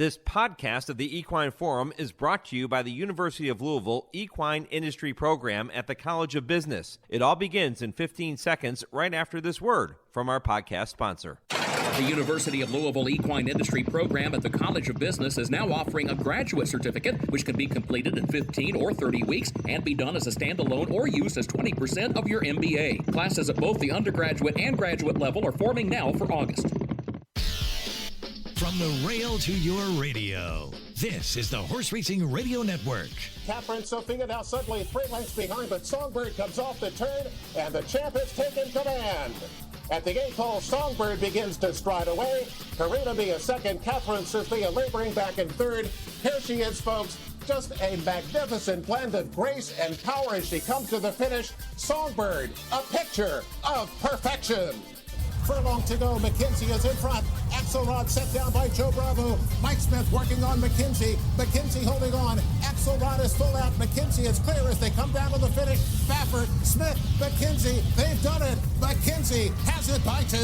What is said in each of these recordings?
This podcast of the Equine Forum is brought to you by the University of Louisville Equine Industry Program at the College of Business. It all begins in 15 seconds right after this word from our podcast sponsor. The University of Louisville Equine Industry Program at the College of Business is now offering a graduate certificate, which can be completed in 15 or 30 weeks and be done as a standalone or used as 20% of your MBA. Classes at both the undergraduate and graduate level are forming now for August. From the rail to your radio, this is the Horse Racing Radio Network. Catherine Sophia now suddenly 3 lengths behind, but Songbird comes off the turn, and the champ has taken command. At the 8th hole, Songbird begins to stride away. Karina B a second, Catherine Sophia laboring back in third. Here she is, folks. Just a magnificent blend of grace and power as she comes to the finish. Songbird, a picture of perfection. Furlong to go. McKenzie is in front. Axelrod set down by Joe Bravo. Mike Smith working on McKenzie. McKenzie holding on. Axelrod is full out. McKenzie is clear as they come down to the finish. Baffert, Smith, McKenzie. They've done it. McKenzie has it by 2.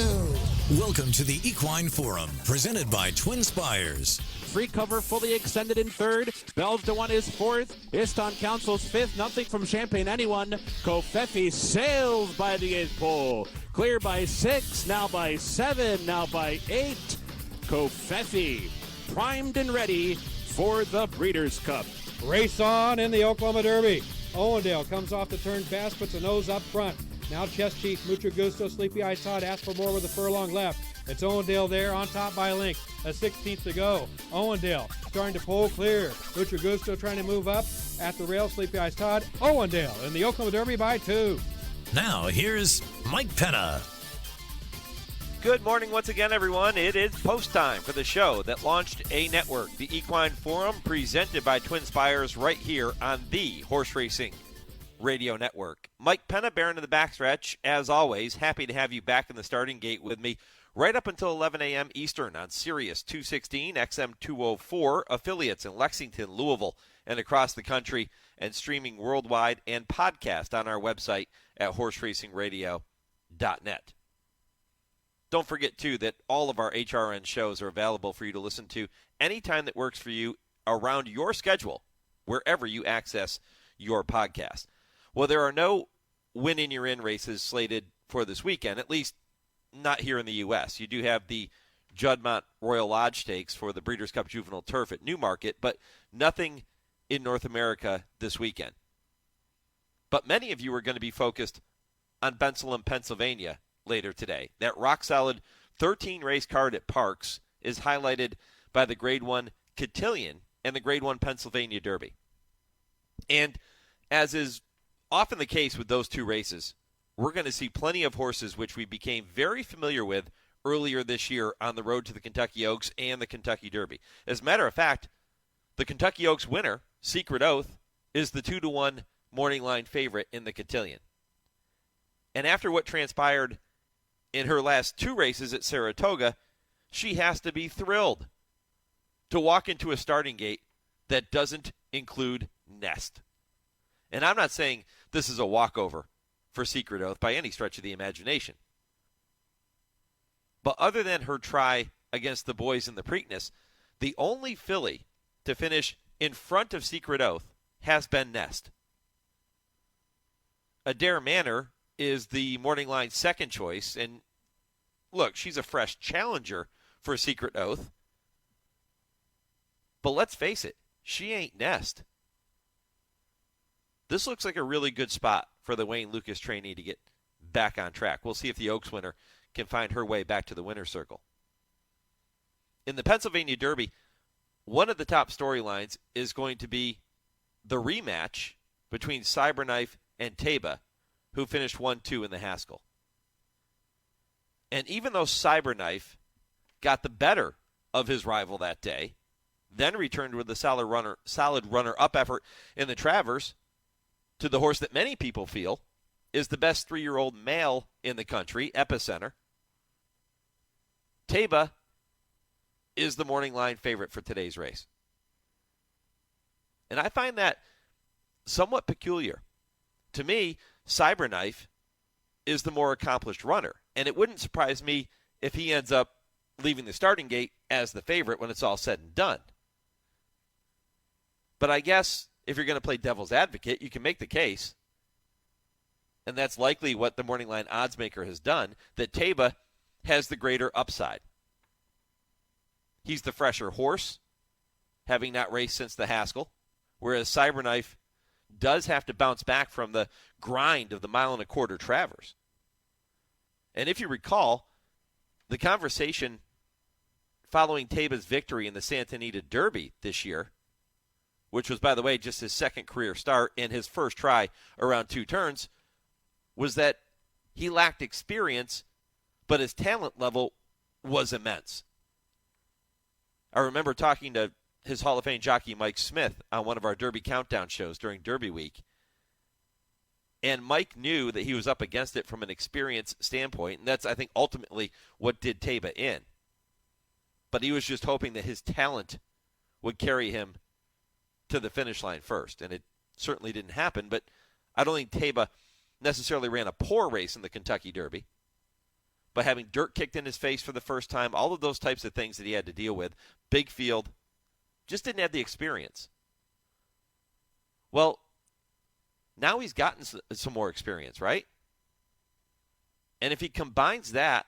Welcome to the Equine Forum, presented by TwinSpires. Free cover fully extended in third. Bells to 1 is fourth. Iston Council's fifth. Nothing from Champagne anyone. Kofefi sails by the 8th pole. Clear by 6, now by 7, now by 8. Kofefi primed and ready for the Breeders' Cup. Race on in the Oklahoma Derby. Owendale comes off the turn fast, puts a nose up front. Now Chest Chief, Mucho Gusto, Sleepy Eye Todd asks for more with a furlong left. It's Owendale there on top by a length. A 16th to go. Owendale starting to pull clear. Mucho Gusto trying to move up at the rail. Sleepy Eyes Todd. Owendale in the Oklahoma Derby by 2. Now here's Mike Penna. Good morning once again, everyone. It is post time for the show that launched a network, the Equine Forum, presented by TwinSpires right here on the Horse Racing Radio Network. Mike Penna, bearing in the backstretch, as always. Happy to have you back in the starting gate with me right up until 11 a.m. Eastern on Sirius 216, XM 204, affiliates in Lexington, Louisville, and across the country, and streaming worldwide and podcast on our website at horseracingradio.net. Don't forget, too, that all of our HRRN shows are available for you to listen to anytime that works for you around your schedule, wherever you access your podcast. Well, there are no win-in-your-in races slated for this weekend, at least not here in the U.S. You do have the Juddmonte Royal Lodge Stakes for the Breeders' Cup Juvenile Turf at Newmarket, but nothing in North America this weekend. But many of you are going to be focused on Cotillion, Pennsylvania later today. That rock-solid 13-race card at Parks is highlighted by the Grade 1 Cotillion and the Grade 1 Pennsylvania Derby. And as is often the case with those two races, we're going to see plenty of horses which we became very familiar with earlier this year on the road to the Kentucky Oaks and the Kentucky Derby. As a matter of fact, the Kentucky Oaks winner, Secret Oath, is the 2-1 morning line favorite in the Cotillion. And after what transpired in her last 2 races at Saratoga, she has to be thrilled to walk into a starting gate that doesn't include Nest. And I'm not saying this is a walkover for Secret Oath by any stretch of the imagination. But other than her try against the boys in the Preakness, the only filly to finish in front of Secret Oath has been Nest. Adair Manor is the morning line second choice, and look, she's a fresh challenger for Secret Oath. But let's face it, she ain't Nest. This looks like a really good spot for the Wayne Lucas trainee to get back on track. We'll see if the Oaks winner can find her way back to the winner's circle. In the Pennsylvania Derby, one of the top storylines is going to be the rematch between Cyberknife and Taba, who finished 1-2 in the Haskell. And even though Cyberknife got the better of his rival that day, then returned with a solid runner-up effort in the Travers to the horse that many people feel is the best 3-year-old male in the country, Epicenter. Taba is the morning line favorite for today's race. And I find that somewhat peculiar. To me, Cyberknife is the more accomplished runner, and it wouldn't surprise me if he ends up leaving the starting gate as the favorite when it's all said and done. But I guess if you're going to play devil's advocate, you can make the case, and that's likely what the morning line odds maker has done, that Taiba has the greater upside. He's the fresher horse, having not raced since the Haskell, whereas Cyberknife does have to bounce back from the grind of the 1.25 mile Travers. And if you recall, the conversation following Taiba's victory in the Santa Anita Derby this year, which was, by the way, just his second career start and his first try around 2 turns, was that he lacked experience, but his talent level was immense. I remember talking to his Hall of Fame jockey Mike Smith on one of our Derby Countdown shows during Derby week. And Mike knew that he was up against it from an experience standpoint, and that's, I think, ultimately what did Taiba in. But he was just hoping that his talent would carry him to the finish line first, and it certainly didn't happen. But I don't think Taiba necessarily ran a poor race in the Kentucky Derby. But having dirt kicked in his face for the first time, all of those types of things that he had to deal with, big field, just didn't have the experience. Well, now he's gotten some more experience, right? And if he combines that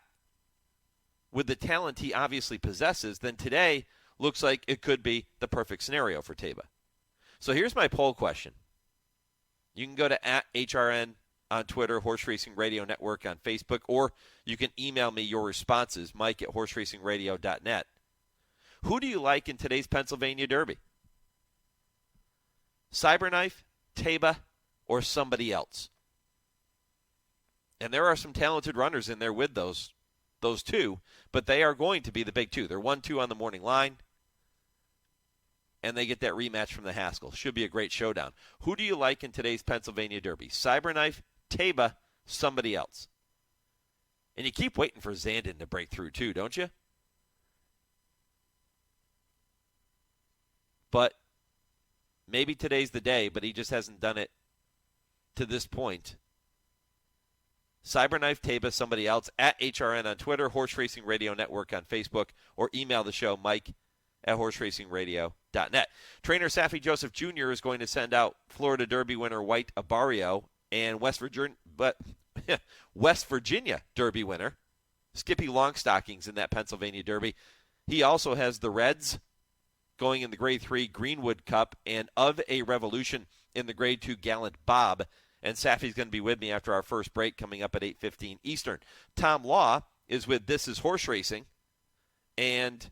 with the talent he obviously possesses, then today looks like it could be the perfect scenario for Taiba. So here's my poll question. You can go to @HRN on Twitter, Horse Racing Radio Network on Facebook, or you can email me your responses, mike@horseracingradio.net. Who do you like in today's Pennsylvania Derby? Cyberknife, Taiba, or somebody else? And there are some talented runners in there with those two, but they are going to be the big two. They're 1-2 on the morning line, and they get that rematch from the Haskell. Should be a great showdown. Who do you like in today's Pennsylvania Derby? Cyberknife, Taiba, somebody else? And you keep waiting for Zandon to break through too, don't you? But maybe today's the day, but he just hasn't done it to this point. Cyberknife, Taiba, somebody else, @HRN on Twitter, Horse Racing Radio Network on Facebook, or email the show, mike@horseracingradio.net. Trainer Saffie Joseph Jr. is going to send out Florida Derby winner White Abarrio and West Virginia Derby winner Skippy Longstockings in that Pennsylvania Derby. He also has the Reds going in the Grade 3 Greenwood Cup and Of a Revolution in the Grade 2 Gallant Bob. And Saffie's going to be with me after our first break coming up at 8:15 Eastern. Tom Law is with This Is Horse Racing, and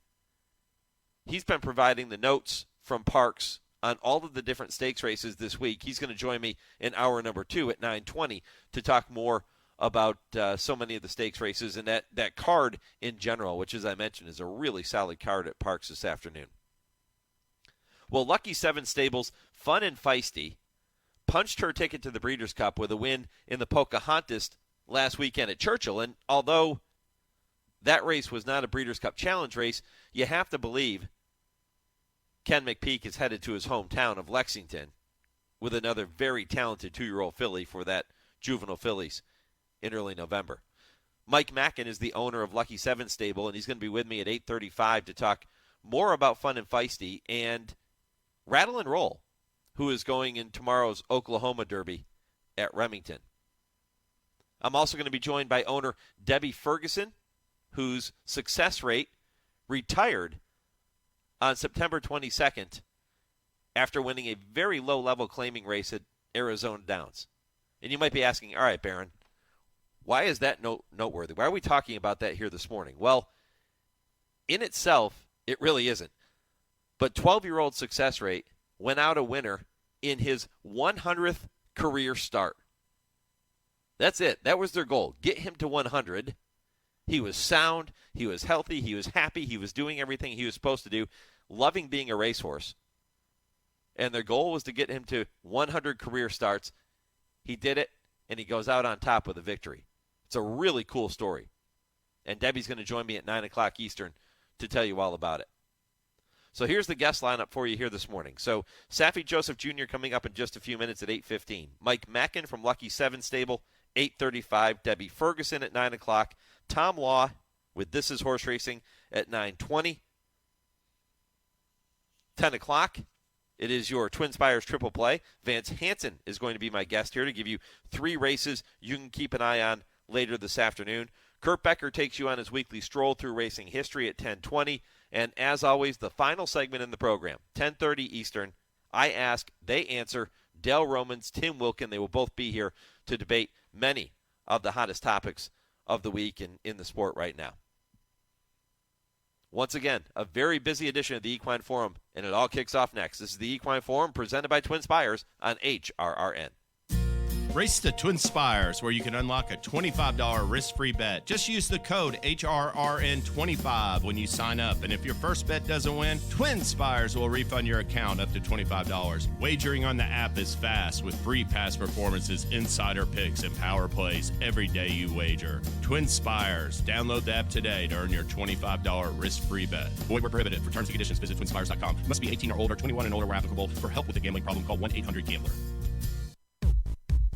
he's been providing the notes from Parks on all of the different stakes races this week. He's going to join me in hour number 2 at 9:20 to talk more about so many of the stakes races and that card in general, which, as I mentioned, is a really solid card at Parks this afternoon. Well, Lucky 7 Stables, Fun and Feisty, punched her ticket to the Breeders' Cup with a win in the Pocahontas last weekend at Churchill. And although that race was not a Breeders' Cup Challenge race, you have to believe Ken McPeak is headed to his hometown of Lexington with another very talented 2-year-old filly for that juvenile fillies in early November. Mike Mackin is the owner of Lucky 7 Stable, and he's going to be with me at 8:35 to talk more about Fun and Feisty and Rattle N Roll, who is going in tomorrow's Oklahoma Derby at Remington. I'm also going to be joined by owner Debi Ferguson, whose success rate retired on September 22nd after winning a very low-level claiming race at Arizona Downs. And you might be asking, all right, Barron, why is that noteworthy? Why are we talking about that here this morning? Well, in itself, it really isn't. But 12-year-old success rate went out a winner in his 100th career start. That's it. That was their goal. Get him to 100. He was sound. He was healthy. He was happy. He was doing everything he was supposed to do, loving being a racehorse. And their goal was to get him to 100 career starts. He did it, and he goes out on top with a victory. It's a really cool story. And Debbie's going to join me at 9 o'clock Eastern to tell you all about it. So here's the guest lineup for you here this morning. So Saffie Joseph Jr. coming up in just a few minutes at 8:15. Mike Mackin from Lucky 7 Stable, 8:35. Debi Ferguson at 9 o'clock. Tom Law with This Is Horse Racing at 9:20. 10 o'clock, it is your TwinSpires Triple Play. Vance Hanson is going to be my guest here to give you 3 races you can keep an eye on later this afternoon. Kurt Becker takes you on his weekly Stroll Through Racing History at 10:20. And as always, the final segment in the program, 10:30 Eastern, I ask, they answer. Dale Romans, Tim Wilkin, they will both be here to debate many of the hottest topics of the week in the sport right now. Once again, a very busy edition of the Equine Forum, and it all kicks off next. This is the Equine Forum presented by TwinSpires on HRRN. Race to TwinSpires, where you can unlock a $25 risk-free bet. Just use the code HRRN25 when you sign up. And if your first bet doesn't win, TwinSpires will refund your account up to $25. Wagering on the app is fast with free past performances, insider picks, and power plays every day you wager. TwinSpires. Download the app today to earn your $25 risk-free bet. Void where prohibited. For terms and conditions, visit TwinSpires.com. Must be 18 or older, 21 and older where applicable. For help with a gambling problem, call 1-800-GAMBLER.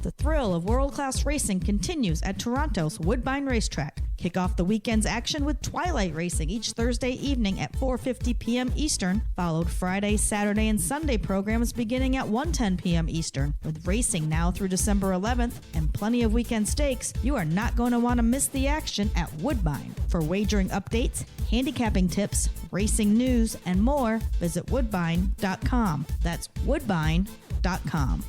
The thrill of world-class racing continues at Toronto's Woodbine Racetrack. Kick off the weekend's action with Twilight Racing each Thursday evening at 4:50 p.m. Eastern, followed Friday, Saturday, and Sunday programs beginning at 1:10 p.m. Eastern. With racing now through December 11th and plenty of weekend stakes, you are not going to want to miss the action at Woodbine. For wagering updates, handicapping tips, racing news, and more, visit woodbine.com. That's woodbine.com.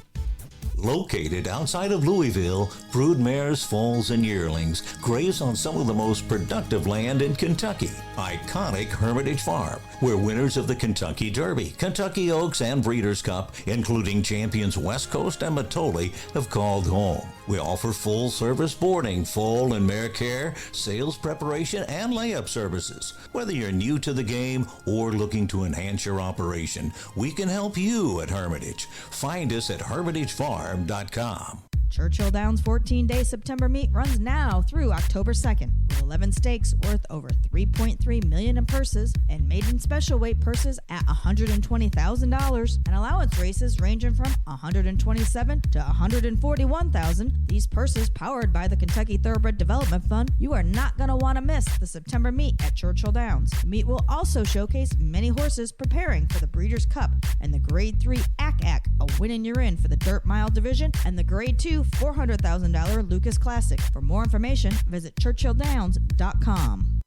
Located outside of Louisville, brood mares, foals, and yearlings graze on some of the most productive land in Kentucky. Iconic Hermitage Farm, where winners of the Kentucky Derby, Kentucky Oaks, and Breeders' Cup, including champions West Coast and Matoli, have called home. We offer full-service boarding, foal and mare care, sales preparation, and layup services. Whether you're new to the game or looking to enhance your operation, we can help you at Hermitage. Find us at hermitagefarm.com. Churchill Downs 14-day September meet runs now through October 2nd, with 11 stakes worth over $3.3 million in purses and maiden special weight purses at $120,000 and allowance races ranging from $127,000 to $141,000. These purses powered by the Kentucky Thoroughbred Development Fund. You are not going to want to miss the September meet at Churchill Downs. The meet will also showcase many horses preparing for the Breeders' Cup and the Grade 3 ACAC, a win and you're in for the Dirt Mile division, and the Grade 2 $400,000 Lucas Classic. For more information, visit churchilldowns.com.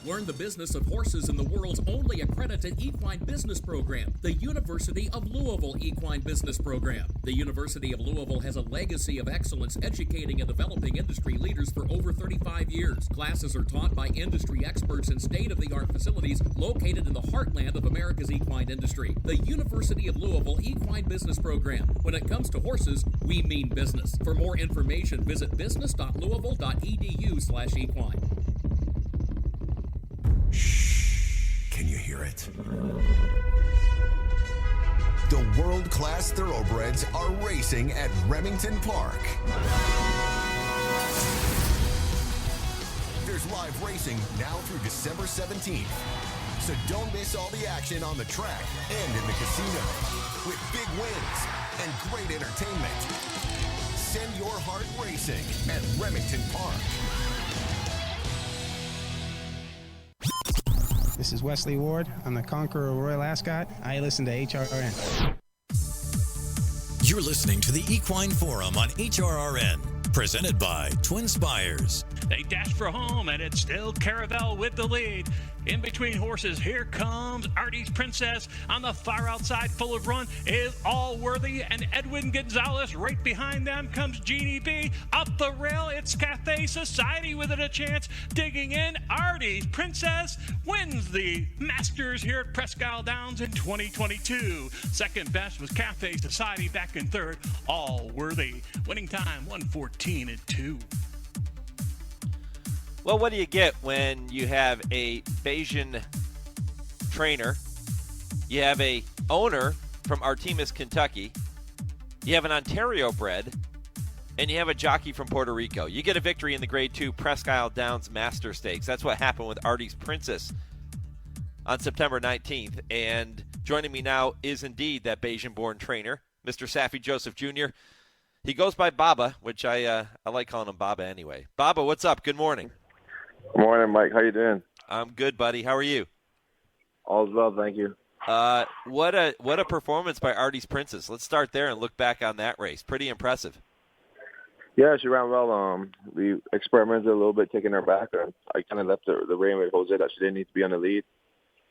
Learn the business of horses in the world's only accredited equine business program, the University of Louisville Equine Business Program. The University of Louisville has a legacy of excellence educating and developing industry leaders for over 35 years. Classes are taught by industry experts in state-of-the-art facilities located in the heartland of America's equine industry. The University of Louisville Equine Business Program. When it comes to horses, we mean business. For more information, visit business.louisville.edu/equine. Shh. Can you hear it? The world-class thoroughbreds are racing at Remington Park. There's live racing now through December 17th. So don't miss all the action on the track and in the casino. With big wins and great entertainment. Send your heart racing at Remington Park. This is Wesley Ward. I'm the Conqueror Royal Ascot. I listen to HRRN. You're listening to the Equine Forum on HRRN, presented by TwinSpires. They dash for home, and it's still Caravel with the lead. In between horses, here comes Artie's Princess on the far outside, full of run, is Allworthy, and Edwin Gonzalez. Right behind them comes Jeannie B. Up the rail, it's Cathay Society with it a chance. Digging in, Artie's Princess wins the Masters here at Presque Isle Downs in 2022. Second best was Cathay Society back in third. Allworthy winning time 1:14.2. Well, what do you get when you have a Bayesian trainer, you have a owner from Artemis, Kentucky, you have an Ontario bred, and you have a jockey from Puerto Rico? You get a victory in the Grade 2 Presque Isle Downs Master Stakes. That's what happened with Artie's Princess on September 19th. And joining me now is indeed that Bayesian-born trainer, Mr. Saffie Joseph Jr. He goes by Baba, which I like calling him Baba anyway. Baba, what's up? Good morning. Morning, Mike. How you doing? I'm good, buddy. How are you? All's well, thank you. What a performance by Artie's Princess. Let's start there and look back on that race. Pretty impressive. Yeah, she ran well. We experimented a little bit, taking her back. I kind of left the rein with Jose that she didn't need to be on the lead.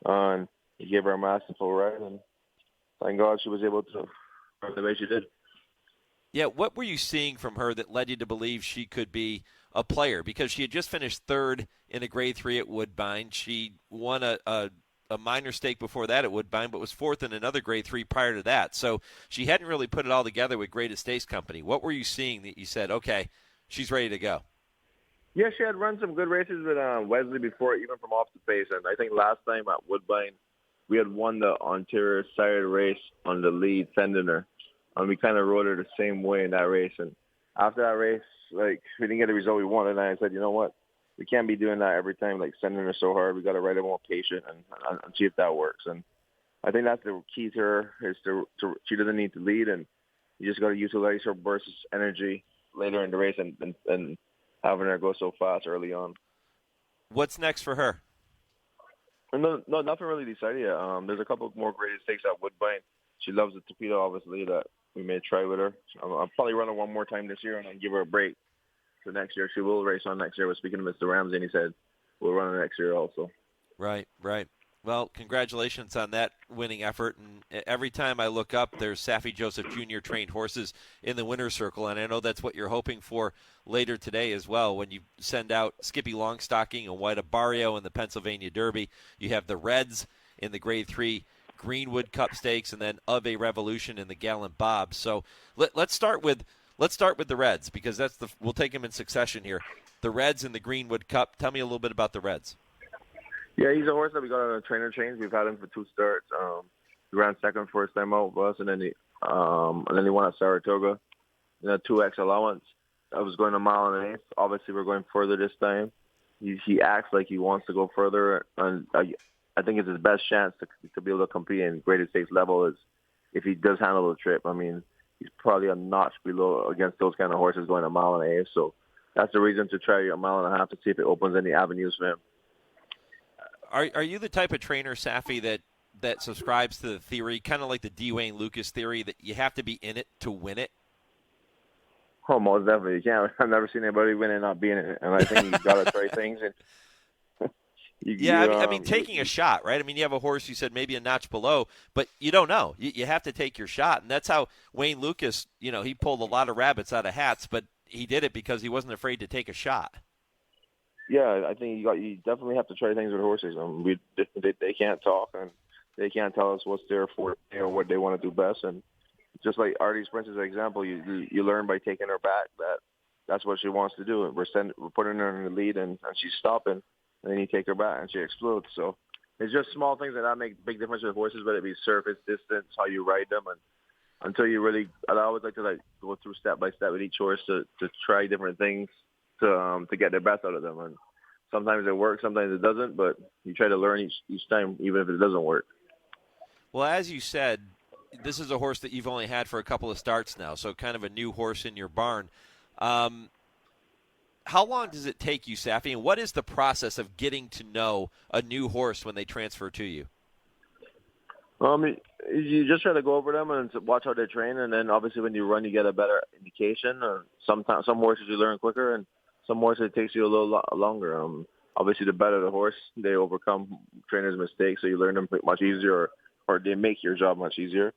And he gave her a massive full ride, and thank God she was able to run the way she did. Yeah, what were you seeing from her that led you to believe she could be a player? Because she had just finished third in a Grade 3 at Woodbine. She won a minor stake before that at Woodbine, but was fourth in another Grade 3 prior to that. So she hadn't really put it all together with Great Estates Company. What were you seeing that you said, okay, she's ready to go? Yeah, she had run some good races with Wesley before, even from off the pace. And I think last time at Woodbine, we had won the Ontario Saturday race on the lead, sending her. And we kind of rode her the same way in that race. And after that race, like, we didn't get the result we wanted. And I said, you know what? We can't be doing that every time, like sending her so hard. We got to ride her more patient and see if that works. And I think that's the key to her is to she doesn't need to lead, and you just got to utilize her burst energy later in the race and having her go so fast early on. What's next for her? No, nothing really decided yet. There's a couple more graded stakes at Woodbine. She loves the torpedo, obviously, that we may try with her. I'll probably run her one more time this year and then give her a break. So next year, she will race on next year. I was speaking to Mr. Ramsey, and he said we'll run her next year also. Right. Well, congratulations on that winning effort. And every time I look up, there's Saffie Joseph Jr. trained horses in the winner's circle, and I know that's what you're hoping for later today as well. When you send out Skippy Longstocking and White Barrio in the Pennsylvania Derby, you have the Reds in the Grade 3 Greenwood Cup Stakes, and then Of a Revolution in the Gallant Bob. So let's start with the Reds, because we'll take them in succession here. The Reds in the Greenwood Cup. Tell me a little bit about the Reds. Yeah, he's a horse that we got on a trainer change. We've had him for 2 starts. He ran second first time out with us, and then he won at Saratoga. 2X allowance. I was going a mile and an eighth. Obviously, we're going further this time. He acts like he wants to go further, and I think it's his best chance to be able to compete in graded stakes level is if he does handle the trip. I mean, he's probably a notch below against those kind of horses going a mile and an eighth. So that's the reason to try a mile and a half to see if it opens any avenues for him. Are you the type of trainer, Saffie, that subscribes to the theory, kind of like the D. Wayne Lucas theory, that you have to be in it to win it? Oh, most definitely. You can't. I've never seen anybody win and not be in it. And I think you've got to try things. And I mean, taking a shot, right? I mean, you have a horse you said maybe a notch below, but you don't know. You have to take your shot. And that's how Wayne Lucas, he pulled a lot of rabbits out of hats, but he did it because he wasn't afraid to take a shot. Yeah, I think you definitely have to try things with horses. They can't talk, and they can't tell us what's their forte or what they want to do best. And just like Artie's Princess example, you learn by taking her back that's what she wants to do. We're putting her in the lead, and she's stopping, and then you take her back, and she explodes. So it's just small things that make a big difference with horses, whether it be surface, distance, how you ride them, and until you really, I always like to go through step by step with each horse to try different things to get the best out of them. And sometimes it works, sometimes it doesn't, but you try to learn each time, even if it doesn't work. Well, as you said, this is a horse that you've only had for a couple of starts now, so kind of a new horse in your barn. How long does it take you, Saffie, and what is the process of getting to know a new horse when they transfer to you? You just try to go over them and watch how they train, and then obviously when you run, you get a better indication. Sometimes some horses you learn quicker, and some horses it takes you a little longer. Obviously, the better the horse, they overcome trainers' mistakes, so you learn them much easier, or they make your job much easier.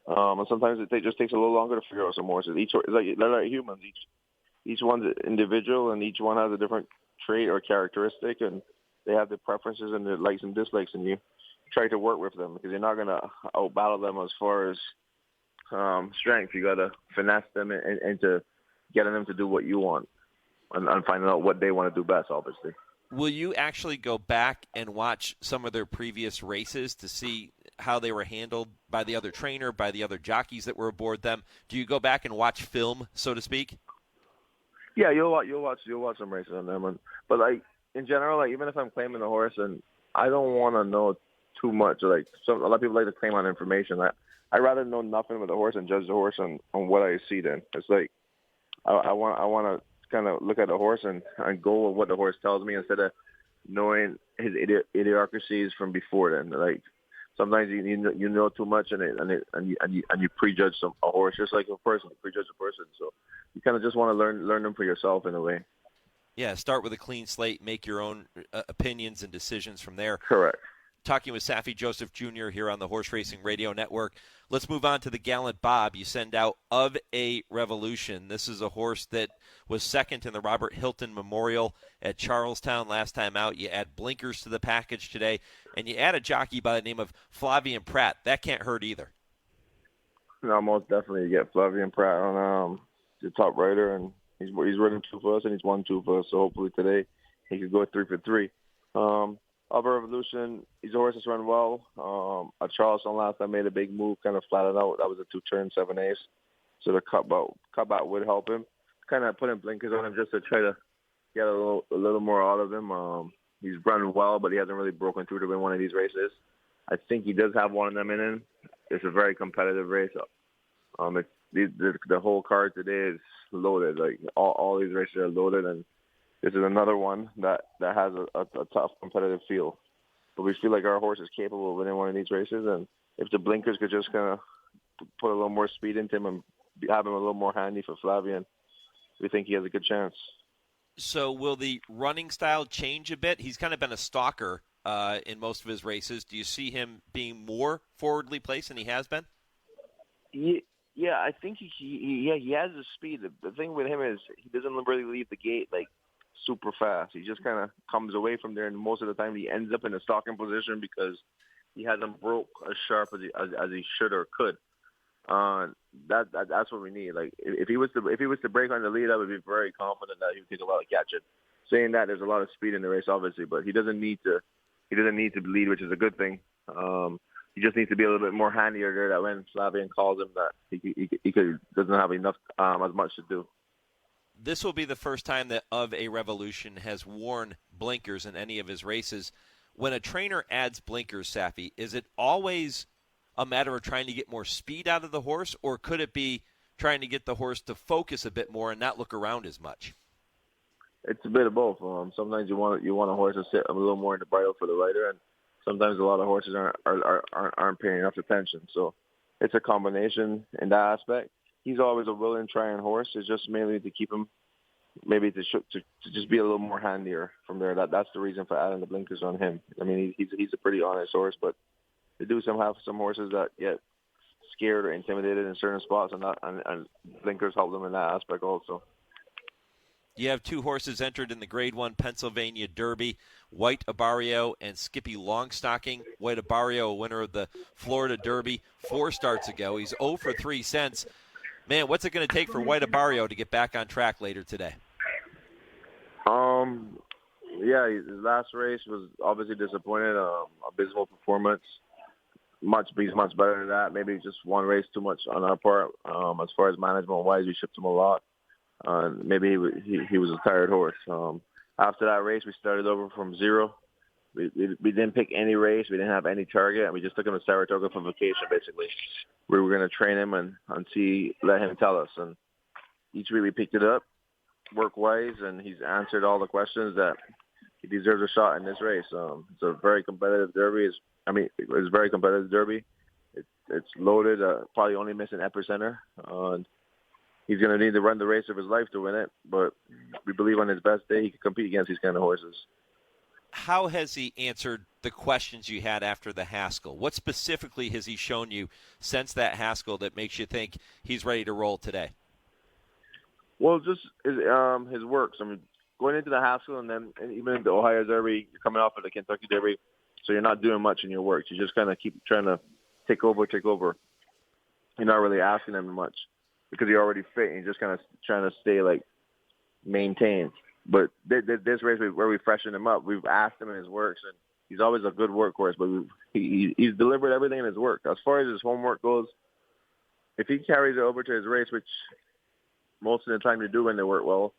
And sometimes it just takes a little longer to figure out some horses. They're like humans. Each one's individual, and each one has a different trait or characteristic, and they have their preferences and their likes and dislikes, and you try to work with them because you're not going to out-battle them as far as strength. You got to finesse them into getting them to do what you want and finding out what they want to do best, obviously. Will you actually go back and watch some of their previous races to see how they were handled by the other trainer, by the other jockeys that were aboard them? Do you go back and watch film, so to speak? Yeah, you'll watch some races on them, but like in general, like even if I'm claiming the horse, and I don't want to know too much. Like a lot of people like to claim on information. I rather know nothing with the horse and judge the horse on what I see. Then it's like I want to kind of look at the horse and go with what the horse tells me instead of knowing his idiosyncrasies from before then. Like sometimes you know too much and you prejudge a horse just like a person. You prejudge a person, so you kind of just want to learn them for yourself in a way. Yeah, start with a clean slate, make your own opinions and decisions from there. Correct. Talking with Saffie Joseph Jr. here on the Horse Racing Radio Network. Let's move on to the Gallant Bob. You send out Of a Revolution. This is a horse that was second in the Robert Hilton Memorial at Charlestown last time out. You add blinkers to the package today, and you add a jockey by the name of Flavien Prat. That can't hurt either. No, most definitely. You get Flavien Prat on the top rider, and he's running 2 for us, and he's won 2 for us. So hopefully today he could go 3 for 3. Of a Revolution, he's a horse that's run well. At Charleston last time made a big move, kind of flattened out. That was a 2-turn 7/8. So the cut back would help him. Kind of putting blinkers on him just to try to get a little more out of him. He's run well, but he hasn't really broken through to win one of these races. I think he does have one of them in him. It's a very competitive race. The whole card today is loaded. Like all these races are loaded, and this is another one that has a tough competitive feel. But we feel like our horse is capable of winning one of these races, and if the blinkers could just kind of put a little more speed into him and have him a little more handy for Flavien, we think he has a good chance. So will the running style change a bit? He's kind of been a stalker in most of his races. Do you see him being more forwardly placed than he has been? Yeah, I think he has the speed. The thing with him is he doesn't really leave the gate like super fast. He just kind of comes away from there, and most of the time he ends up in a stalking position because he hasn't broke as sharp as he should or could. That's what we need. Like if he was to break on the lead, I would be very confident that he would take a lot of catching. Saying that, there's a lot of speed in the race, obviously, but he doesn't need to lead, which is a good thing. He just needs to be a little bit more handier there. That when Flavien calls him, that he doesn't have enough as much to do. This will be the first time that Of a Revolution has worn blinkers in any of his races. When a trainer adds blinkers, Saffie, is it always a matter of trying to get more speed out of the horse, or could it be trying to get the horse to focus a bit more and not look around as much? It's a bit of both. Sometimes you want a horse to sit a little more in the bridle for the rider, and sometimes a lot of horses aren't paying enough attention. So it's a combination in that aspect. He's always a willing trying horse. It's just mainly to keep him, maybe to just be a little more handier from there. That's the reason for adding the blinkers on him. I mean, he's a pretty honest horse, but they do have some horses that get scared or intimidated in certain spots, and blinkers help them in that aspect also. You have 2 horses entered in the Grade 1 Pennsylvania Derby, White Abarrio and Skippy Longstocking. White Abarrio, a winner of the Florida Derby 4 starts ago. He's 0 for 3 cents. Man, what's it going to take for White Abarrio to get back on track later today? Yeah, his last race was obviously disappointed. Abysmal performance. He's much better than that. Maybe just one race too much on our part. As far as management-wise, we shipped him a lot. Maybe he was a tired horse. After that race, we started over from 0. We didn't pick any race. We didn't have any target, and we just took him to Saratoga for vacation, basically. We were going to train him and let him tell us. And each week we picked it up, work-wise, and he's answered all the questions that he deserves a shot in this race. It's a very competitive derby. It's a very competitive derby. It's loaded, probably only missing Epicenter. He's going to need to run the race of his life to win it, but we believe on his best day he can compete against these kind of horses. How has he answered the questions you had after the Haskell? What specifically has he shown you since that Haskell that makes you think he's ready to roll today? Well, just his works. I mean, going into the Haskell and even in the Ohio Derby, you're coming off of the Kentucky Derby, so you're not doing much in your works. You just kind of keep trying to take over. You're not really asking him much because you're already fit and you're just kind of trying to stay, maintained. But this race where we freshened him up, we've asked him in his works, and he's always a good workhorse, but he's delivered everything in his work. As far as his homework goes, if he carries it over to his race, which most of the time you do when they work well,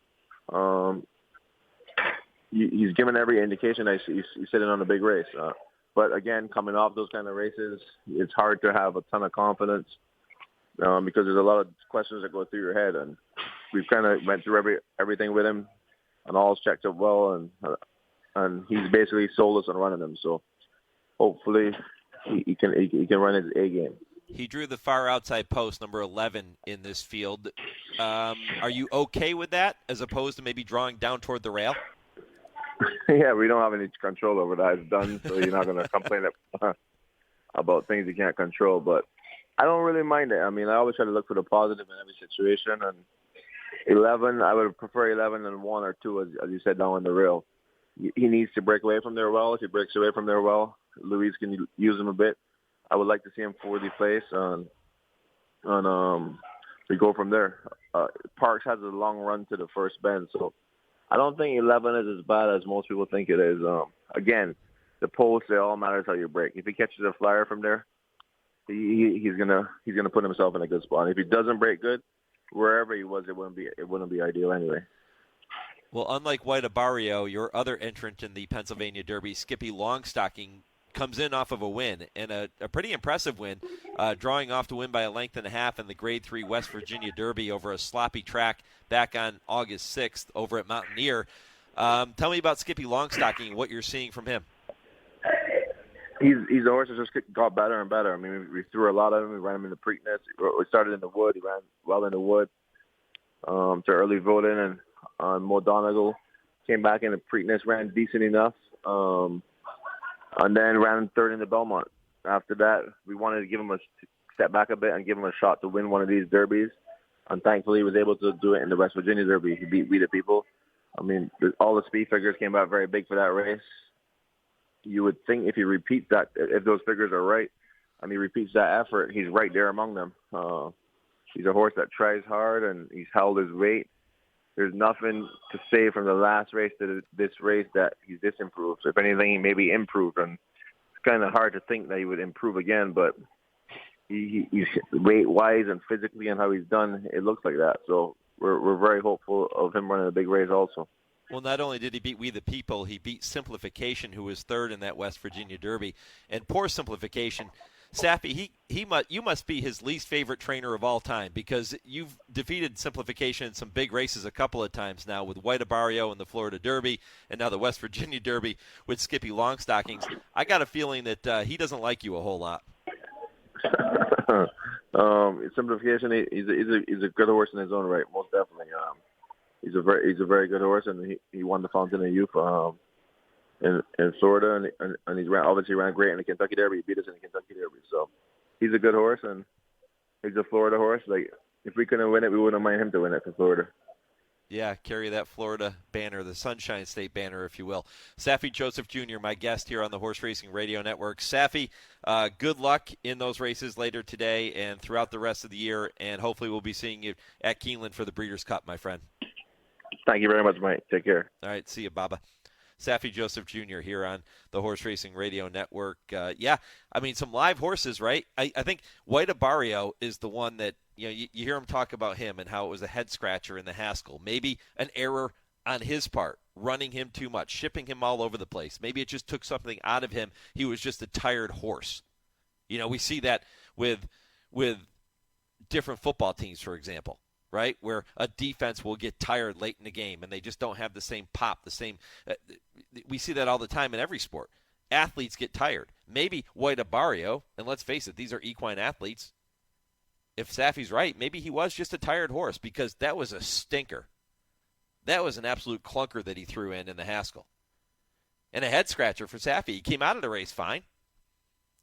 he's given every indication that he's sitting on a big race. But again, coming off those kind of races, it's hard to have a ton of confidence. because there's a lot of questions that go through your head, and we've kind of went through everything with him, and all's checked up well, and he's basically sold us on running him. So hopefully he can run his A game. He drew the far outside post, number 11 in this field. Are you okay with that, as opposed to maybe drawing down toward the rail? Yeah, we don't have any control over that. It's done, so you're not going to complain about things you can't control. But I don't really mind it. I mean, I always try to look for the positive in every situation. And 11, I would prefer 11 than 1 or 2, as you said, down on the rail. He needs to break away from there well. If he breaks away from there well, Louise can use him a bit. I would like to see him 40 place, and we go from there. Parks has a long run to the first bend, so I don't think 11 is as bad as most people think it is. Again, the post, it all matters how you break. If he catches a flyer from there, he's gonna put himself in a good spot. If he doesn't break good, wherever he was, it wouldn't be ideal anyway. Well, unlike White Barrio, your other entrant in the Pennsylvania Derby, Skippy Longstocking, comes in off of a win, and a pretty impressive win, drawing off to win by a length and a half in the Grade 3 West Virginia Derby over a sloppy track back on August 6th over at Mountaineer. Tell me about Skippy Longstocking and what you're seeing from him. He's a horse that just got better and better. I mean, we threw a lot of him. We ran him in the Preakness. We started in the wood. He ran well in the wood to early voting, and Mo Donegal came back in the Preakness, ran decent enough. And then ran third in the Belmont. After that, we wanted to give him a step back a bit and give him a shot to win one of these derbies. And thankfully, he was able to do it in the West Virginia Derby. He beat We the People. I mean, all the speed figures came out very big for that race. You would think if he repeats that, if those figures are right, and he repeats that effort, he's right there among them. He's a horse that tries hard, and he's held his weight. There's nothing to say from the last race to this race that he's disimproved. If anything, he maybe improved, and it's kind of hard to think that he would improve again, but he's weight-wise and physically and how he's done, it looks like that. So we're very hopeful of him running a big race also. Well, not only did he beat We the People, he beat Simplification, who was third in that West Virginia Derby. And poor Simplification, Saffie, you must be his least favorite trainer of all time, because you've defeated Simplification in some big races a couple of times now with White Barrio in the Florida Derby, and now the West Virginia Derby with Skippy Longstockings. I got a feeling that he doesn't like you a whole lot. Simplification, he's a good horse in his own right, most definitely. He's a very good horse, and he won the Fountain of Youth in Florida, and he's obviously ran great in the Kentucky Derby. He beat us in the Kentucky Derby, so he's a good horse, and he's a Florida horse. Like, if we couldn't win it, we wouldn't mind him to win it for Florida. Yeah, carry that Florida banner, the Sunshine State banner, if you will. Saffie Joseph Jr., my guest here on the Horse Racing Radio Network. Saffie, good luck in those races later today and throughout the rest of the year, and hopefully we'll be seeing you at Keeneland for the Breeders' Cup, my friend. Thank you very much, Mike. Take care. All right, see you, Baba. Saffie Joseph Jr. here on the Horse Racing Radio Network. Yeah, I mean, some live horses, right? I think White Barrio is the one that, you hear him talk about him and how it was a head-scratcher in the Haskell. Maybe an error on his part, running him too much, shipping him all over the place. Maybe it just took something out of him. He was just a tired horse. We see that with different football teams, for example. Right, where a defense will get tired late in the game and they just don't have the same pop, the same. We see that all the time in every sport. Athletes get tired. Maybe White Barrio, and let's face it, these are equine athletes. If Saffie's right, maybe he was just a tired horse, because that was a stinker. That was an absolute clunker that he threw in the Haskell. And a head scratcher for Saffie. He came out of the race fine.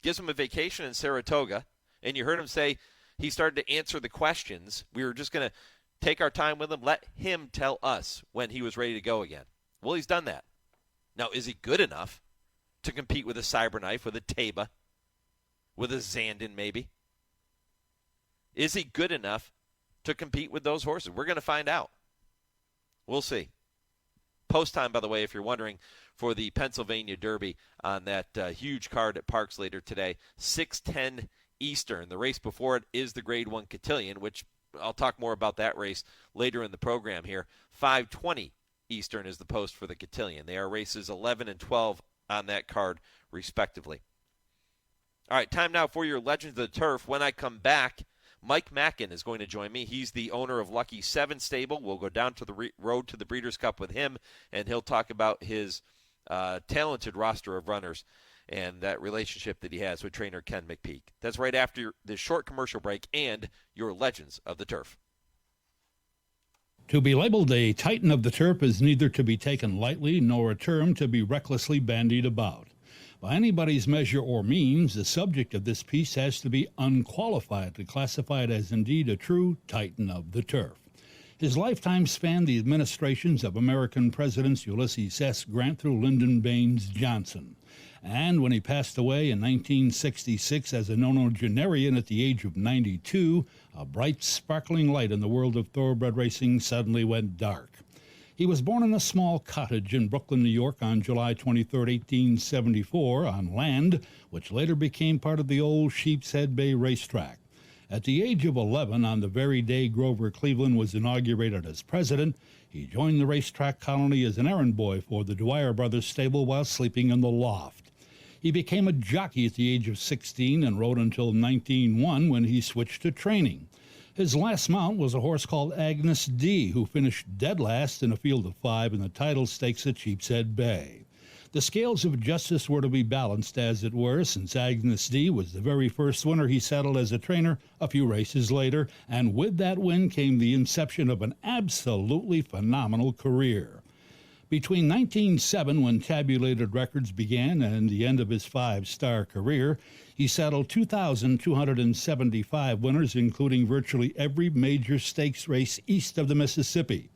Gives him a vacation in Saratoga, and you heard him say, he started to answer the questions. We were just going to take our time with him, let him tell us when he was ready to go again. Well, he's done that. Now, is he good enough to compete with a Cyberknife, with a Taba, with a Zandon maybe? Is he good enough to compete with those horses? We're going to find out. We'll see. Post time, by the way, if you're wondering, for the Pennsylvania Derby on that huge card at Parks later today, 6:10 Eastern. The race before it is the Grade 1 Cotillion, which I'll talk more about that race later in the program here. 5:20 Eastern is the post for the Cotillion. They are races 11 and 12 on that card, respectively. All right, time now for your Legends of the Turf. When I come back, Mike Mackin is going to join me. He's the owner of Lucky 7 Stable. We'll go down to the road to the Breeders' Cup with him, and he'll talk about his talented roster of runners and that relationship that he has with trainer Ken McPeak. That's right after this short commercial break and your Legends of the Turf. To be labeled a Titan of the Turf is neither to be taken lightly nor a term to be recklessly bandied about. By anybody's measure or means, the subject of this piece has to be unqualified to classify it as indeed a true Titan of the Turf. His lifetime spanned the administrations of American Presidents Ulysses S. Grant through Lyndon Baines Johnson. And when he passed away in 1966 as a nonagenarian at the age of 92, a bright, sparkling light in the world of thoroughbred racing suddenly went dark. He was born in a small cottage in Brooklyn, New York on July 23, 1874, on land which later became part of the old Sheepshead Bay racetrack. At the age of 11, on the very day Grover Cleveland was inaugurated as president, he joined the racetrack colony as an errand boy for the Dwyer Brothers stable while sleeping in the loft. He became a jockey at the age of 16 and rode until 1901 when he switched to training. His last mount was a horse called Agnes D, who finished dead last in a field of 5 in the title stakes at Sheepshead Bay. The scales of justice were to be balanced, as it were, since Agnes D was the very first winner he settled as a trainer a few races later, and with that win came the inception of an absolutely phenomenal career. Between 1907, when tabulated records began, and the end of his 5-star career, he saddled 2,275 winners, including virtually every major stakes race east of the Mississippi.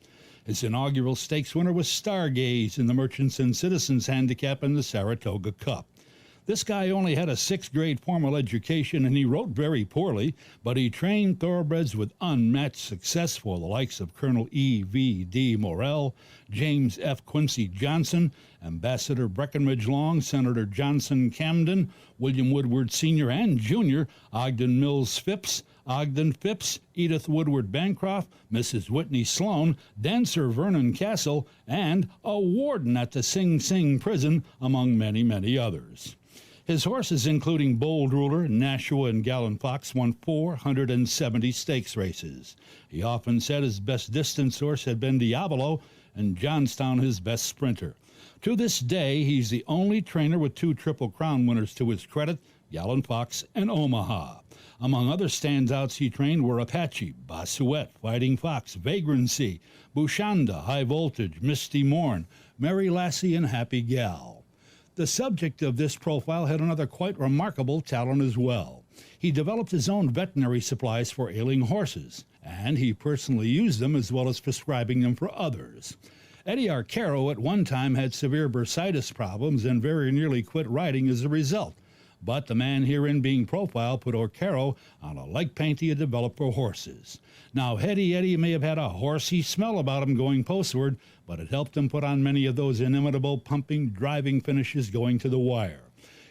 His inaugural stakes winner was Stargaze in the Merchants and Citizens Handicap in the Saratoga Cup. This guy only had a 6th-grade formal education, and he rode very poorly, but he trained thoroughbreds with unmatched success for the likes of Colonel E.V.D. Morrell, James F. Quincy Johnson, Ambassador Breckinridge Long, Senator Johnson Camden, William Woodward Sr. and Jr., Ogden Mills Phipps, Ogden Phipps, Edith Woodward Bancroft, Mrs. Whitney Sloan, dancer Vernon Castle, and a warden at the Sing Sing prison, among many, many others. His horses, including Bold Ruler, Nashua, and Gallant Fox, won 470 stakes races. He often said his best distance horse had been Diavolo, and Johnstown his best sprinter. To this day, he's the only trainer with 2 Triple Crown winners to his credit, Gallant Fox and Omaha. Among other standouts he trained were Apache, Bossuet, Fighting Fox, Vagrancy, Bouchanda, High Voltage, Misty Morn, Mary Lassie, and Happy Gal. The subject of this profile had another quite remarkable talent as well. He developed his own veterinary supplies for ailing horses, and he personally used them as well as prescribing them for others. Eddie Arcaro at one time had severe bursitis problems and very nearly quit riding as a result. But the man herein being profiled put Arcaro on a leg paint he had developed for horses. Now, Eddie may have had a horsey smell about him going postward, but it helped him put on many of those inimitable pumping, driving finishes going to the wire.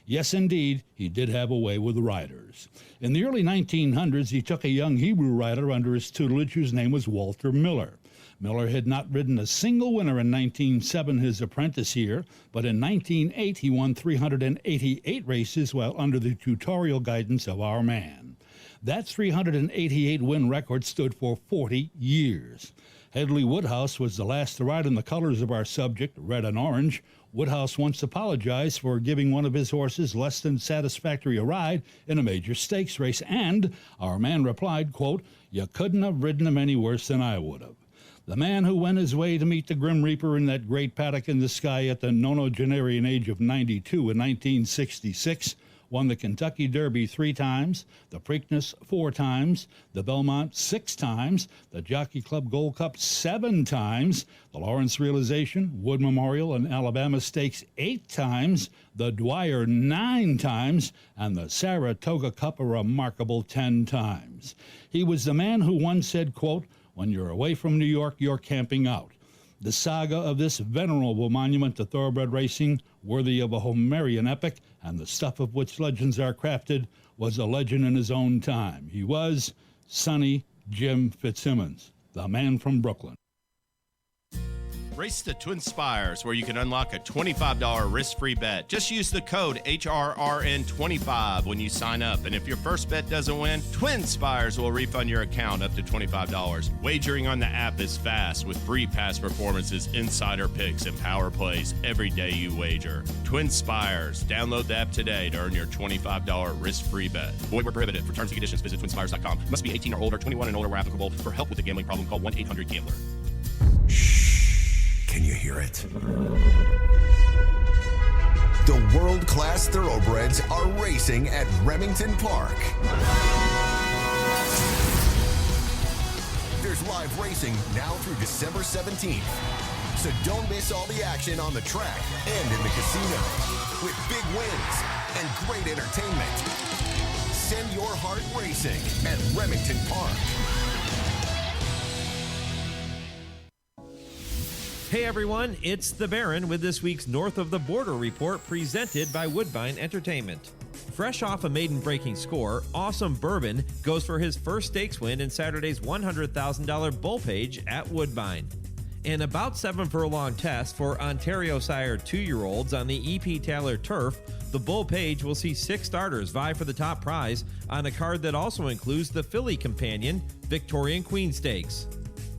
Yes, indeed, he did have a way with riders. In the early 1900s, he took a young Hebrew rider under his tutelage whose name was Walter Miller. Miller had not ridden a single winner in 1907, his apprentice year, but in 1908 he won 388 races while under the tutorial guidance of our man. That 388 win record stood for 40 years. Hadley Woodhouse was the last to ride in the colors of our subject, red and orange. Woodhouse once apologized for giving one of his horses less than satisfactory a ride in a major stakes race, and our man replied, quote, "You couldn't have ridden him any worse than I would have." The man who went his way to meet the Grim Reaper in that great paddock in the sky at the nonagenarian age of 92 in 1966 won the Kentucky Derby 3 times, the Preakness 4 times, the Belmont 6 times, the Jockey Club Gold Cup 7 times, the Lawrence Realization, Wood Memorial, and Alabama Stakes 8 times, the Dwyer 9 times, and the Saratoga Cup a remarkable 10 times. He was the man who once said, quote, "When you're away from New York, you're camping out." The saga of this venerable monument to thoroughbred racing, worthy of a Homerian epic, and the stuff of which legends are crafted, was a legend in his own time. He was Sonny Jim Fitzsimmons, the man from Brooklyn. Race the TwinSpires, where you can unlock a $25 risk-free bet. Just use the code HRRN25 when you sign up. And if your first bet doesn't win, TwinSpires will refund your account up to $25. Wagering on the app is fast with free past performances, insider picks, and power plays every day you wager. TwinSpires. Download the app today to earn your $25 risk-free bet. Void where prohibited. For terms and conditions, visit TwinSpires.com. Must be 18 or older, 21 and older where applicable. For help with a gambling problem, call 1-800-GAMBLER. Can you hear it? The world-class thoroughbreds are racing at Remington Park. There's live racing now through December 17th. So don't miss all the action on the track and in the casino with big wins and great entertainment. Send your heart racing at Remington Park. Hey everyone, it's the Baron with this week's North of the Border report presented by Woodbine Entertainment. Fresh off a maiden-breaking score, Awesome Bourbon goes for his first stakes win in Saturday's $100,000 bull page at Woodbine. In about 7 furlong test for Ontario sire 2-year-olds on the E.P. Taylor turf, the bull page will see 6 starters vie for the top prize on a card that also includes the filly companion Victorian Queen Stakes.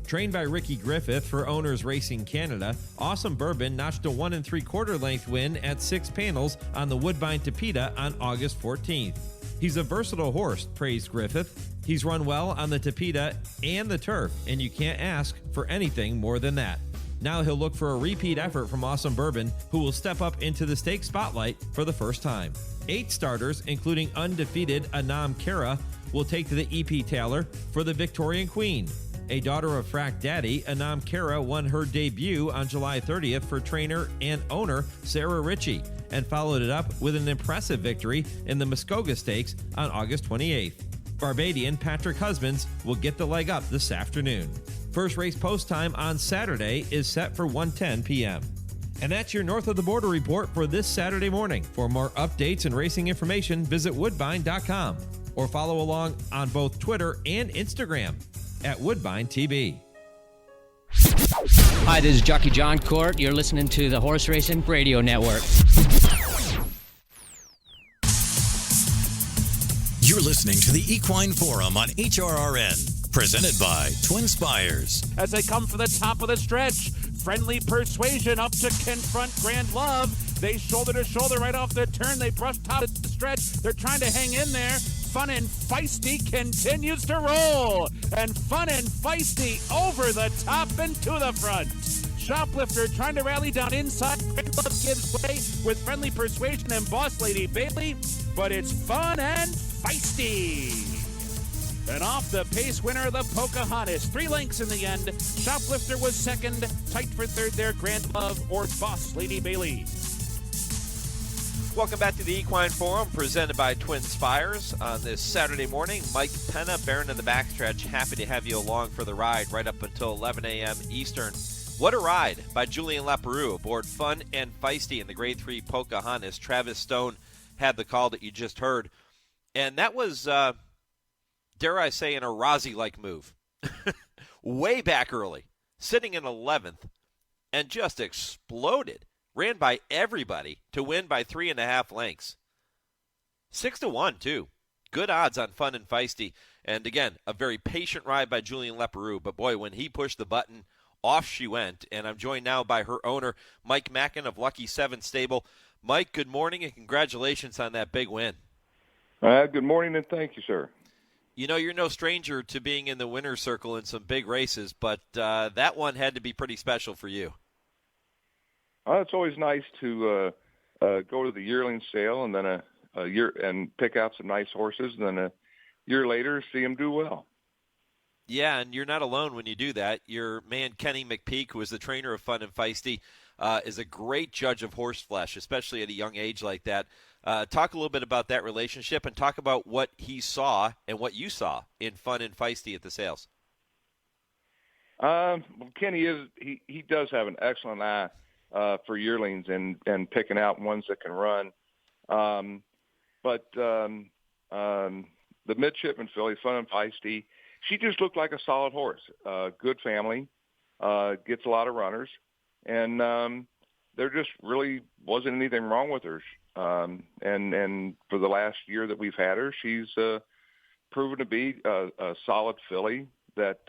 Trained by Ricky Griffith for Owners Racing Canada, Awesome Bourbon notched a 1 3/4 length win at 6 panels on the Woodbine Tapeta on August 14th. He's a versatile horse, praised Griffith. He's run well on the Tapeta and the turf, and you can't ask for anything more than that. Now he'll look for a repeat effort from Awesome Bourbon, who will step up into the stake spotlight for the first time. 8 starters, including undefeated Anam Kara, will take to the E.P. Taylor for the Victorian Queen. A daughter of Frack Daddy, Anam Kara won her debut on July 30th for trainer and owner Sarah Ritchie and followed it up with an impressive victory in the Muskogee Stakes on August 28th. Barbadian Patrick Husbands will get the leg up this afternoon. First race post time on Saturday is set for 1:10 p.m. And that's your North of the Border report for this Saturday morning. For more updates and racing information, visit woodbine.com or follow along on both Twitter and Instagram at Woodbine TV. Hi, this is Jockey John Court. You're listening to the Horse Racing Radio Network. You're listening to the Equine Forum on HRRN, presented by TwinSpires. As they come for the top of the stretch, Friendly Persuasion up to confront Grand Love. They shoulder to shoulder right off the turn. They brush top of the stretch. They're trying to hang in there. Fun and Feisty continues to roll. And Fun and Feisty over the top and to the front. Shoplifter trying to rally down inside. Grand Love gives way with Friendly Persuasion and Boss Lady Bailey. But it's Fun and Feisty. And off the pace winner, the Pocahontas. 3 lengths in the end. Shoplifter was second. Tight for third there, Grand Love or Boss Lady Bailey. Welcome back to the Equine Forum, presented by TwinSpires on this Saturday morning. Mike Penna, Baron of the Backstretch, happy to have you along for the ride right up until 11 a.m. Eastern. What a ride by Julian Leparoux aboard Fun and Feisty in the Grade 3 Pocahontas. Travis Stone had the call that you just heard. And that was, dare I say, an Arazi-like move. Way back early, sitting in 11th, and just exploded. Ran by everybody to win by 3.5 lengths. 6-1, too. Good odds on Fun and Feisty. And again, a very patient ride by Julian Leparoux. But boy, when he pushed the button, off she went. And I'm joined now by her owner, Mike Mackin of Lucky 7 Stable. Mike, good morning and congratulations on that big win. Good morning and thank you, sir. You know, you're no stranger to being in the winner's circle in some big races, but that one had to be pretty special for you. It's always nice to go to the yearling sale and then a year and pick out some nice horses, and then a year later see them do well. Yeah, and you're not alone when you do that. Your man Kenny McPeak, who is the trainer of Fun and Feisty, is a great judge of horse flesh, especially at a young age like that. Talk a little bit about that relationship and talk about what he saw and what you saw in Fun and Feisty at the sales. Well, Kenny he does have an excellent eye for yearlings and picking out ones that can run. But the midshipman filly, Fun and Feisty, she just looked like a solid horse. Good family, gets a lot of runners. and there just really wasn't anything wrong with her. And for the last year that we've had her, she's proven to be a solid filly that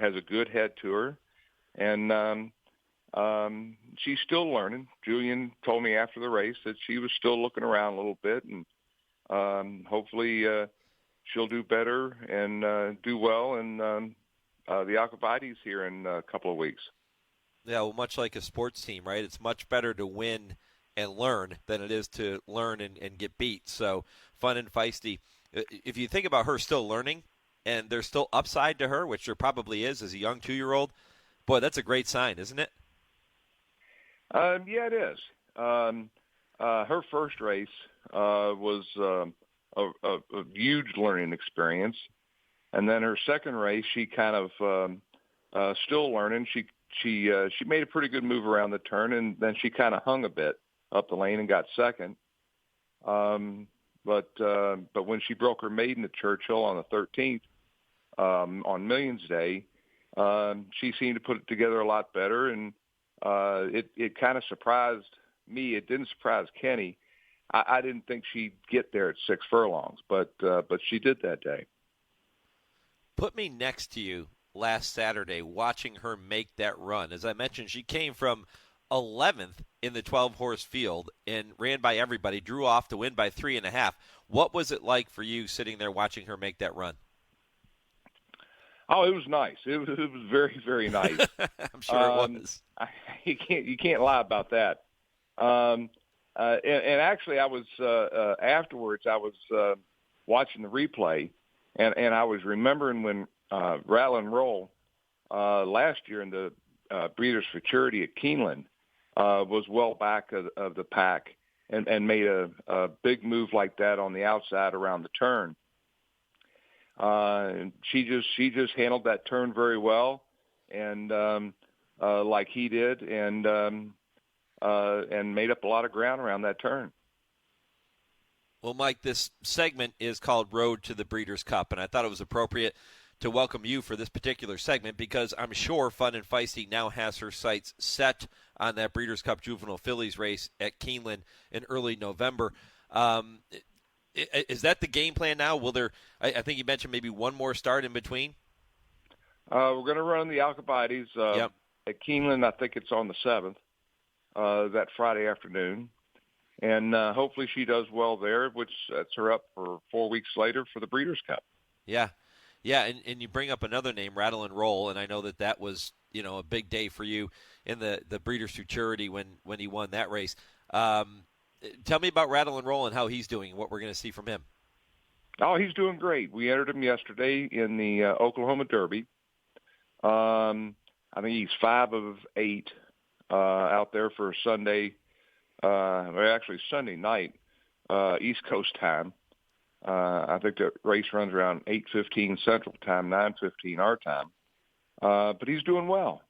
has a good head to her, and she's still learning. Julian told me after the race that she was still looking around a little bit, and hopefully she'll do better and do well in the Alcibiades here in a couple of weeks. Yeah, well, much like a sports team, right? It's much better to win and learn than it is to learn and get beat. So Fun and Feisty, if you think about her still learning and there's still upside to her, which there probably is as a young 2-year-old, boy, that's a great sign, isn't it? Yeah, it is. Her first race was a huge learning experience. And then her second race, she kind of still learning. She made a pretty good move around the turn, and then she kind of hung a bit up the lane and got second. But when she broke her maiden at Churchill on the 13th on Millions Day, she seemed to put it together a lot better, and it kind of surprised me. It didn't surprise Kenny. I didn't think she'd get there at 6 furlongs, but she did that day. Put me next to you last Saturday watching her make that run. As I mentioned, she came from 11th in the 12-horse field and ran by everybody, drew off to win by 3.5. What was it like for you sitting there watching her make that run? Oh, it was nice. It was very, very nice. I'm sure it was. You can't lie about that. And actually, I was afterwards. I was watching the replay, and I was remembering when Rattle N Roll last year in the Breeders' Futurity at Keeneland was well back of the pack and made a big move like that on the outside around the turn. She just handled that turn very well, and like he did, and made up a lot of ground around that turn. Well, Mike, this segment is called Road to the Breeders' Cup, and I thought it was appropriate to welcome you for this particular segment because I'm sure Fun and Feisty now has her sights set on that Breeders' Cup Juvenile Fillies race at Keeneland in early November. Is that the game plan now? Will there? I think you mentioned maybe one more start in between. We're going to run the Alcibiades at Keeneland. I think it's on the 7th, that Friday afternoon, and hopefully she does well there, which sets her up for 4 weeks later for the Breeders' Cup. Yeah, and you bring up another name, Rattle N Roll, and I know that was a big day for you in the Breeders' Futurity when he won that race. Tell me about Rattle N Roll and how he's doing and what we're going to see from him. Oh, he's doing great. We entered him yesterday in the Oklahoma Derby. I think he's 5 of 8 out there for Sunday, actually Sunday night, East Coast time. I think the race runs around 8:15 Central Time, 9:15 our time. But he's doing well.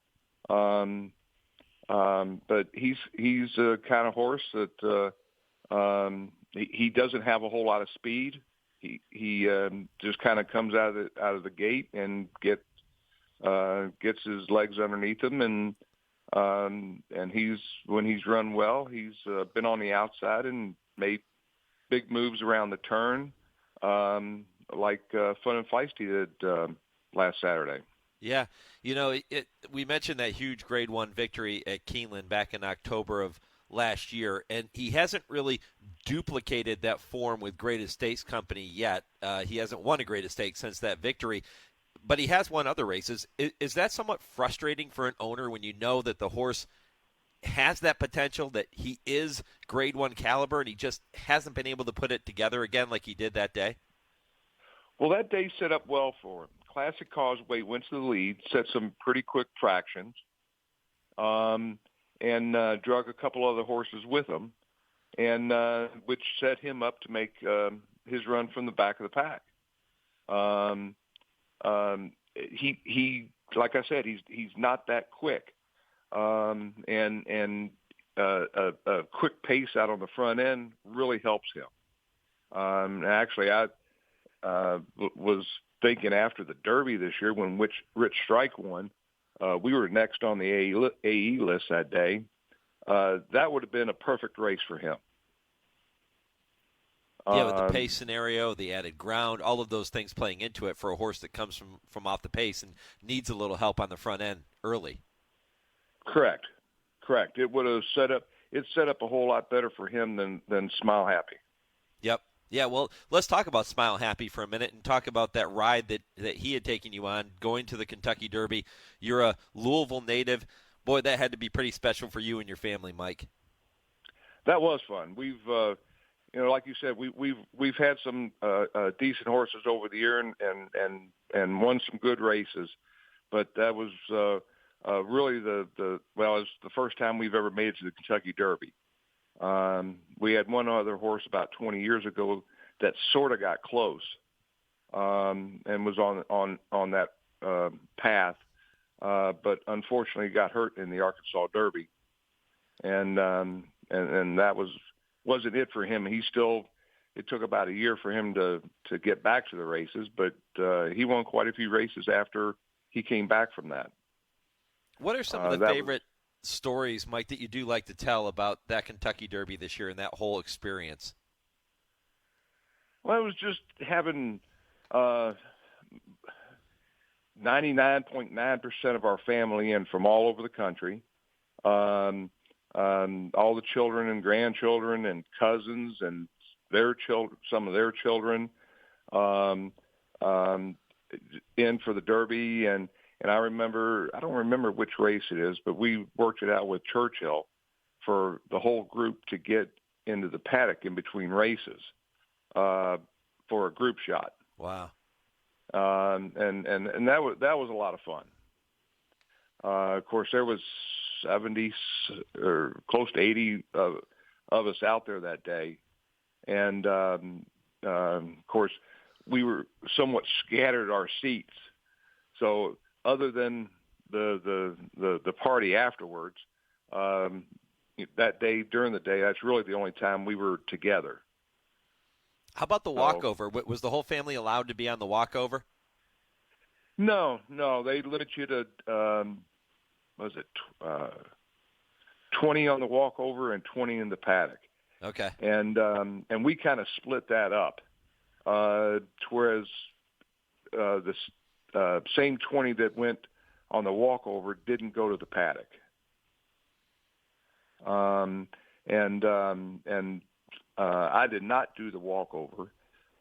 But he's a kind of horse that he doesn't have a whole lot of speed. He just kind of comes out of the gate and gets his legs underneath him, and when he's run well, he's been on the outside and made big moves around the turn, like Fun and Feisty did last Saturday. Yeah, we mentioned that huge Grade 1 victory at Keeneland back in October of last year, and he hasn't really duplicated that form with Great Estates Company yet. He hasn't won a Great Estate since that victory, but he has won other races. Is that somewhat frustrating for an owner when you know that the horse has that potential, that he is Grade 1 caliber, and he just hasn't been able to put it together again like he did that day? Well, that day set up well for him. Classic Causeway went to the lead, set some pretty quick fractions, and drug a couple other horses with him, and which set him up to make his run from the back of the pack. He like I said, he's not that quick, and a quick pace out on the front end really helps him. Actually, I was thinking after the Derby this year when Rich Strike won, we were next on the AE list that day. That would have been a perfect race for him. Yeah, with the pace scenario, the added ground, all of those things playing into it for a horse that comes from off the pace and needs a little help on the front end early. Correct. It would have set up a whole lot better for him than Smile Happy. Yep. Yeah, well, let's talk about Smile Happy for a minute and talk about that ride that he had taken you on, going to the Kentucky Derby. You're a Louisville native. Boy, that had to be pretty special for you and your family, Mike. That was fun. We've like you said, we've had some decent horses over the year and won some good races, but that was really it was the first time we've ever made it to the Kentucky Derby. We had one other horse about 20 years ago that sort of got close and was on that path, but unfortunately got hurt in the Arkansas Derby, and that wasn't it for him. It took about a year for him to get back to the races, but he won quite a few races after he came back from that. What are some of the favorite stories, Mike, that you do like to tell about that Kentucky Derby this year and that whole experience? Well, it was just having 99.9% of our family in from all over the country. All the children and grandchildren and cousins and their children, some of their children, in for the Derby. And I don't remember which race it is, but we worked it out with Churchill for the whole group to get into the paddock in between races for a group shot. Wow. And that was a lot of fun. Of course, there was 70 or close to 80 of us out there that day. And, of course, we were somewhat scattered our seats. So other than the party afterwards, that day, during the day, that's really the only time we were together. How about the walkover? Was the whole family allowed to be on the walkover? No. They limit you to, 20 on the walkover and 20 in the paddock. Okay. And we kind of split that up, whereas the same 20 that went on the walkover didn't go to the paddock. I did not do the walkover.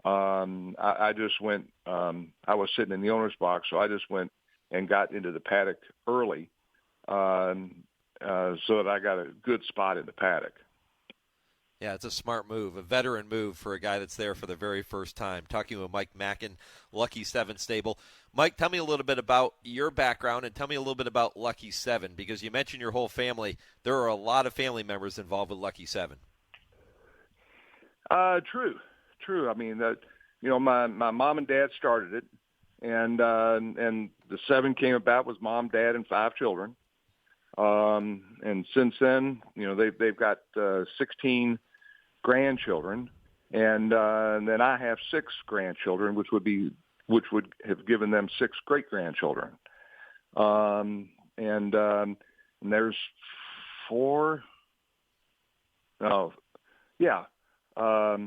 I just went. I was sitting in the owner's box, so I just went and got into the paddock early, so that I got a good spot in the paddock. Yeah, it's a smart move, a veteran move for a guy that's there for the very first time. Talking with Mike Mackin, Lucky 7 stable. Mike, tell me a little bit about your background and tell me a little bit about Lucky 7, because you mentioned your whole family. There are a lot of family members involved with Lucky 7. True. I mean, my mom and dad started it, and the 7 came about with mom, dad, and 5 children. And since then, they've got 16 grandchildren, and then I have 6 grandchildren, which would have given them 6 great grandchildren. And there's 4. Oh, yeah. 4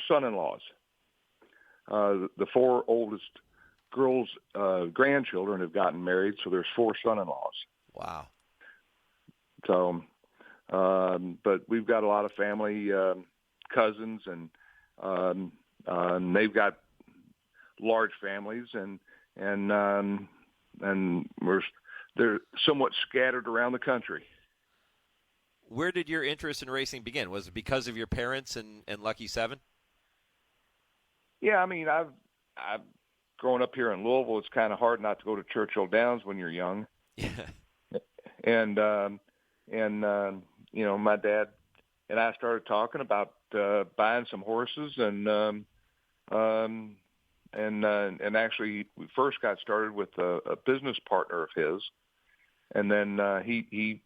son-in-laws. The 4 oldest girls' grandchildren have gotten married, so there's 4 son-in-laws. Wow. So, but we've got a lot of family, cousins, and they've got large families, and they're somewhat scattered around the country. Where did your interest in racing begin? Was it because of your parents and Lucky 7? Yeah, I mean, I've growing up here in Louisville, it's kind of hard not to go to Churchill Downs when you're young. Yeah. And my dad and I started talking about buying some horses, and actually we first got started with a business partner of his, and then he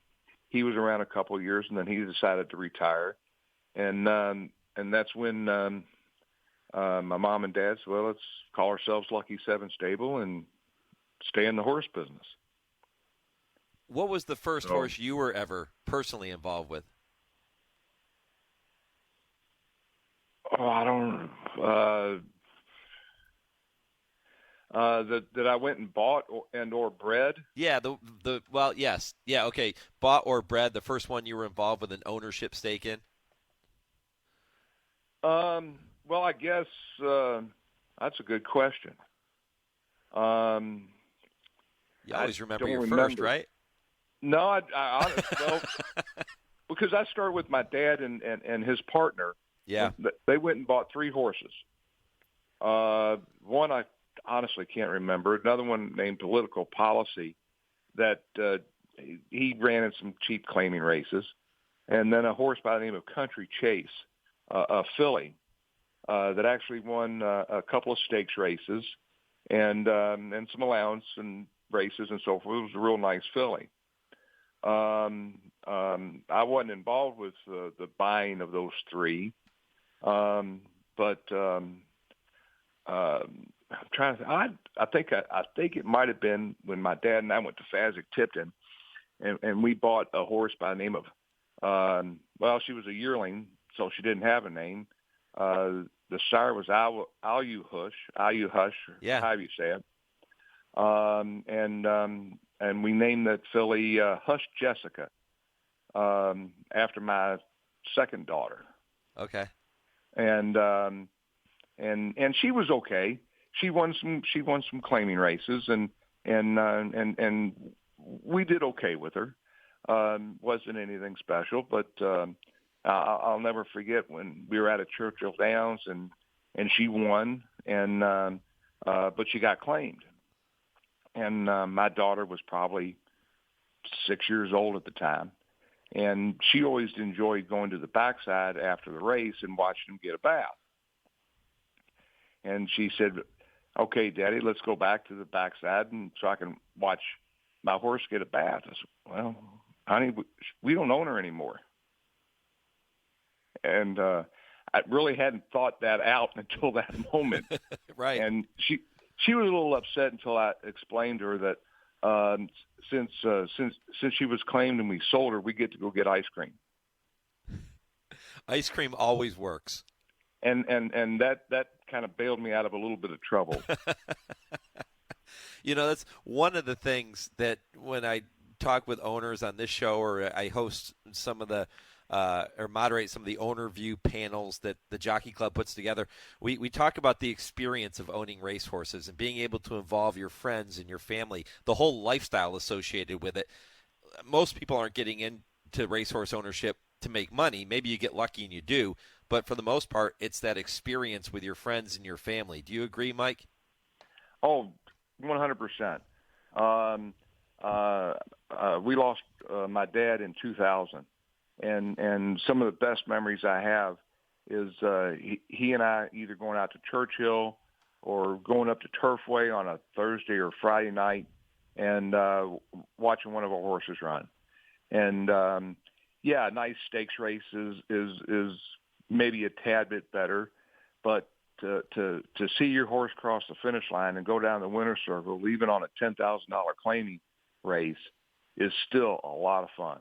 was around a couple of years, and then he decided to retire, and that's when my mom and dad said, well, let's call ourselves Lucky 7 Stable and stay in the horse business. what was the first horse you were ever personally involved with? Oh, I don't. That I went and bought or bred. Yeah. Well, yes. Yeah. Okay. Bought or bred. The first one you were involved with an ownership stake in. Well, I guess that's a good question. You always remember your first, right? No, I honestly, well, because I started with my dad and his partner. Yeah. They went and bought 3 horses. One I honestly can't remember. Another one named Political Policy that he ran in some cheap claiming races. And then a horse by the name of Country Chase, a filly, that actually won a couple of stakes races and some allowance and races and so forth. It was a real nice filly. I wasn't involved with the buying of those 3, but I'm trying to. I think it might have been when my dad and I went to Fasig-Tipton, and we bought a horse by the name of. Well, she was a yearling, so she didn't have a name. The sire was Ayu Hush, yeah, however you say it. And we named that filly Hush Jessica after my second daughter. Okay. And she was okay. She won some claiming races, and we did okay with her. Wasn't anything special, but I'll never forget when we were out at Churchill Downs and she won, but she got claimed. And my daughter was probably 6 years old at the time. And she always enjoyed going to the backside after the race and watching them get a bath. And she said, "Okay, Daddy, let's go back to the backside and so I can watch my horse get a bath." I said, "Well, honey, we don't own her anymore." And I really hadn't thought that out until that moment. Right. And she was a little upset until I explained to her that since she was claimed and we sold her, we get to go get ice cream. Ice cream always works. And that kind of bailed me out of a little bit of trouble. That's one of the things that when I talk with owners on this show, or I host some of the or moderate some of the owner view panels that the Jockey Club puts together, we talk about the experience of owning racehorses and being able to involve your friends and your family, the whole lifestyle associated with it. Most people aren't getting into racehorse ownership to make money. Maybe you get lucky and you do, but for the most part, it's that experience with your friends and your family. Do you agree, Mike? Oh, 100%. We lost my dad in 2000. And some of the best memories I have is he and I either going out to Churchill or going up to Turfway on a Thursday or Friday night and watching one of our horses run. And nice stakes race is maybe a tad bit better, but to see your horse cross the finish line and go down the winner's circle, even on a $10,000 claiming race, is still a lot of fun.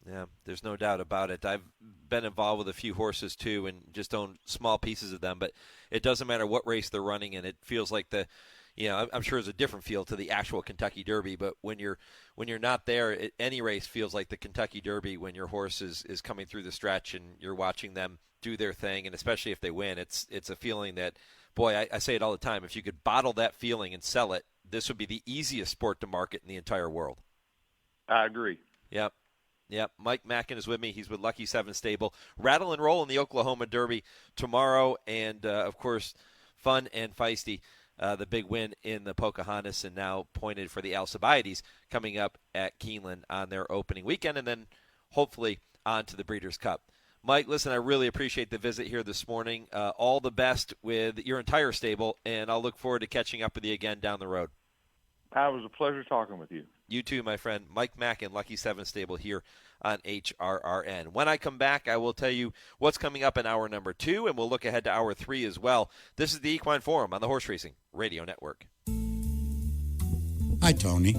Yeah, there's no doubt about it. I've been involved with a few horses too and just own small pieces of them, but it doesn't matter what race they're running in. It feels like I'm sure there's a different feel to the actual Kentucky Derby, but when you're not there, any race feels like the Kentucky Derby when your horse is coming through the stretch and you're watching them do their thing, and especially if they win, it's a feeling that, boy, I say it all the time, if you could bottle that feeling and sell it, this would be the easiest sport to market in the entire world. I agree. Yep. Mike Mackin is with me. He's with Lucky 7 Stable. Rattle and Roll in the Oklahoma Derby tomorrow, and, of course, Fun and Feisty, the big win in the Pocahontas, and now pointed for the Alcibiades coming up at Keeneland on their opening weekend, and then hopefully on to the Breeders' Cup. Mike, listen, I really appreciate the visit here this morning. All the best with your entire stable, and I'll look forward to catching up with you again down the road. It was a pleasure talking with you. You too, my friend. Mike Mackin, Lucky 7 Stable here on HRRN. When I come back, I will tell you what's coming up in hour number 2, and we'll look ahead to hour 3 as well. This is the Equine Forum on the Horse Racing Radio Network. Hi, Tony.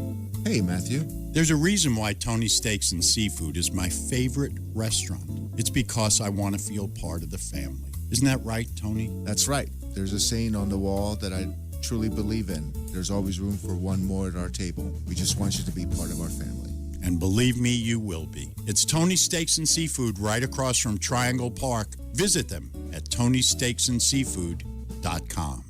Hey, Matthew. There's a reason why Tony's Steaks and Seafood is my favorite restaurant. It's because I want to feel part of the family. Isn't that right, Tony? That's right. There's a saying on the wall that I truly believe in. There's always room for one more at our table. We just want you to be part of our family. And believe me, you will be. It's Tony's Steaks and Seafood right across from Triangle Park. Visit them at TonySteaksandSeafood.com.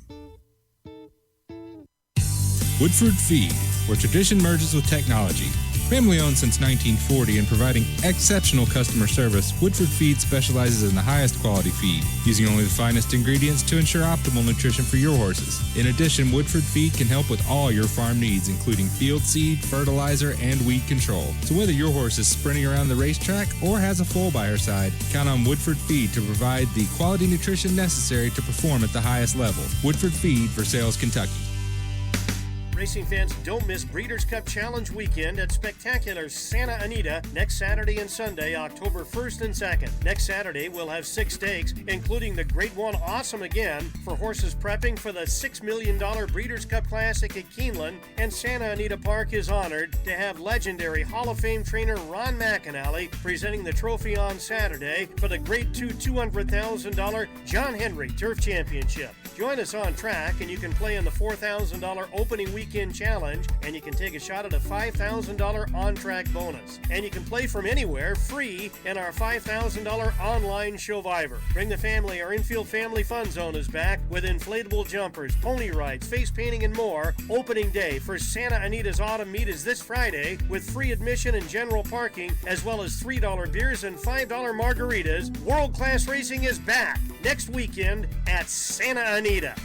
Woodford Feed, where tradition merges with technology. Family owned since 1940 and providing exceptional customer service, Woodford Feed specializes in the highest quality feed, using only the finest ingredients to ensure optimal nutrition for your horses. In addition, Woodford Feed can help with all your farm needs, including field seed, fertilizer, and weed control. So whether your horse is sprinting around the racetrack or has a foal by her side, count on Woodford Feed to provide the quality nutrition necessary to perform at the highest level. Woodford Feed, Versailles, Kentucky. Racing fans, don't miss Breeders' Cup Challenge Weekend at spectacular Santa Anita next Saturday and Sunday, October 1st and 2nd. Next Saturday, we'll have 6 stakes, including the Grade 1 Awesome Again for horses prepping for the $6 million Breeders' Cup Classic at Keeneland, and Santa Anita Park is honored to have legendary Hall of Fame trainer Ron McAnally presenting the trophy on Saturday for the Grade 2 $200,000 John Henry Turf Championship. Join us on track, and you can play in the $4,000 opening weekend challenge, and you can take a shot at a $5,000 on-track bonus. And you can play from anywhere, free, in our $5,000 online Showviver. Bring the family. Our infield family fun zone is back with inflatable jumpers, pony rides, face painting, and more. Opening day for Santa Anita's Autumn Meet is this Friday with free admission and general parking, as well as $3 beers and $5 margaritas. World-class racing is back next weekend at Santa Anita.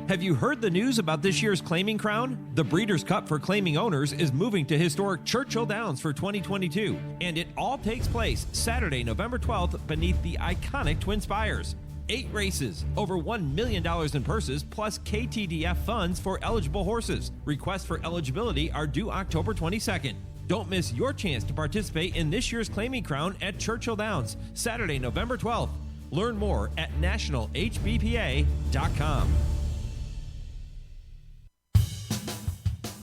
Have you heard the news about this year's Claiming Crown? The Breeders' Cup for claiming owners is moving to historic Churchill Downs for 2022, and it all takes place Saturday, November 12th beneath the iconic TwinSpires. 8 races, over $1 million in purses, plus KTDF funds for eligible horses. Requests for eligibility are due October 22nd. Don't miss your chance to participate in this year's Claiming Crown at Churchill Downs, Saturday, November 12th. Learn more at nationalhbpa.com.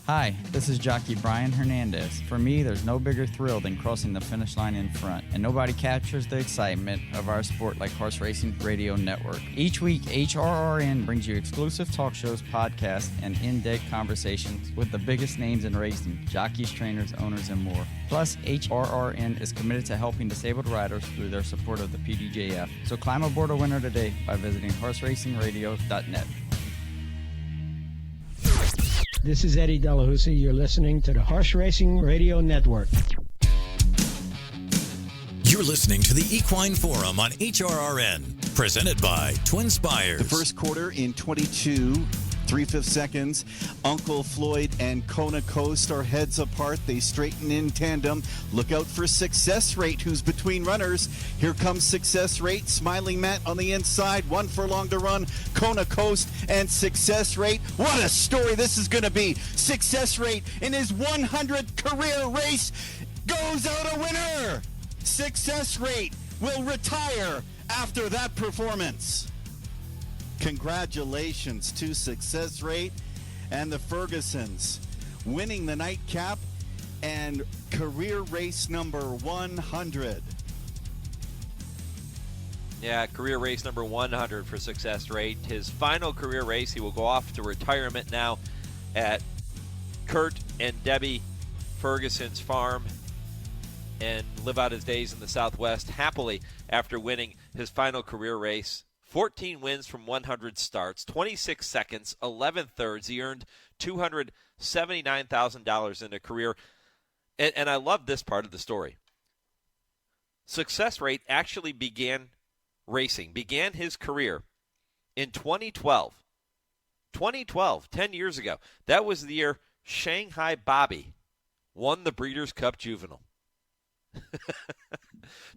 Hi, this is jockey Brian Hernandez. For me, there's no bigger thrill than crossing the finish line in front, and nobody captures the excitement of our sport like Horse Racing Radio Network. Each week, HRRN brings you exclusive talk shows, podcasts, and in-depth conversations with the biggest names in racing, jockeys, trainers, owners, and more. Plus, HRRN is committed to helping disabled riders through their support of the PDJF. So climb aboard a winner today by visiting horseracingradio.net. This is Eddie Delahousie. You're listening to the Horse Racing Radio Network. You're listening to the Equine Forum on HRRN, presented by TwinSpires. The first quarter in 22 3/5 seconds. Uncle Floyd and Kona Coast are heads apart. They straighten in tandem. Look out for Success Rate, who's between runners. Here comes Success Rate. Smiling Matt on the inside. 1 furlong to run. Kona Coast and Success Rate. What a story this is going to be. Success Rate in his 100th career race goes out a winner. Success Rate will retire after that performance. Congratulations to Success Rate and the Fergusons winning the nightcap and career race number 100. Yeah, career race number 100 for Success Rate. His final career race, he will go off to retirement now at Kurt and Debi Ferguson's farm and live out his days in the Southwest happily after winning his final career race. 14 wins from 100 starts, 26 seconds, 11 thirds. He earned $279,000 in a career. And I love this part of the story. Success Rate actually began his career in 2012. 2012, 10 years ago. That was the year Shanghai Bobby won the Breeders' Cup Juvenile.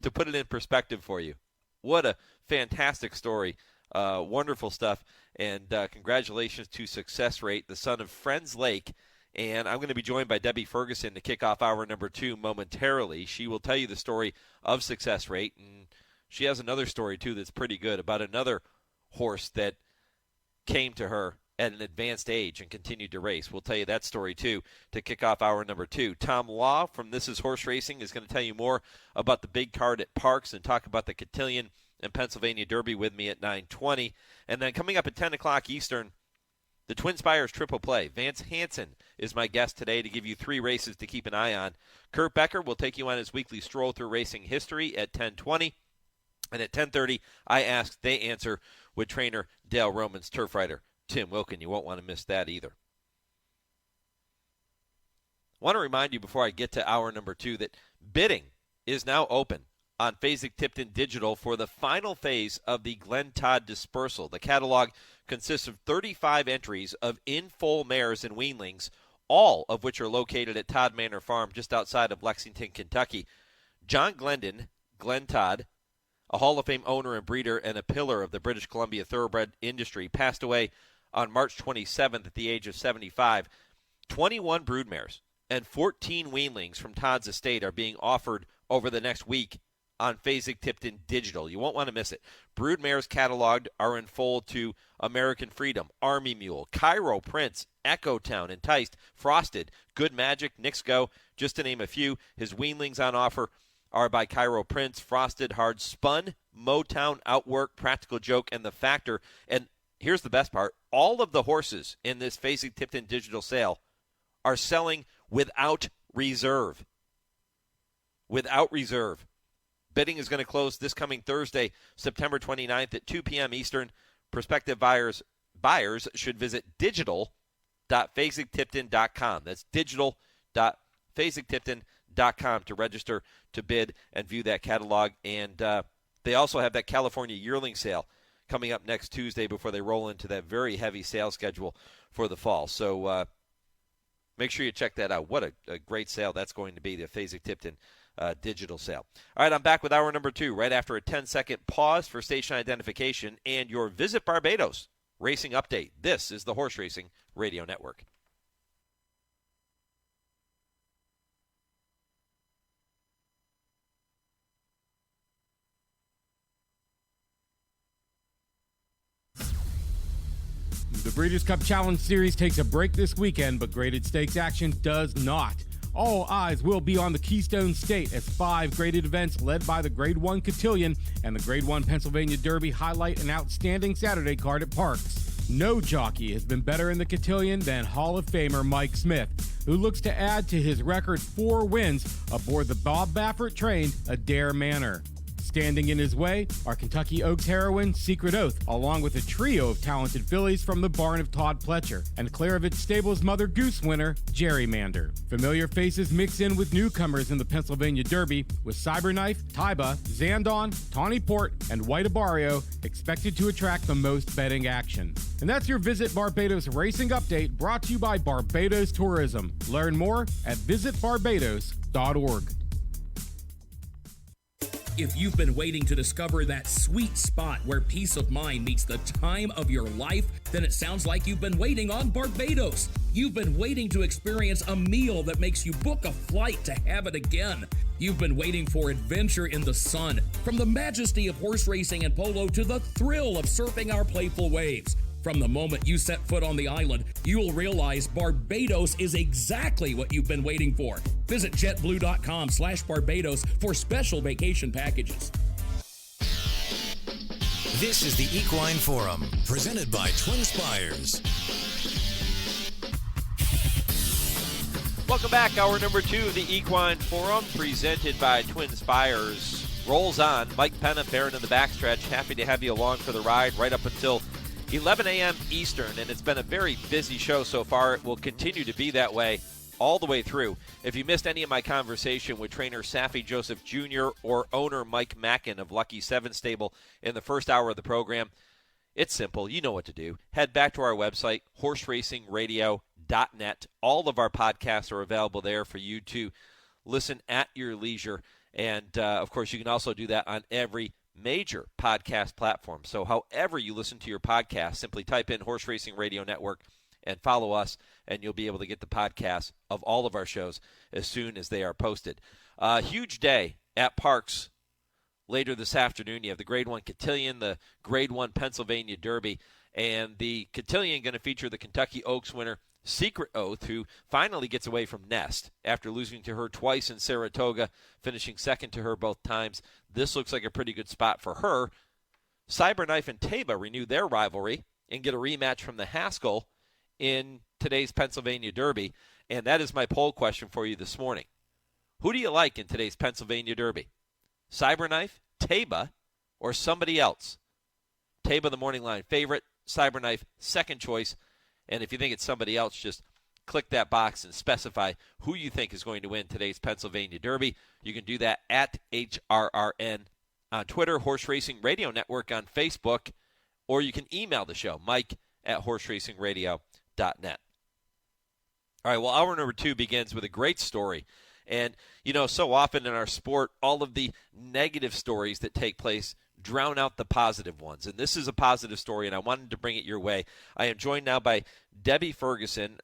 To put it in perspective for you. What a fantastic story. Wonderful stuff. And congratulations to Success Rate, the son of Friends Lake. And I'm going to be joined by Debi Ferguson to kick off hour number 2 momentarily. She will tell you the story of Success Rate. And she has another story, too, that's pretty good about another horse that came to her at an advanced age and continued to race. We'll tell you that story, too, to kick off hour number 2. Tom Law from This Is Horse Racing is going to tell you more about the big card at Parks and talk about the Cotillion and Pennsylvania Derby with me at 9:20. And then coming up at 10 o'clock Eastern, the TwinSpires Triple Play. Vance Hanson is my guest today to give you 3 races to keep an eye on. Kurt Becker will take you on his weekly Stroll Through Racing History at 10:20. And at 10:30, I Ask, They Answer with trainer Dale Roman's turf rider Tim Wilkin. You won't want to miss that either. I want to remind you before I get to hour number 2 that bidding is now open on Fasig-Tipton Digital for the final phase of the Glenn Todd Dispersal. The catalog consists of 35 entries of in-foal mares and weanlings, all of which are located at Todd Manor Farm just outside of Lexington, Kentucky. John Glendon, Glenn Todd, a Hall of Fame owner and breeder and a pillar of the British Columbia thoroughbred industry, passed away on March 27th at the age of 75. 21 broodmares and 14 weanlings from Todd's estate are being offered over the next week on Fasig-Tipton Digital. You won't want to miss it. Broodmares cataloged are in foal to American Freedom, Army Mule, Cairo Prince, Echo Town, Enticed, Frosted, Good Magic, Knicks Go, just to name a few. His weanlings on offer are by Cairo Prince, Frosted, Hard Spun, Motown, Outwork, Practical Joke, and The Factor. And here's the best part. All of the horses in this Fasig-Tipton Digital sale are selling without reserve. Without reserve. Bidding is going to close this coming Thursday, September 29th at 2 p.m. Eastern. Prospective buyers should visit digital.fasigtipton.com. That's digital.fasigtipton.com to register to bid and view that catalog. And they also have that California yearling sale coming up next Tuesday before they roll into that very heavy sales schedule for the fall. So make sure you check that out. What a great sale that's going to be, the Fasig-Tipton digital sale. All right, I'm back with hour number 2 right after a 10-second pause for station identification and your Visit Barbados racing update. This is the Horse Racing Radio Network. The Breeders' Cup Challenge Series takes a break this weekend, but graded stakes action does not. All eyes will be on the Keystone State as 5 graded events led by the Grade 1 Cotillion and the Grade 1 Pennsylvania Derby highlight an outstanding Saturday card at Parks. No jockey has been better in the Cotillion than Hall of Famer Mike Smith, who looks to add to his record 4 wins aboard the Bob Baffert-trained Adair Manor. Standing in his way are Kentucky Oaks heroine Secret Oath, along with a trio of talented fillies from the barn of Todd Pletcher, and Clairvitz Stables Mother Goose winner Gerrymander. Familiar faces mix in with newcomers in the Pennsylvania Derby, with Cyberknife, Taiba, Zandon, Tawny Port, and White Abario expected to attract the most betting action. And that's your Visit Barbados racing update, brought to you by Barbados Tourism. Learn more at visitbarbados.org. If you've been waiting to discover that sweet spot where peace of mind meets the time of your life, then it sounds like you've been waiting on Barbados. You've been waiting to experience a meal that makes you book a flight to have it again. You've been waiting for adventure in the sun, from the majesty of horse racing and polo to the thrill of surfing our playful waves. From the moment you set foot on the island, you'll realize Barbados is exactly what you've been waiting for. Visit jetblue.com/Barbados for special vacation packages. This is the Equine Forum, presented by TwinSpires. Welcome back. Hour number 2 of the Equine Forum, presented by TwinSpires, rolls on. Mike Penna, Baron in the backstretch. Happy to have you along for the ride right up until 11 a.m. Eastern, and it's been a very busy show so far. It will continue to be that way all the way through. If you missed any of my conversation with trainer Saffie Joseph Jr. or owner Mike Mackin of Lucky 7 Stable in the first hour of the program, it's simple. You know what to do. Head back to our website, horseracingradio.net. All of our podcasts are available there for you to listen at your leisure. And, of course, you can also do that on every major podcast platform. So however you listen to your podcast, simply type in Horse Racing Radio Network and follow us, and you'll be able to get the podcast of all of our shows as soon as they are posted. Huge day at Parks later this afternoon. You have the Grade 1 Cotillion, the Grade 1 Pennsylvania Derby, And the Cotillion going to feature the Kentucky Oaks winner, Secret Oath, who finally gets away from Nest after losing to her twice in Saratoga, finishing second to her both times. This looks like a pretty good spot for her. Cyberknife and Taba renew their rivalry and get a rematch from the Haskell in today's Pennsylvania Derby. And that is my poll question for you this morning. Who do you like in today's Pennsylvania Derby? Cyberknife, Taba, or somebody else? Taba, the morning line favorite. Cyberknife, second choice. And if you think it's somebody else, just click that box and specify who you think is going to win today's Pennsylvania Derby. You can do that at HRRN on Twitter, Horse Racing Radio Network on Facebook, or you can email the show, mike@horseracingradio.net. All right, well, hour number 2 begins with a great story. And, you know, so often in our sport, all of the negative stories that take place drown out the positive ones. And this is a positive story, and I wanted to bring it your way. I am joined now by Debi Ferguson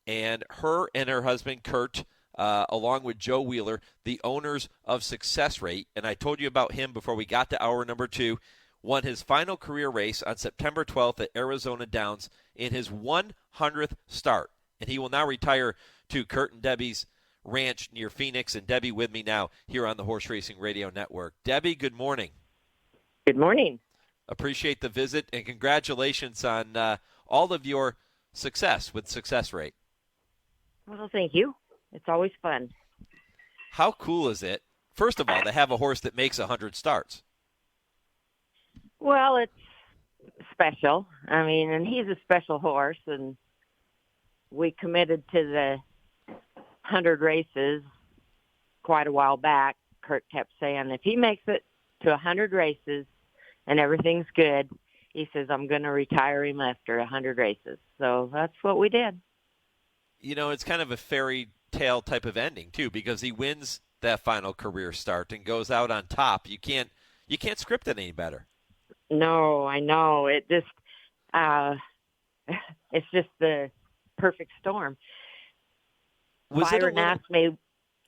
and her husband, Kurt, along with Joe Wheeler, the owners of Success Rate. And I told you about him before we got to hour number 2. Won his final career race on September 12th at Arizona Downs in his 100th start. And he will now retire to Kurt and Debi's ranch near Phoenix. And Debi with me now here on the Horse Racing Radio Network. Debi, good morning. Good morning. Appreciate the visit, and congratulations on all of your success with Success Rate. Well, thank you. It's always fun. How cool is it, first of all, to have a horse that makes 100 starts? Well, it's special. I mean, and he's a special horse, and we committed to the 100 races quite a while back. Kurt kept saying, if he makes it to 100 races and everything's good, he says, I'm going to retire him after 100 races. So that's what we did. You know, it's kind of a fairy tale type of ending, too, because he wins that final career start and goes out on top. You can't script it any better. No, I know. It just, it's just the perfect storm. Byron asked me,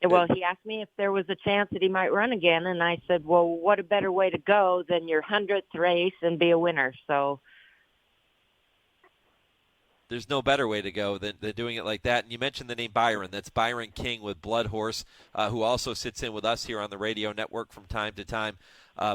well, he asked me if there was a chance that he might run again, and I said, well, what a better way to go than your 100th race and be a winner. So there's no better way to go than doing it like that. And you mentioned the name Byron. That's Byron King with Blood Horse, who also sits in with us here on the radio network from time to time.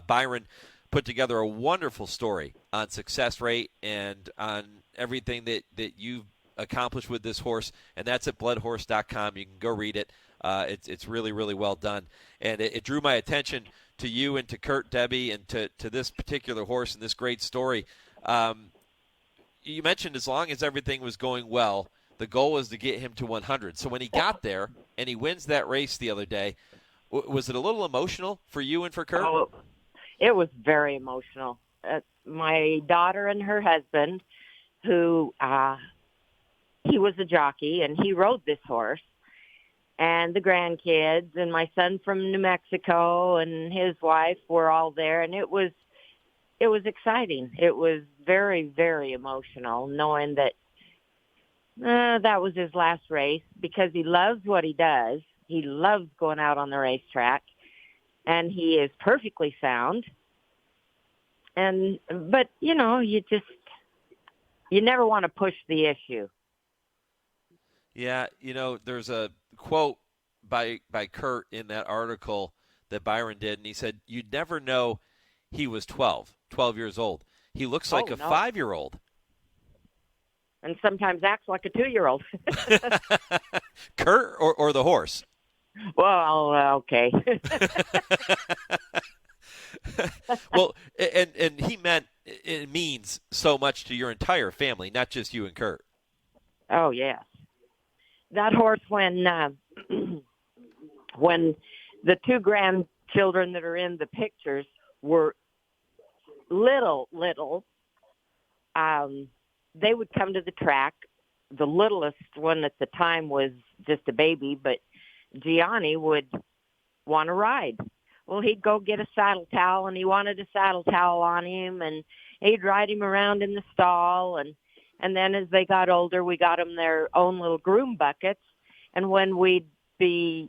Byron put together a wonderful story on Success Rate and on everything that you've accomplished with this horse, and that's at bloodhorse.com. You can go read it. It's really, really well done. And it drew my attention to you and to Kurt, Debi, and to this particular horse and this great story. You mentioned as long as everything was going well, the goal was to get him to 100. So when he got there and he wins that race the other day, was it a little emotional for you and for Kurt? Oh, it was very emotional. My daughter and her husband, who he was a jockey, and he rode this horse, and the grandkids and my son from New Mexico and his wife were all there, and it was exciting. It was very, very emotional knowing that that was his last race, because he loves what he does. He loves going out on the racetrack, and he is perfectly sound. But you know, you never want to push the issue. Yeah, you know, there's a quote by Kurt in that article that Byron did, and he said, you'd never know he was 12 years old. He looks like a 5-year-old. And sometimes acts like a 2-year-old. Kurt or the horse? Well, okay. Well, and he meant, it means so much to your entire family, not just you and Kurt. Oh, yes. That horse, when the two grandchildren that are in the pictures were little, they would come to the track. The littlest one at the time was just a baby, but Gianni would want to ride. Well, he'd go get a saddle towel, and he wanted a saddle towel on him, and he'd ride him around in the stall, and then as they got older, we got them their own little groom buckets. And when he'd be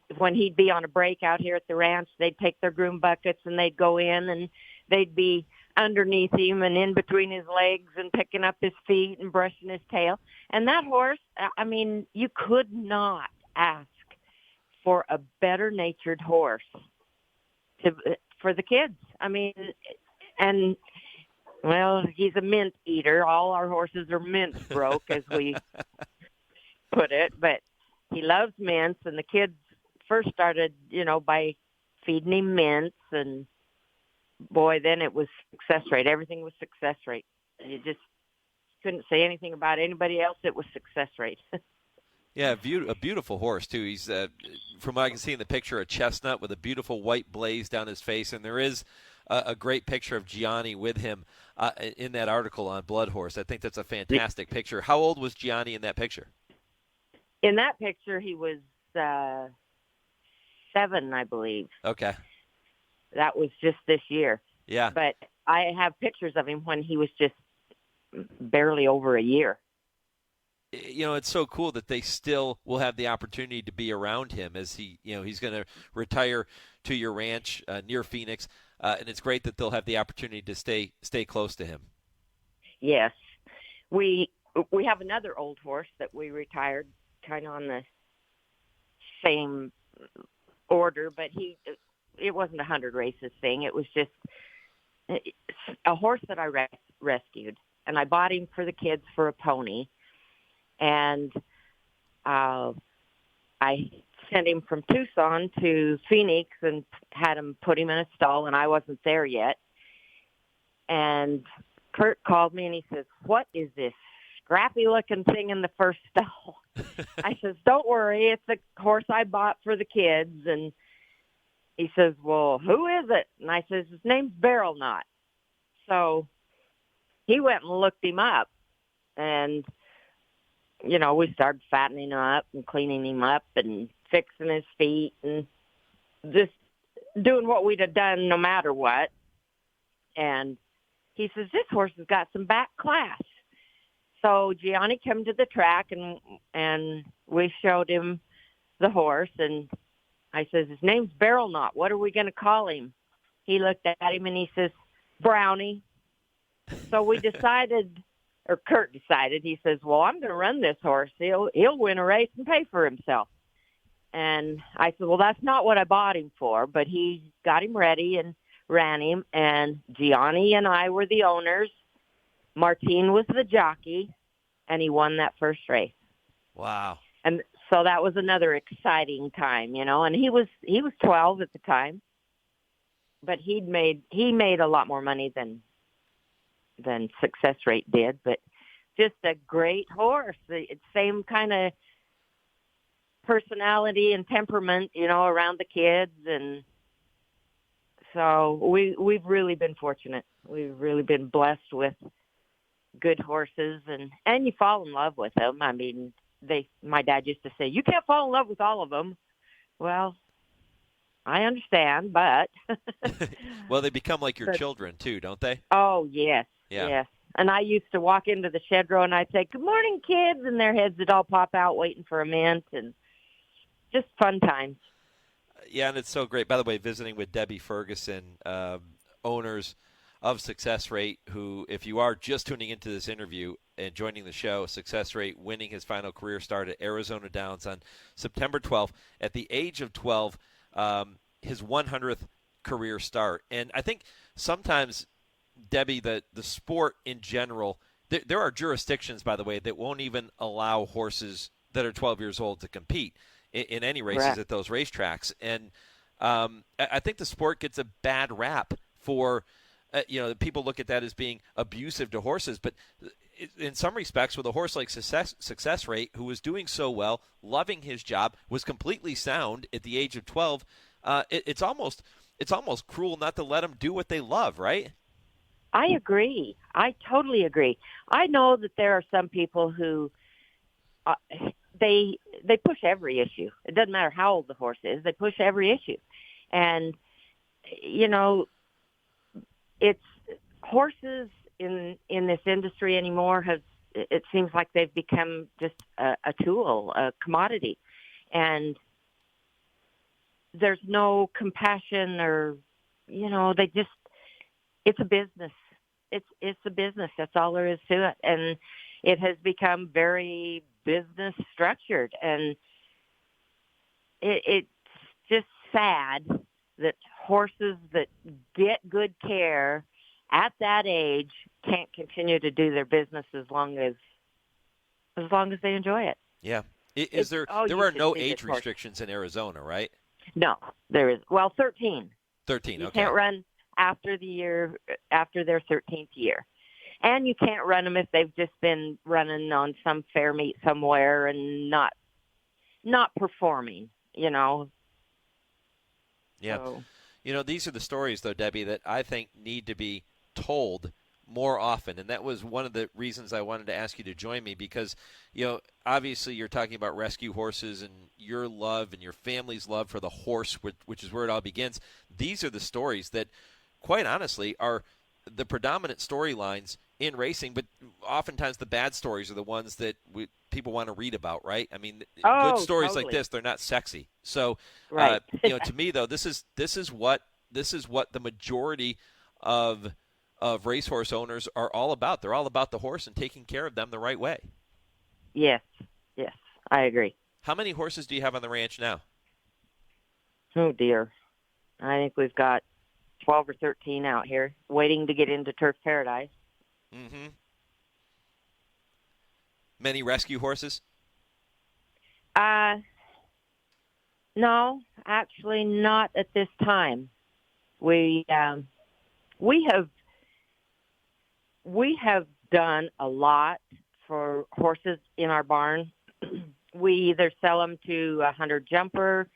on a break out here at the ranch, they'd take their groom buckets and they'd go in and they'd be underneath him and in between his legs and picking up his feet and brushing his tail. And that horse, I mean, you could not ask for a better-natured horse for the kids. I mean, and, well, he's a mint eater. All our horses are mint broke, as we put it. But he loves mints, and the kids first started, by feeding him mints, and boy, then it was success rate. Everything was success rate. You just couldn't say anything about anybody else. It was success rate. Yeah, a beautiful horse, too. He's, from what I can see in the picture, a chestnut with a beautiful white blaze down his face, and there is a great picture of Gianni with him in that article on Blood Horse. I think that's a fantastic picture. How old was Gianni in that picture? In that picture, he was 7, I believe. Okay. That was just this year. Yeah. But I have pictures of him when he was just barely over a year. It's so cool that they still will have the opportunity to be around him as he's going to retire to your ranch near Phoenix, and it's great that they'll have the opportunity to stay close to him. Yes. We have another old horse that we retired kind of on the same order, but it wasn't a 100 races thing. It was just a horse that I rescued, and I bought him for the kids for a pony, and I sent him from Tucson to Phoenix and had him put him in a stall, and I wasn't there yet. And Kurt called me, and he says, "What is this scrappy-looking thing in the first stall?" I says, "Don't worry, it's a horse I bought for the kids." And he says, "Well, who is it?" And I says, "His name's Barrel Knot." So he went and looked him up, and, we started fattening him up and cleaning him up and fixing his feet and just doing what we'd have done no matter what. And he says, "This horse has got some back class." So Gianni came to the track, and we showed him the horse, and I says, "His name's Barrel Knot. What are we going to call him?" He looked at him, and he says, "Brownie." So we decided, or Kurt decided, he says, "Well, I'm going to run this horse. He'll win a race and pay for himself." And I said, "Well, that's not what I bought him for," but he got him ready and ran him, and Gianni and I were the owners. Martine was the jockey, and he won that first race. Wow. And so that was another exciting time, and he was 12 at the time, but he made a lot more money than Success Rate did, but just a great horse. It's same kind of personality and temperament, around the kids, and so we've really been fortunate. We've really been blessed with good horses, and you fall in love with them. I mean, my dad used to say, "You can't fall in love with all of them." Well, I understand, but well, they become like your children too, don't they? Oh, yes. Yeah. Yes. And I used to walk into the shed row and I'd say, "Good morning, kids," and their heads would all pop out waiting for a mint, and just fun times. Yeah, and it's so great. By the way, visiting with Debi Ferguson, owners of Success Rate, who, if you are just tuning into this interview and joining the show, Success Rate winning his final career start at Arizona Downs on September 12th at the age of 12, his 100th career start. And I think sometimes, Debi, the sport in general, there are jurisdictions, by the way, that won't even allow horses that are 12 years old to compete in any races Correct. at those racetracks. And I think the sport gets a bad rap for people look at that as being abusive to horses, but in some respects, with a horse like Success Rate, who was doing so well, loving his job, was completely sound at the age of 12, it's almost cruel not to let them do what they love, right? I agree. I totally agree. I know that there are some people who they push every issue. It doesn't matter how old the horse is; they push every issue, and it's horses in this industry anymore it seems like they've become just a tool, a commodity, and there's no compassion or it's a business, it's a business. That's all there is to it. And it has become very business structured. And it's just sad that horses that get good care at that age can't continue to do their business as long as they enjoy it. Yeah. There are no age restrictions in Arizona, right? No, there is. Well, 13. 13, you okay. Can't run after their 13th year. And you can't run them if they've just been running on some fair meet somewhere and not performing, you know. Yeah. So. You know, these are the stories, though, Debbie, that I think need to be told more often. And that was one of the reasons I wanted to ask you to join me because, you know, obviously you're talking about rescue horses and your love and your family's love for the horse, which is where it all begins. These are the stories that, quite honestly, are the predominant storylines in racing, but oftentimes the bad stories are the ones that people want to read about, right? I mean, good stories totally. like this, they're not sexy. So, right. You know, to me though, this is what the majority of racehorse owners are all about. They're all about the horse and taking care of them the right way. Yes, I agree. How many horses do you have on the ranch now? Oh dear, I think we've got 12 or 13 out here waiting to get into Turf Paradise. Mm-hmm. Many rescue horses? No, actually not at this time. We have done a lot for horses in our barn. We either sell them to a hunter jumper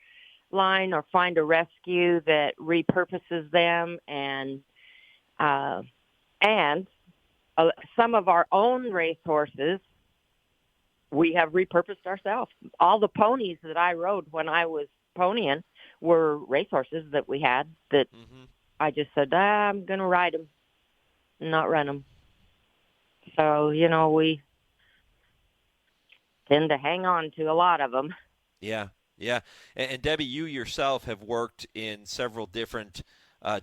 line or find a rescue that repurposes them, and some of our own race horses we have repurposed ourselves. All the ponies that I rode when I was ponying were racehorses that we had that I just said, I'm going to ride them, not run them. So, you know, we tend to hang on to a lot of them. Yeah. And Debbie, you yourself have worked in several different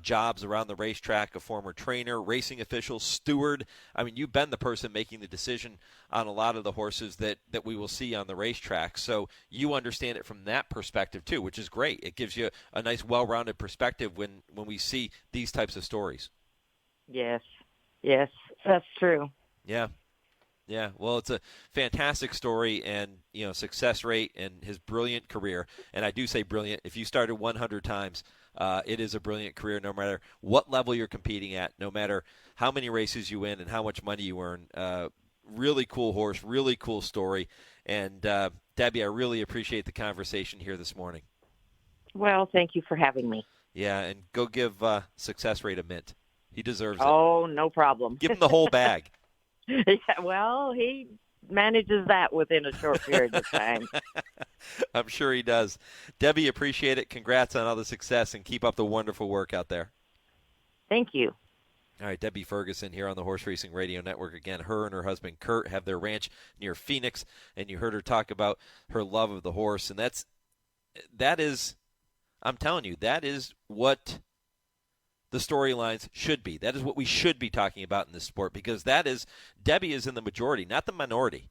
jobs around the racetrack, a former trainer, racing official, steward. I mean, you've been the person making the decision on a lot of the horses that we will see on the racetrack. So you understand it from that perspective, too, which is great. It gives you a nice, well-rounded perspective when we see these types of stories. Yes, that's true. Yeah. Well, it's a fantastic story and, you know, success rate and his brilliant career. And I do say brilliant. If you started 100 times, it is a brilliant career no matter what level you're competing at, no matter how many races you win and how much money you earn. Really cool horse, really cool story. And, Debbie, I really appreciate the conversation here this morning. Well, thank you for having me. Yeah, and go give Success Rate a mint. He deserves it. Oh, no problem. Give him the whole bag. Yeah, well, he manages that within a short period of time. I'm sure he does. Debbie, appreciate it. Congrats on all the success, and keep up the wonderful work out there. Thank you. All right, Debi Ferguson here on the Horse Racing Radio Network. Again, her and her husband, Kurt, have their ranch near Phoenix, and you heard her talk about her love of the horse. And that is, I'm telling you, that is what the storylines should be. That is what we should be talking about in this sport, because Debbie is in the majority, not the minority.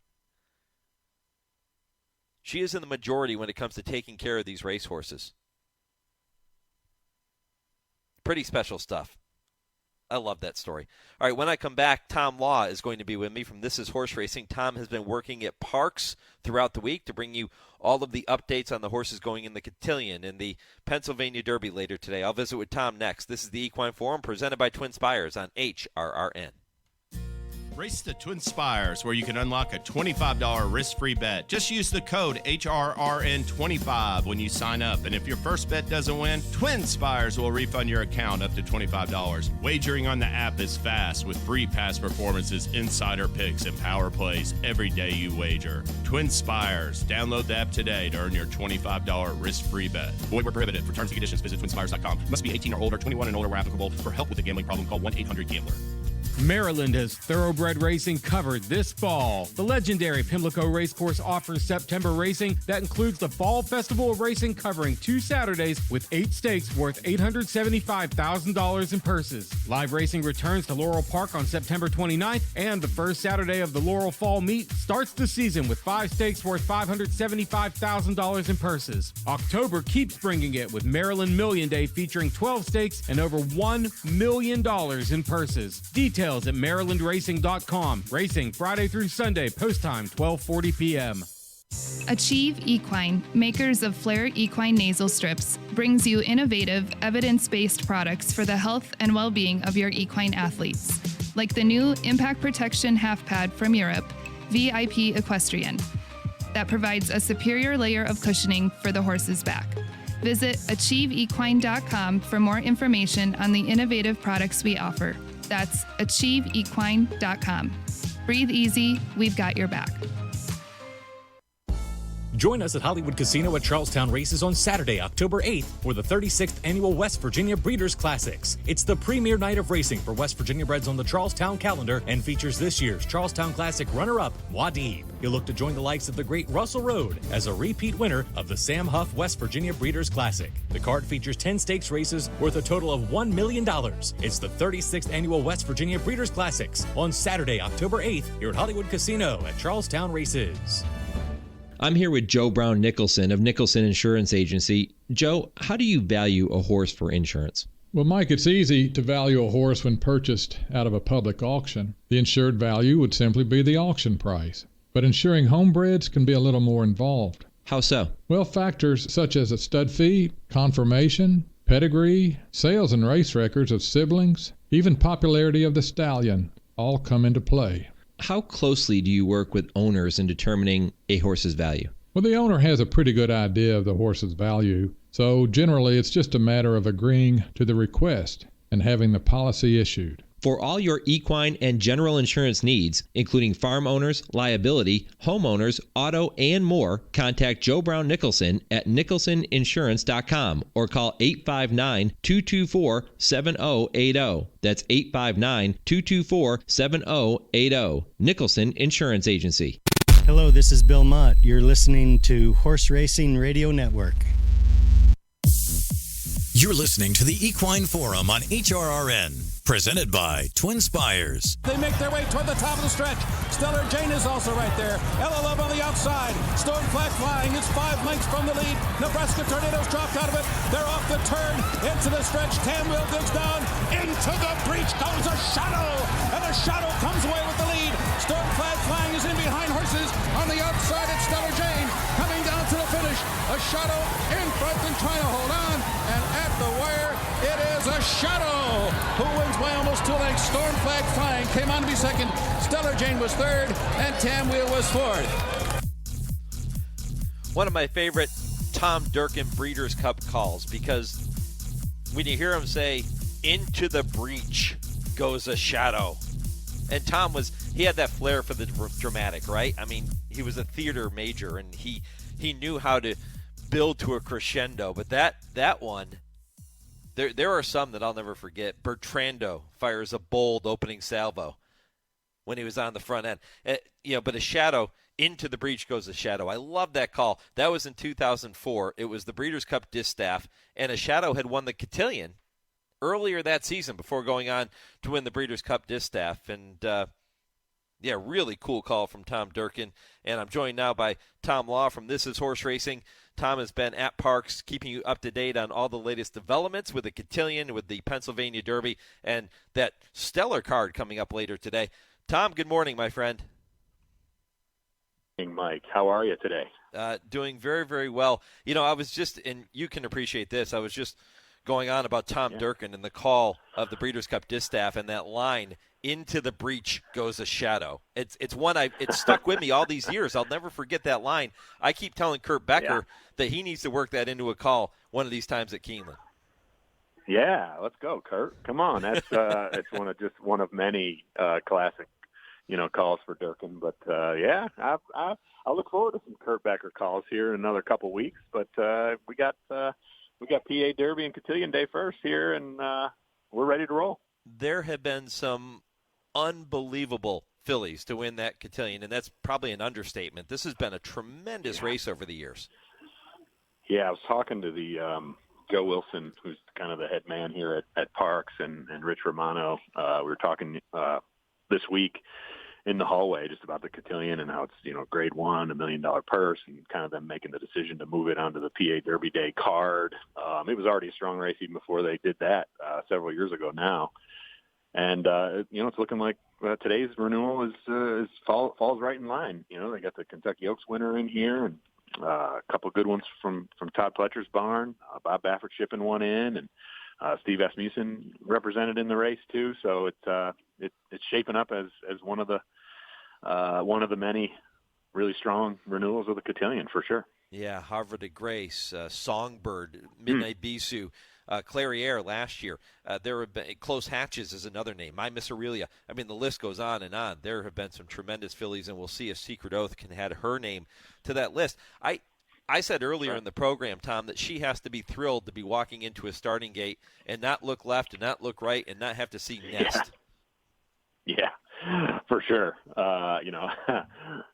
She is in the majority when it comes to taking care of these racehorses. Pretty special stuff. I love that story. All right, when I come back, Tom Law is going to be with me from This Is Horse Racing. Tom has been working at parks throughout the week to bring you all of the updates on the horses going in the Cotillion and the Pennsylvania Derby later today. I'll visit with Tom next. This is the Equine Forum presented by TwinSpires on HRRN. Race to TwinSpires, where you can unlock a $25 risk-free bet. Just use the code HRRN25 when you sign up. And if your first bet doesn't win, TwinSpires will refund your account up to $25. Wagering on the app is fast with free past performances, insider picks, and power plays every day you wager. TwinSpires. Download the app today to earn your $25 risk-free bet. Void where prohibited. For terms and conditions, visit TwinSpires.com. Must be 18 or older, 21 and older where applicable. For help with a gambling problem, call 1-800-GAMBLER. Maryland has thoroughbred racing covered this fall. The legendary Pimlico Racecourse offers September racing that includes the Fall Festival of Racing covering 2 Saturdays with 8 stakes worth $875,000 in purses. Live racing returns to Laurel Park on September 29th, and the first Saturday of the Laurel Fall Meet starts the season with 5 stakes worth $575,000 in purses. October keeps bringing it with Maryland Million Day featuring 12 stakes and over $1 million in purses. Details at marylandracing.com. Racing Friday through Sunday, post time 12:40 p.m. Achieve Equine, makers of Flair Equine Nasal Strips, brings you innovative, evidence-based products for the health and well-being of your equine athletes, like the new Impact Protection Half Pad from Europe, VIP Equestrian, that provides a superior layer of cushioning for the horse's back. Visit achieveequine.com for more information on the innovative products we offer. That's achieveequine.com. Breathe easy, we've got your back. Join us at Hollywood Casino at Charlestown Races on Saturday, October 8th for the 36th Annual West Virginia Breeders' Classics. It's the premier night of racing for West Virginia breds on the Charlestown calendar and features this year's Charlestown Classic runner-up, Wadib. He'll look to join the likes of the great Russell Road as a repeat winner of the Sam Huff West Virginia Breeders' Classic. The card features 10 stakes races worth a total of $1 million. It's the 36th Annual West Virginia Breeders' Classics on Saturday, October 8th here at Hollywood Casino at Charlestown Races. I'm here with Joe Brown Nicholson of Nicholson Insurance Agency. Joe, how do you value a horse for insurance? Well, Mike, it's easy to value a horse when purchased out of a public auction. The insured value would simply be the auction price. But insuring homebreds can be a little more involved. How so? Well, factors such as a stud fee, conformation, pedigree, sales and race records of siblings, even popularity of the stallion all come into play. How closely do you work with owners in determining a horse's value? Well, the owner has a pretty good idea of the horse's value, so generally it's just a matter of agreeing to the request and having the policy issued. For all your equine and general insurance needs, including farm owners, liability, homeowners, auto, and more, contact Joe Brown Nicholson at nicholsoninsurance.com or call 859-224-7080. That's 859-224-7080. Nicholson Insurance Agency. Hello, this is Bill Mott. You're listening to Horse Racing Radio Network. You're listening to the Equine Forum on HRRN, presented by TwinSpires. They make their way toward the top of the stretch. Stellar Jane is also right there. Ella Love on the outside. Storm Flag flying. It's 5 lengths from the lead. Nebraska Tornadoes dropped out of it. They're off the turn into the stretch. Tamwell digs down. Into the breach goes a shadow. And a shadow comes away with the lead. Storm Flag flying is in behind horses. On the outside, it's Stellar Jane coming down to the finish. A shadow in front and trying to hold on. And at the wire, it is a shadow who wins by almost 2 lengths. Storm Flag flying came on to be second. Stellar Jane was third, and Tamwheel was fourth. One of my favorite Tom Durkin Breeders' Cup calls, because when you hear him say, "Into the breach goes a shadow," and Tom he had that flair for the dramatic, right? I mean, he was a theater major, and he knew how to build to a crescendo. But that one, there are some that I'll never forget. Bertrando fires a bold opening salvo when he was on the front end. But a shadow, into the breach goes a shadow. I love that call. That was in 2004. It was the Breeders' Cup Distaff, and a shadow had won the Cotillion earlier that season before going on to win the Breeders' Cup Distaff. And, really cool call from Tom Durkin. And I'm joined now by Tom Law from This Is Horse Racing. Tom has been at Parks, keeping you up to date on all the latest developments with the Cotillion, with the Pennsylvania Derby, and that stellar card coming up later today. Tom, good morning, my friend. Mike, how are you today? Doing very, very well. I was just, and you can appreciate this, I was just going on about Tom Durkin and the call of the Breeders' Cup Distaff and that line, "Into the breach goes a shadow." It's one it's stuck with me all these years. I'll never forget that line. I keep telling Kurt Becker that he needs to work that into a call one of these times at Keeneland. Yeah, let's go, Kurt. Come on, that's it's one of many classic, calls for Durkin. But I look forward to some Kurt Becker calls here in another couple weeks. But we got PA Derby and Cotillion Day first here, and we're ready to roll. There have been some unbelievable fillies to win that Cotillion, and that's probably an understatement. This has been a tremendous race over the years. Yeah, I was talking to the Joe Wilson, who's kind of the head man here at Parks, and Rich Romano. We were talking this week in the hallway just about the Cotillion and how it's, grade 1, $1 million purse, and kind of them making the decision to move it onto the PA Derby Day card. It was already a strong race even before they did that several years ago now. And, it's looking like today's renewal falls right in line. They got the Kentucky Oaks winner in here, and a couple good ones from Todd Pletcher's barn. Bob Baffert shipping one in, and Steve Asmussen represented in the race too. So it's shaping up as one of the many really strong renewals of the Cotillion for sure. Yeah, Harvard of Grace, Songbird, Midnight Bisou, Clairiere last year. There have been Close Hatches is another name. My Miss Aurelia. I mean, the list goes on and on. There have been some tremendous fillies, and we'll see if Secret Oath can add her name to that list. I said earlier in the program, Tom, that she has to be thrilled to be walking into a starting gate and not look left and not look right and not have to see Nest. Yeah, for sure.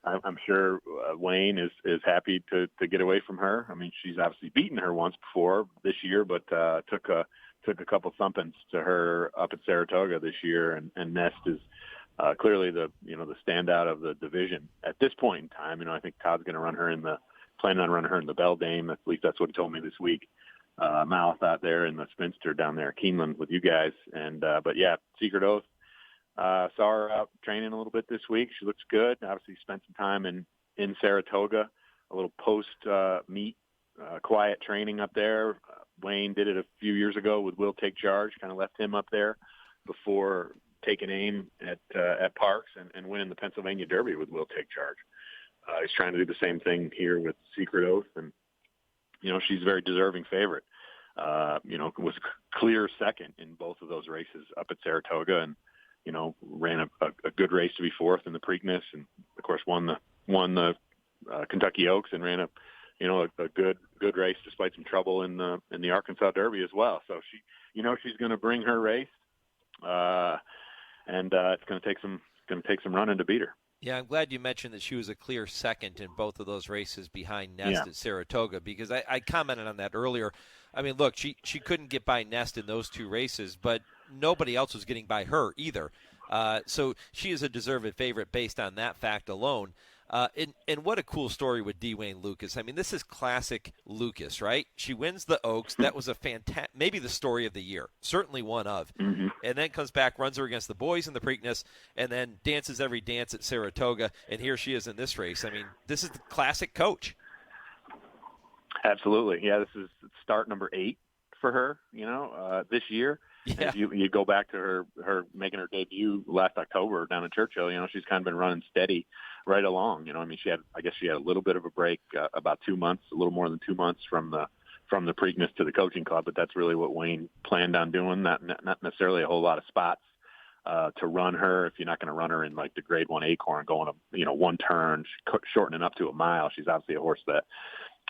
I'm sure Wayne is happy to get away from her. I mean, she's obviously beaten her once before this year, but took a couple thumpings to her up at Saratoga this year, and Nest is clearly the standout of the division at this point in time. I think Todd's going to planning on running her in the Beldame. At least that's what he told me this week. Mouth out there in the Spinster down there at Keeneland with you guys, but yeah, Secret Oath. Saw her out training a little bit this week. She looks good. Obviously spent some time in Saratoga, a little post-meet quiet training up there. Wayne did it a few years ago with Will Take Charge, kind of left him up there before taking aim at Parks and winning the Pennsylvania Derby with Will Take Charge. He's trying to do the same thing here with Secret Oath, and, she's a very deserving favorite. Was clear second in both of those races up at Saratoga, and ran a good race to be fourth in the Preakness, and of course won the Kentucky Oaks, and ran a good race despite some trouble in the Arkansas Derby as well. So she's going to bring her race, and it's going to take some running to beat her. Yeah, I'm glad you mentioned that she was a clear second in both of those races behind Nest at Saratoga, because I commented on that earlier. I mean, look, she couldn't get by Nest in those two races, but nobody else was getting by her either. So she is a deserved favorite based on that fact alone. And what a cool story with D. Wayne Lucas. I mean, this is classic Lucas, right? She wins the Oaks. That was maybe the story of the year, certainly one of. Mm-hmm. And then comes back, runs her against the boys in the Preakness, and then dances every dance at Saratoga. And here she is in this race. I mean, this is the classic coach. Absolutely. Yeah, this is start number 8 for her, this year. Yeah. If you go back to her making her debut last October down in Churchill, she's kind of been running steady right along. I mean, she had a little bit of a break, about 2 months, a little more than 2 months from the Preakness to the coaching club, but that's really what Wayne planned on doing. Not necessarily a whole lot of spots to run her. If you're not going to run her in like the grade 1 Acorn, going one turn, shortening up to a mile, she's obviously a horse that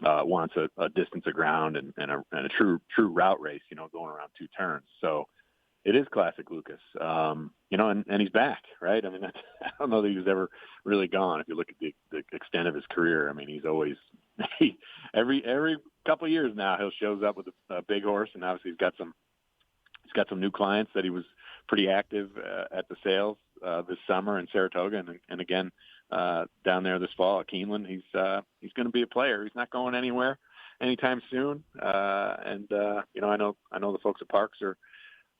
wants a distance of ground and a true route race, going around 2 turns. So it is classic Lucas, and he's back, right? I mean, I don't know that he was ever really gone. If you look at the extent of his career, I mean, he's always every couple of years now, he'll shows up with a big horse, and obviously he's got some new clients that he was pretty active at the sales this summer in Saratoga, and again down there this fall at Keeneland. He's going to be a player. He's not going anywhere anytime soon. I know the folks at Parks are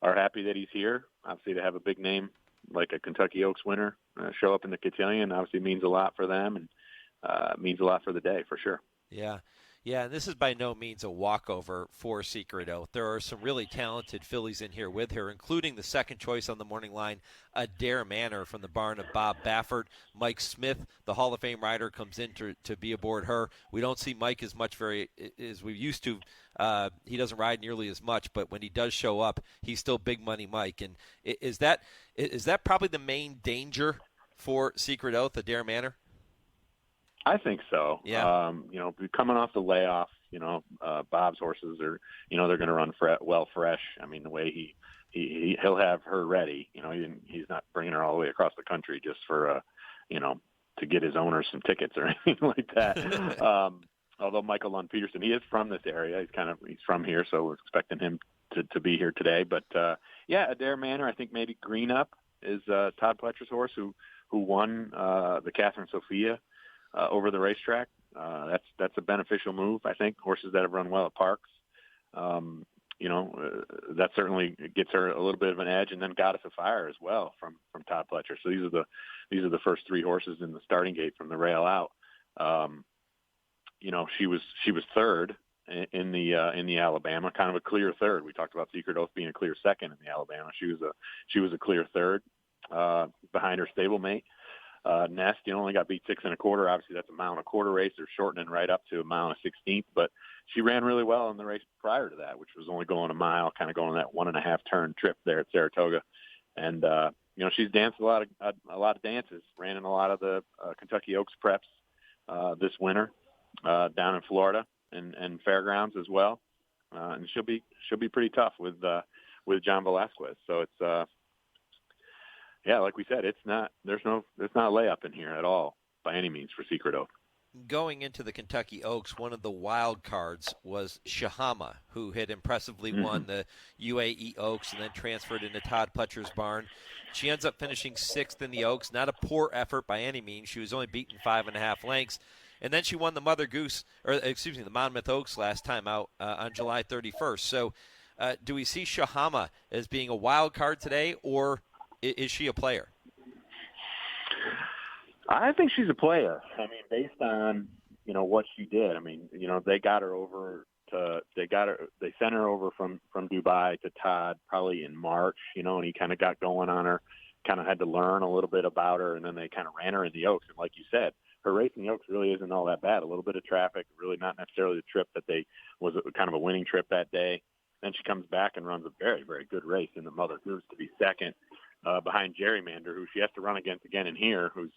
happy that he's here. Obviously, to have a big name like a Kentucky Oaks winner show up in the Cotillion obviously means a lot for them, and means a lot for the day for sure. Yeah. Yeah, and this is by no means a walkover for Secret Oath. There are some really talented fillies in here with her, including the second choice on the morning line, Adair Manor from the barn of Bob Baffert. Mike Smith, the Hall of Fame rider, comes in to be aboard her. We don't see Mike as much as we used to. He doesn't ride nearly as much, but when he does show up, he's still big money Mike. And is that probably the main danger for Secret Oath, Adair Manor? I think so. Yeah. Coming off the layoff, Bob's horses are, they're going to run well fresh. I mean, the way he he'll have her ready. He's not bringing her all the way across the country just for to get his owner some tickets or anything like that. Although Michael Lund Peterson, he is from this area. He's from here, so we're expecting him to be here today. But Adair Manor, I think maybe Green Up is Todd Pletcher's horse who won the Catherine Sophia over the racetrack. That's a beneficial move, I think. Horses that have run well at Parks. That certainly gets her a little bit of an edge, and then Goddess of Fire as well from Todd Pletcher. So these are the first three horses in the starting gate from the rail out. She was third in the Alabama, kind of a clear third. We talked about Secret Oath being a clear second in the Alabama. She was a clear third behind her stablemate. Nest, only got beat 6 1/4. Obviously, that's a mile and a quarter race. They're shortening right up to a mile and a 16th, but she ran really well in the race prior to that, which was only going a mile, kind of going that 1.5 turn trip there at Saratoga. And she's danced a lot of dances. Ran in a lot of the Kentucky Oaks preps this winter down in Florida and fairgrounds as well. And she'll be pretty tough with John Velasquez. So it's like we said, there's not a layup in here at all by any means for Secret Oath. Going into the Kentucky Oaks, one of the wild cards was Shahama, who had impressively won the UAE Oaks and then transferred into Todd Pletcher's barn. She ends up finishing 6th in the Oaks. Not a poor effort by any means. She was only beaten 5.5 lengths. And then she won the the Monmouth Oaks last time out on July 31st. So do we see Shahama as being a wild card today, or is she a player? I think she's a player. I mean, based on, what she did. I mean, they got her over they sent her over from Dubai to Todd probably in March, and he kind of got going on her, kind of had to learn a little bit about her, and then they kind of ran her in the Oaks. And like you said, her race in the Oaks really isn't all that bad. A little bit of traffic, really not necessarily the trip that was kind of a winning trip that day. Then she comes back and runs a very, very good race in the Mother Goose to be second. Behind Gerrymander, who she has to run against again in here, who's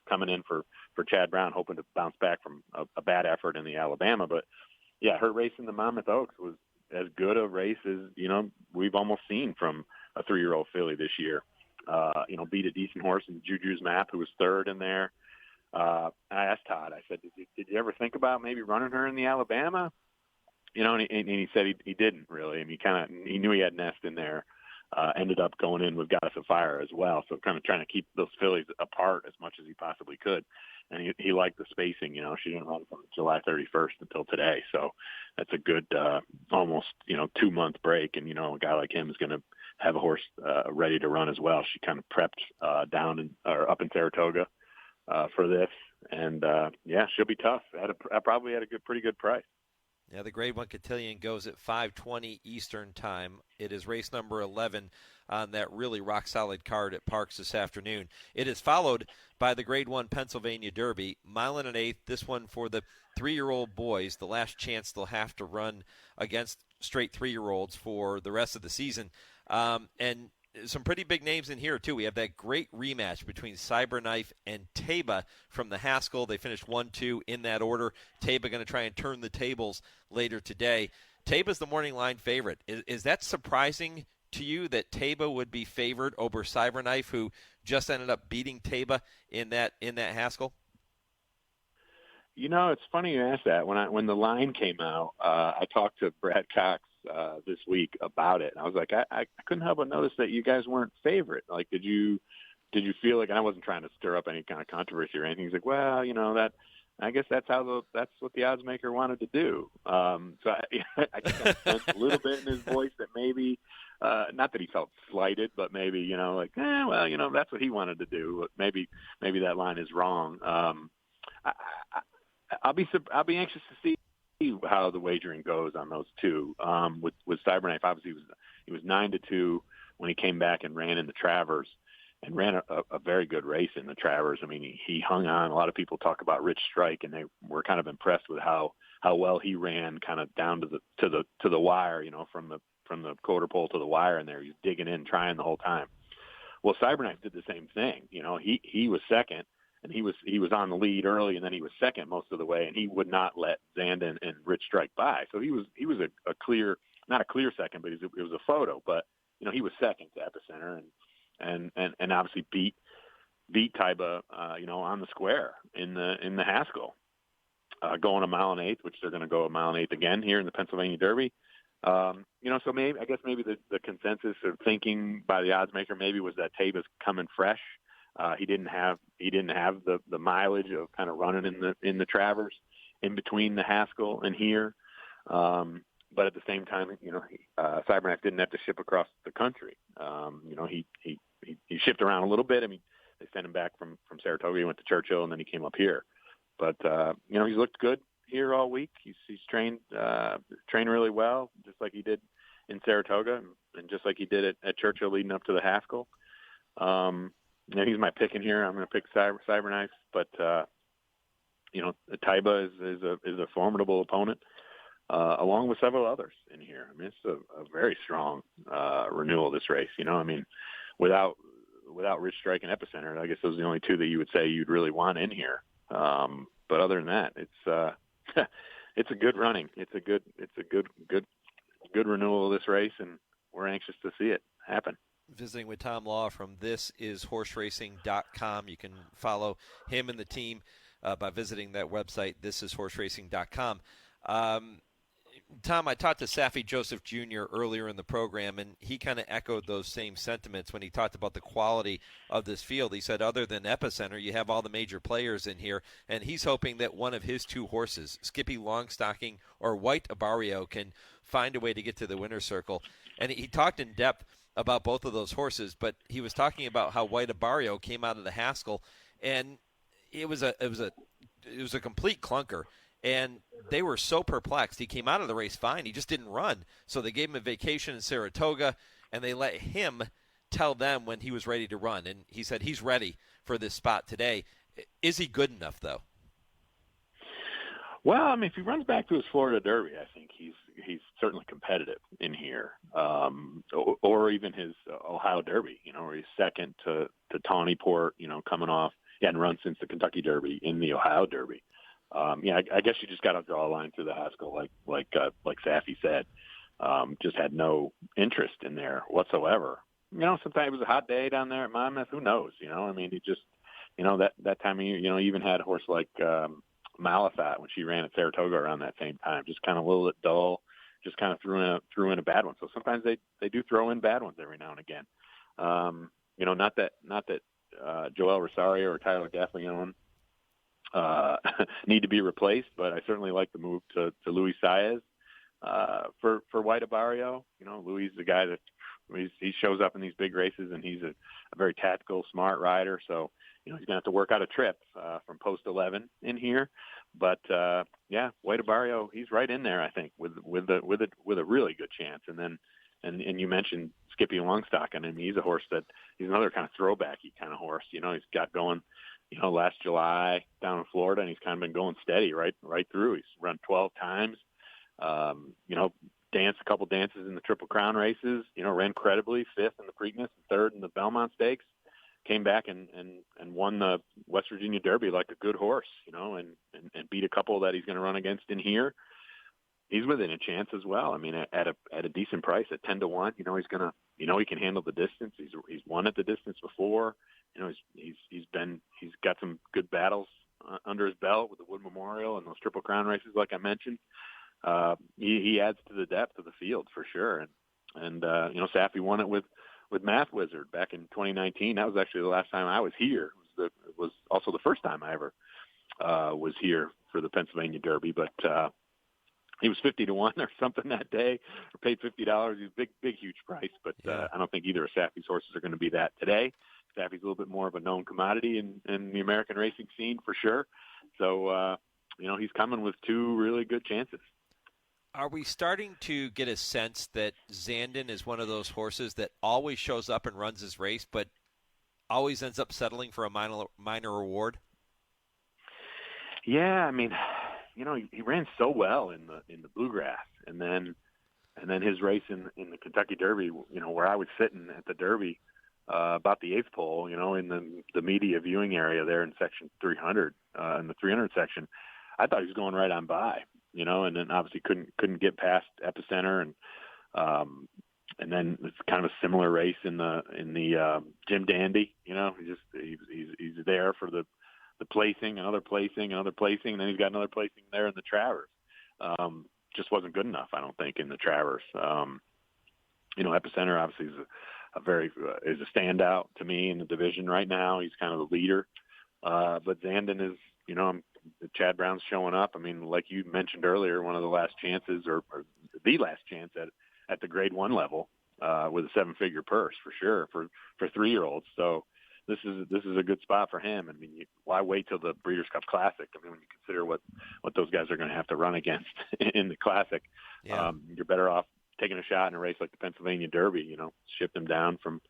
coming in for Chad Brown, hoping to bounce back from a bad effort in the Alabama. But, her race in the Monmouth Oaks was as good a race as, we've almost seen from a 3-year-old filly this year. Beat a decent horse in Juju's Map, who was third in there. I asked Todd, I said, did you ever think about maybe running her in the Alabama? And he said he didn't really. I mean, he knew he had Nest in there. Ended up going in with Goddess of Fire as well, so kind of trying to keep those fillies apart as much as he possibly could. And he liked the spacing. She didn't run from July 31st until today, so that's a good almost 2-month break. And a guy like him is going to have a horse ready to run as well. She kind of prepped up in Saratoga for this, and she'll be tough. Probably at a pretty good price. Yeah, the Grade 1 Cotillion goes at 5:20 Eastern Time. It is race number 11 on that really rock-solid card at Parks this afternoon. It is followed by the Grade 1 Pennsylvania Derby, 1 1/8. This one for the 3-year-old boys, the last chance they'll have to run against straight 3-year-olds for the rest of the season. And some pretty big names in here, too. We have that great rematch between Cyberknife and Taba from the Haskell. They finished 1-2 in that order. Taba going to try and turn the tables later today. Taba's the morning line favorite. Is that surprising to you that Taba would be favored over Cyberknife, who just ended up beating Taba in that Haskell? It's funny you ask that. When the line came out, I talked to Brad Cox this week about it. And I was like, I couldn't help but notice that you guys weren't favorite. Like, did you feel like, and I wasn't trying to stir up any kind of controversy or anything. He's like, well, that I guess that's what the odds maker wanted to do. So I think I sensed a little bit in his voice that maybe, not that he felt slighted, but maybe, that's what he wanted to do. Maybe that line is wrong. I'll be anxious to see how the wagering goes on those two. With Cyberknife, obviously he was 9-2 when he came back and ran in the Travers, and ran a very good race in the Travers. I mean, he hung on. A lot of people talk about Rich Strike, and they were kind of impressed with how well he ran, kind of down to the wire, from the quarter pole to the wire in there. He was digging in, trying the whole time. Well, Cyberknife did the same thing. He was second. And he was on the lead early, and then he was second most of the way, and he would not let Zanda and Rich Strike by. So he was a clear, not a clear second, but it was a photo. But he was second to Epicenter and obviously beat Taiba, on the square in the Haskell, going a mile and eighth, which they're going to go a mile and eighth again here in the Pennsylvania Derby. So maybe the consensus of thinking by the odds maker maybe was that Taiba's coming fresh. He didn't have the mileage of kind of running in the Travers in between the Haskell and here. But at the same time, Cyberknife didn't have to ship across the country. He shipped around a little bit. I mean, they sent him back from Saratoga. He went to Churchill, and then he came up here. But he's looked good here all week. He's trained really well, just like he did in Saratoga, and just like he did at Churchill leading up to the Haskell. He's my pick in here. I'm going to pick Cyberknife, but Taiba is a formidable opponent, along with several others in here. I mean, it's a very strong renewal of this race. Without Rich Strike and Epicenter, I guess those are the only two that you would say you'd really want in here. But other than that, it's a good running. It's a good renewal of this race, and we're anxious to see it happen. Visiting with Tom Law from thisisHorseracing.com. You can follow him and the team by visiting that website, thisisHorseracing.com. Tom, I talked to Saffie Joseph Jr. earlier in the program, and he kind of echoed those same sentiments when he talked about the quality of this field. He said, other than Epicenter, you have all the major players in here, and he's hoping that one of his two horses, Skippy Longstocking or White Abarrio, can find a way to get to the winner's circle. And he talked in depth about both of those horses, but he was talking about how White Abarrio came out of the Haskell, and it was a complete clunker. And they were so perplexed. He came out of the race fine. He just didn't run. So they gave him a vacation in Saratoga, and they let him tell them when he was ready to run. And he said he's ready for this spot today. Is he good enough, though? Well, I mean, if he runs back to his Florida Derby, I think he's certainly competitive in here, or even his Ohio Derby, where he's second to Tawnyport, coming off. He hadn't run since the Kentucky Derby in the Ohio Derby. I guess you just got to draw a line through the Haskell, like Saffie said. Just had no interest in there whatsoever. Sometimes it was a hot day down there at Monmouth. Who knows? I mean, he just, that time of year, even had a horse like Malathat when she ran at Saratoga around that same time. Just kind of a little bit dull. Just kind of threw in a bad one. So sometimes they do throw in bad ones every now and again. Not that Joel Rosario or Tyler Gaffalione need to be replaced, but I certainly like the move to Luis Saez for White Abarrio. Luis is the guy that he shows up in these big races, and he's a very tactical, smart rider. So he's going to have to work out a trip from post 11 in here. But White Abarrio, he's right in there, I think, with a really good chance. And then and you mentioned Skippy Longstocking. I mean, he's a horse that he's another kind of throwbacky kind of horse. He's got going. Last July down in Florida, and he's kind of been going steady right through. He's run 12 times, danced a couple dances in the Triple Crown races, ran credibly, fifth in the Preakness, third in the Belmont Stakes, came back and won the West Virginia Derby like a good horse, and beat a couple that he's going to run against in here. He's within a chance as well. I mean, at a decent price at 10-1, he's going to, he can handle the distance. He's won at the distance before. He's got some good battles under his belt with the Wood Memorial and those Triple Crown races, like I mentioned. He adds to the depth of the field for sure. And Saffie won it with Math Wizard back in 2019. That was actually the last time I was here. It was also the first time I ever was here for the Pennsylvania Derby. But he was 50-1 or something that day, or paid $50. He was big, huge price. But I don't think either of Saffie's horses are going to be that today. Saffie's a little bit more of a known commodity in the American racing scene for sure. So, he's coming with two really good chances. Are we starting to get a sense that Zandon is one of those horses that always shows up and runs his race, but always ends up settling for a minor reward? Yeah, I mean, he ran so well in the Bluegrass, and then his race in the Kentucky Derby, where I was sitting at the Derby, about the eighth pole, in the media viewing area there in section 300, in the 300 section, I thought he was going right on by, and then obviously couldn't get past Epicenter and And then it's kind of a similar race in the Jim Dandy. You know, he's there for the placing, another placing, and then he's got another placing there in the Travers. Just wasn't good enough, I don't think, in the Travers. You know, Epicenter obviously is a standout to me in the division right now. He's kind of the leader. But Zandon is, you know, Chad Brown's showing up. I mean, like you mentioned earlier, one of the last chances or the last chance at the grade 1 level with a 7-figure purse for sure for 3-year-olds. So this is a good spot for him. I mean, why wait till the Breeders' Cup Classic? I mean, when you consider what those guys are going to have to run against in the Classic, you're better off taking a shot in a race like the Pennsylvania Derby. You know, ship them down from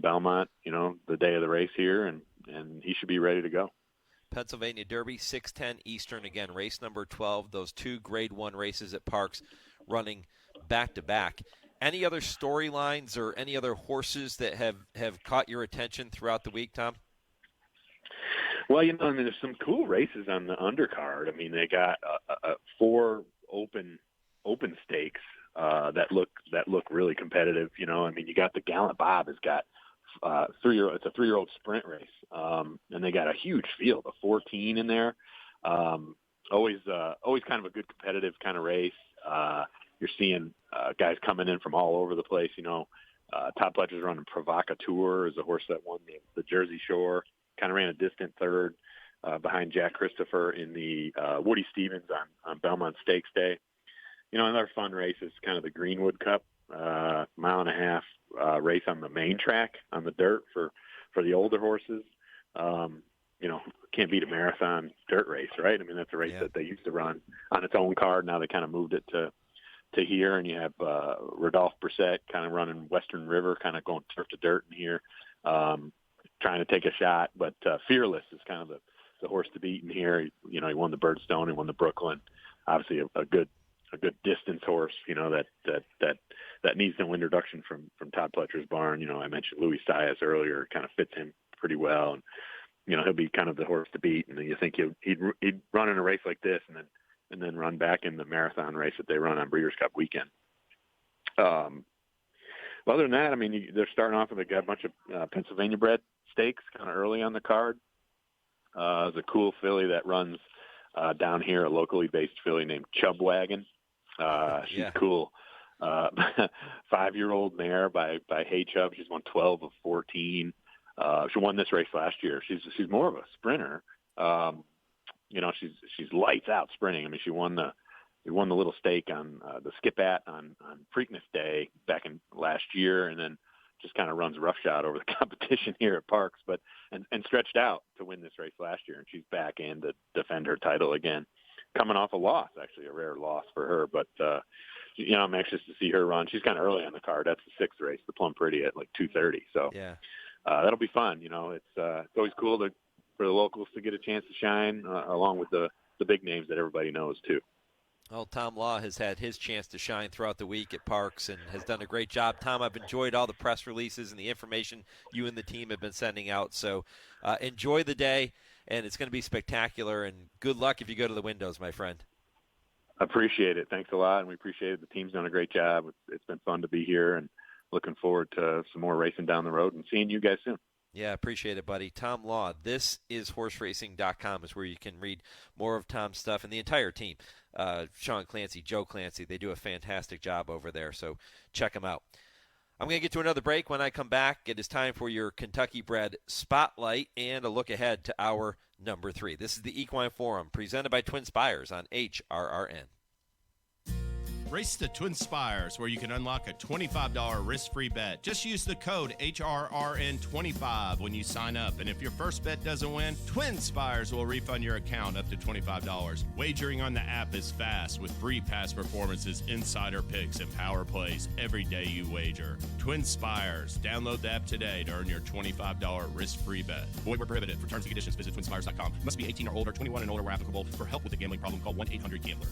Belmont, you know, the day of the race here, and he should be ready to go. Pennsylvania Derby, 6:10 Eastern, again, race number 12. Those 2 Grade 1 races at Parks running back-to-back. Any other storylines or any other horses that have caught your attention throughout the week, Tom? Well, you know, I mean, there's some cool races on the undercard. I mean, they got 4 open stakes that look really competitive. You know, I mean, you got the Gallant Bob has got it's a 3-year-old sprint race, and they got a huge field, a 14 in there. Always kind of a good competitive kind of race. You're seeing guys coming in from all over the place. You know, Todd Pletcher's running Provocateur is a horse that won the Jersey Shore. Kind of ran a distant third behind Jack Christopher in the Woody Stevens on Belmont Stakes Day. You know, another fun race is kind of the Greenwood Cup, 1.5 mile race on the main track on the dirt for the older horses. You know, can't beat a marathon dirt race, right? I mean, that's a race that they used to run on its own card. Now they kind of moved it to here, and you have Rodolphe Brissett kind of running Western River, kind of going turf to dirt in here, trying to take a shot. But Fearless is kind of the horse to beat in here. You know, he won the Birdstone, he won the Brooklyn. Obviously, a good distance horse. You know that needs no introduction from Todd Pletcher's barn. You know, I mentioned Louis Saez earlier. Kind of fits him pretty well, and you know he'll be kind of the horse to beat. And then you think he'd run in a race like this, and then run back in the marathon race that they run on Breeders' Cup weekend. Other than that, I mean, they're starting off with a bunch of Pennsylvania bred stakes kind of early on the card. There's a cool filly that runs down here, a locally based filly named Chubwagon. She's cool. 5-year-old mare by Hey Chub. She's won 12 of 14. She won this race last year. She's more of a sprinter. You know, she's lights out sprinting. I mean, she won the little stake on the Skip-At on Preakness Day back in last year, and then just kind of runs roughshod over the competition here at Parks, but and stretched out to win this race last year, and she's back in to defend her title again, coming off a loss, actually a rare loss for her. But you know, I'm anxious to see her run. She's kind of early on the card. That's the 6th race, the Plum Pretty at like 2:30. So that'll be fun. You know, it's always cool for the locals to get a chance to shine, along with the big names that everybody knows too. Well, Tom Law has had his chance to shine throughout the week at Parks and has done a great job. Tom, I've enjoyed all the press releases and the information you and the team have been sending out. So enjoy the day, and it's going to be spectacular. And good luck if you go to the windows, my friend. Appreciate it. Thanks a lot, and we appreciate it. The team's done a great job. It's been fun to be here, and looking forward to some more racing down the road and seeing you guys soon. Yeah, appreciate it, buddy. Tom Law, this is horseracing.com is where you can read more of Tom's stuff and the entire team. Sean Clancy, Joe Clancy, they do a fantastic job over there, so check them out. I'm going to get to another break. When I come back, it is time for your Kentucky Bred Spotlight and a look ahead to our number 3. This is the Equine Forum, presented by TwinSpires on HRRN. Race the TwinSpires, where you can unlock a $25 risk-free bet. Just use the code HRRN25 when you sign up. And if your first bet doesn't win, TwinSpires will refund your account up to $25. Wagering on the app is fast with free past performances, insider picks, and power plays every day you wager. TwinSpires. Download the app today to earn your $25 risk-free bet. Void where prohibited. For terms and conditions, visit TwinSpires.com. Must be 18 or older, 21 and older where applicable. For help with a gambling problem, call 1-800-GAMBLER.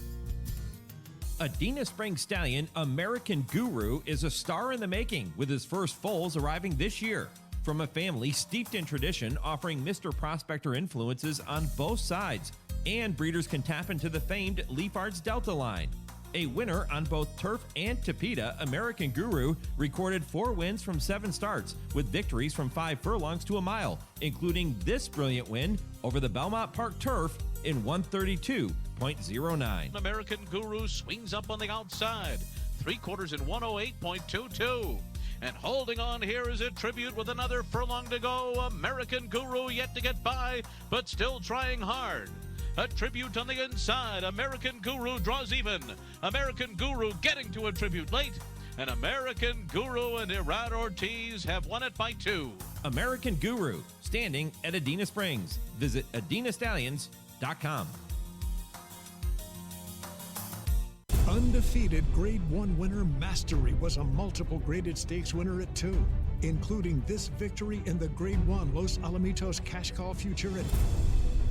Adina Spring Stallion American Guru is a star in the making, with his first foals arriving this year. From a family steeped in tradition, offering Mr. Prospector influences on both sides, and breeders can tap into the famed Leaf Arts Delta line. A winner on both turf and Tapeta, American Guru recorded 4 wins from 7 starts, with victories from 5 furlongs to a mile, including this brilliant win over the Belmont Park Turf in 132.09. American Guru swings up on the outside, 3/4 in 108.22. And holding on here is a Tribute with another furlong to go. American Guru yet to get by, but still trying hard. A Tribute on the inside. American Guru draws even. American Guru getting to a Tribute late. And American Guru and Irad Ortiz have won it by 2. American Guru, standing at Adena Springs. Visit AdenaStallions.com. Undefeated Grade 1 winner Mastery was a multiple graded stakes winner at 2, including this victory in the Grade 1 Los Alamitos Cash Call Futurity.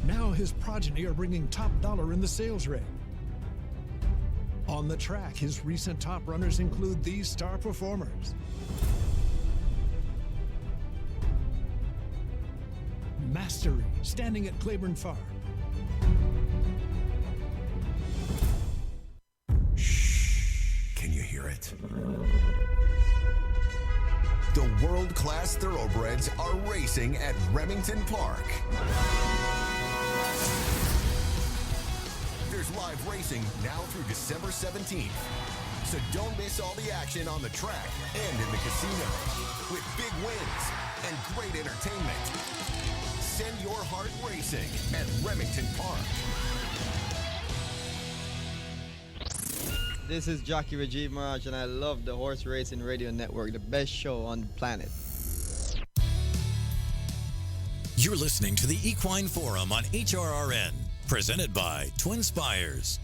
Now his progeny are bringing top dollar in the sales rate. On the track, his recent top runners include these star performers. Mastery, standing at Claiborne Farm. Can you hear it? The world-class thoroughbreds are racing at Remington Park. There's live racing now through December 17th. So don't miss all the action on the track and in the casino, with big wins and great entertainment. Send your heart racing at Remington Park. This is jockey Rajiv Maharaj, and I love the Horse Racing Radio Network, the best show on the planet. You're listening to the Equine Forum on HRRN, presented by TwinSpires.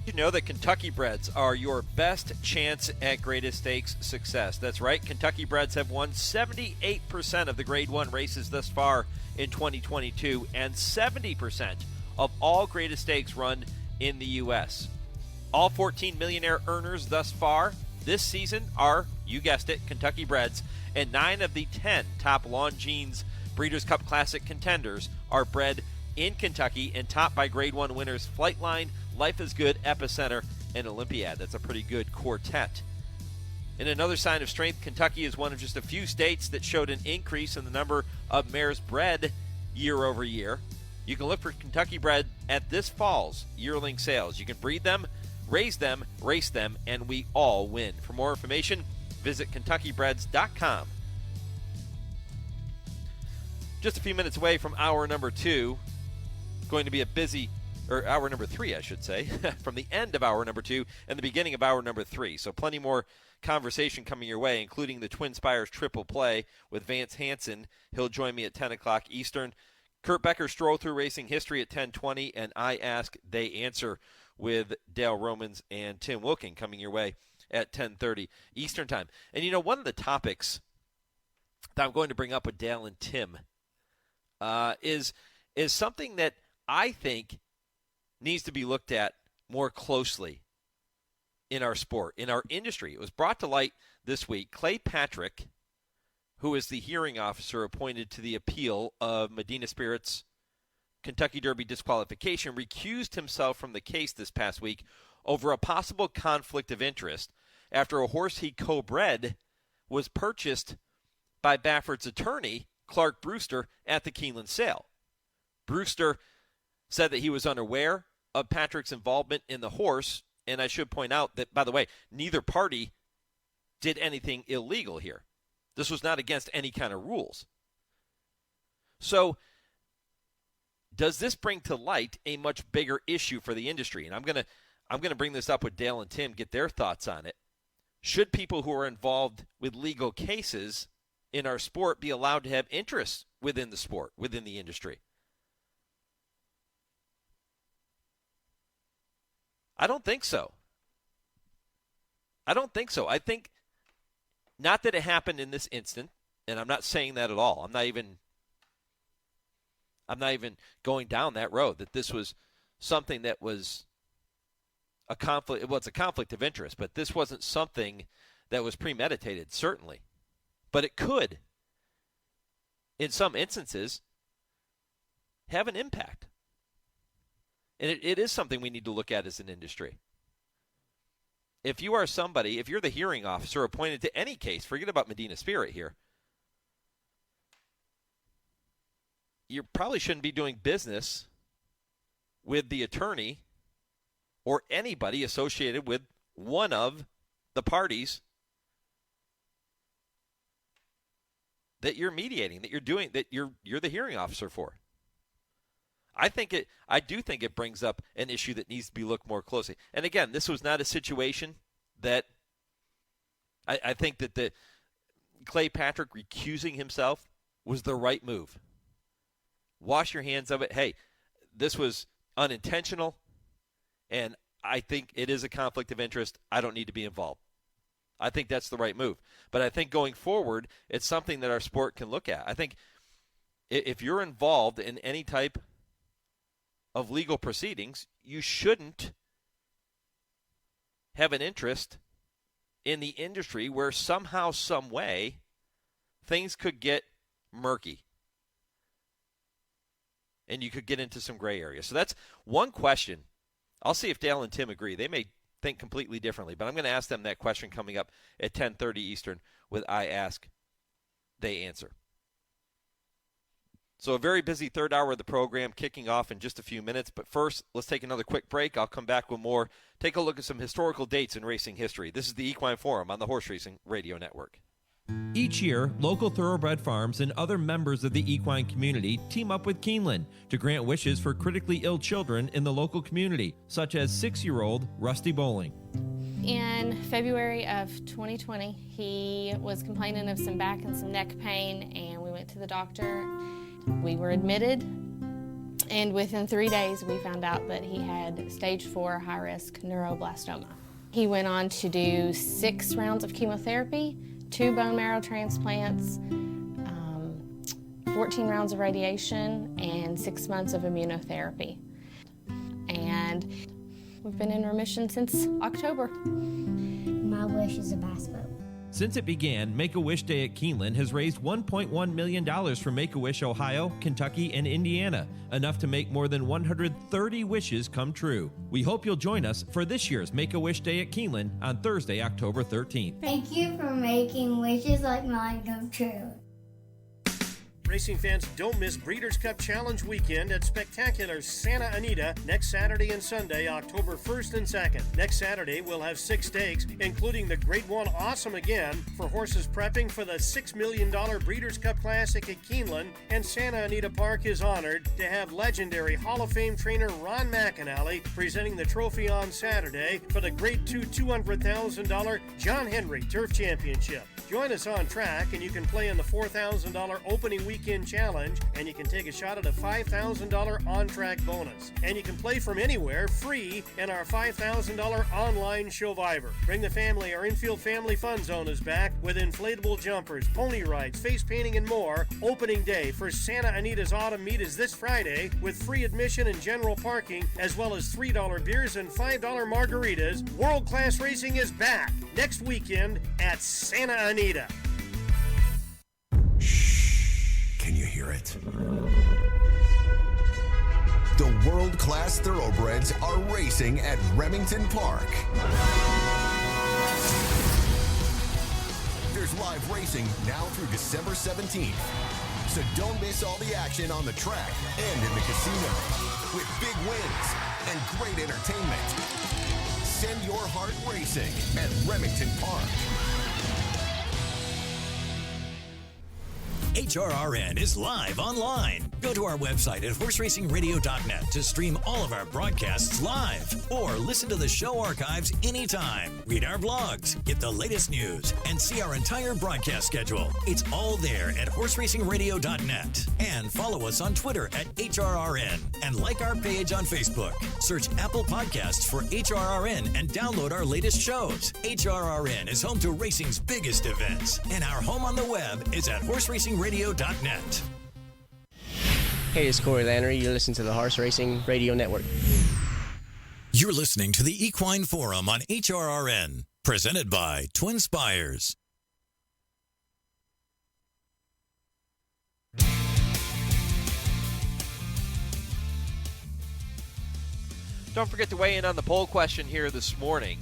You know that Kentucky breds are your best chance at greatest stakes success. That's right. Kentucky breds have won 78% of the Grade 1 races thus far in 2022, and 70% of all greatest stakes run in the U.S. All 14 millionaire earners thus far this season are, you guessed it, Kentucky breds, and 9 of the 10 top Longines Breeders' Cup Classic contenders are bred in Kentucky and topped by Grade 1 winners Flightline, Life is Good, Epicenter, and Olympiad. That's a pretty good quartet. In another sign of strength, Kentucky is one of just a few states that showed an increase in the number of mares bred year over year. You can look for Kentucky bred at this fall's yearling sales. You can breed them, raise them, race them, and we all win. For more information, visit KentuckyBreds.com. Just a few minutes away from hour number 2. Going to be a busy, or hour number 3, I should say, from the end of hour number 2 and the beginning of hour number 3. So plenty more conversation coming your way, including the TwinSpires Triple Play with Vance Hanson. He'll join me at 10 o'clock Eastern. Kurt Becker, Stroll Through Racing History at 10:20, and I Ask, They Answer with Dale Romans and Tim Wilkin coming your way at 10:30 Eastern Time. And, you know, one of the topics that I'm going to bring up with Dale and Tim is something that I think needs to be looked at more closely in our sport, in our industry. It was brought to light this week. Clay Patrick, who is the hearing officer appointed to the appeal of Medina Spirit's Kentucky Derby disqualification, recused himself from the case this past week over a possible conflict of interest after a horse he co-bred was purchased by Baffert's attorney, Clark Brewster, at the Keeneland sale. Brewster said that he was unaware of Patrick's involvement in the horse, and I should point out that, by the way, neither party did anything illegal here. This was not against any kind of rules. So, does this bring to light a much bigger issue for the industry? And I'm gonna bring this up with Dale and Tim, get their thoughts on it. Should people who are involved with legal cases in our sport be allowed to have interests within the sport, within the industry? I don't think so. I think not that it happened in this instant, and I'm not saying that at all. I'm not even going down that road, that this was something that was a conflict. Well, it's a conflict of interest, but this wasn't something that was premeditated, certainly. But it could, in some instances, have an impact. And it is something we need to look at as an industry. If you are somebody, if you're the hearing officer appointed to any case, forget about Medina Spirit here, you probably shouldn't be doing business with the attorney or anybody associated with one of the parties that you're mediating, that you're doing, that you're the hearing officer for. I do think it brings up an issue that needs to be looked more closely. And again, this was not a situation that I think that the Clay Patrick recusing himself was the right move. Wash your hands of it. Hey, this was unintentional, and I think it is a conflict of interest. I don't need to be involved. I think that's the right move. But I think going forward, it's something that our sport can look at. I think if you're involved in any type of legal proceedings, you shouldn't have an interest in the industry where somehow, some way, things could get murky. And you could get into some gray areas. So that's one question. I'll see if Dale and Tim agree. They may think completely differently, but I'm going to ask them that question coming up at 10:30 Eastern with I Ask, They Answer. So a very busy third hour of the program kicking off in just a few minutes. But first, let's take another quick break. I'll come back with more. Take a look at some historical dates in racing history. This is the Equine Forum on the Horse Racing Radio Network. Each year, local thoroughbred farms and other members of the equine community team up with Keeneland to grant wishes for critically ill children in the local community, such as 6-year-old Rusty Bowling. In February of 2020, he was complaining of some back and some neck pain, and we went to the doctor. We were admitted, and within 3 days, we found out that he had stage 4 high-risk neuroblastoma. He went on to do 6 rounds of chemotherapy, 2 bone marrow transplants, 14 rounds of radiation, and 6 months of immunotherapy. And we've been in remission since October. My wish is a bass boat. Since it began, Make-A-Wish Day at Keeneland has raised $1.1 million for Make-A-Wish Ohio, Kentucky, and Indiana, enough to make more than 130 wishes come true. We hope you'll join us for this year's Make-A-Wish Day at Keeneland on Thursday, October 13th. Thank you for making wishes like mine come true. Racing fans, don't miss Breeders' Cup Challenge weekend at spectacular Santa Anita next Saturday and Sunday, October 1st and 2nd. Next Saturday, we'll have 6 stakes, including the Grade 1 Awesome Again for horses prepping for the $6 million Breeders' Cup Classic at Keeneland, and Santa Anita Park is honored to have legendary Hall of Fame trainer Ron McAnally presenting the trophy on Saturday for the Grade 2 $200,000 John Henry Turf Championship. Join us on track, and you can play in the $4,000 opening weekend challenge, and you can take a shot at a $5,000 on-track bonus. And you can play from anywhere, free, in our $5,000 online Showviver. Bring the family. Our infield family fun zone is back with inflatable jumpers, pony rides, face painting, and more. Opening day for Santa Anita's Autumn Meet is this Friday with free admission and general parking, as well as $3 beers and $5 margaritas. World-class racing is back next weekend at Santa Anita. Shh. Can you hear it? The world-class thoroughbreds are racing at Remington Park. There's live racing now through December 17th. So don't miss all the action on the track and in the casino with big wins and great entertainment. Send your heart racing at Remington Park. HRRN is live online. Go to our website at horseracingradio.net to stream all of our broadcasts live or listen to the show archives anytime. Read our blogs, get the latest news, and see our entire broadcast schedule. It's all there at horseracingradio.net. And follow us on Twitter at HRRN and like our page on Facebook. Search Apple Podcasts for HRRN and download our latest shows. HRRN is home to racing's biggest events, and our home on the web is at horseracingradio.net. Hey, it's Corey Lannery. You're listening to the Horse Racing Radio Network. You're listening to the Equine Forum on HRRN, presented by TwinSpires. Don't forget to weigh in on the poll question here this morning.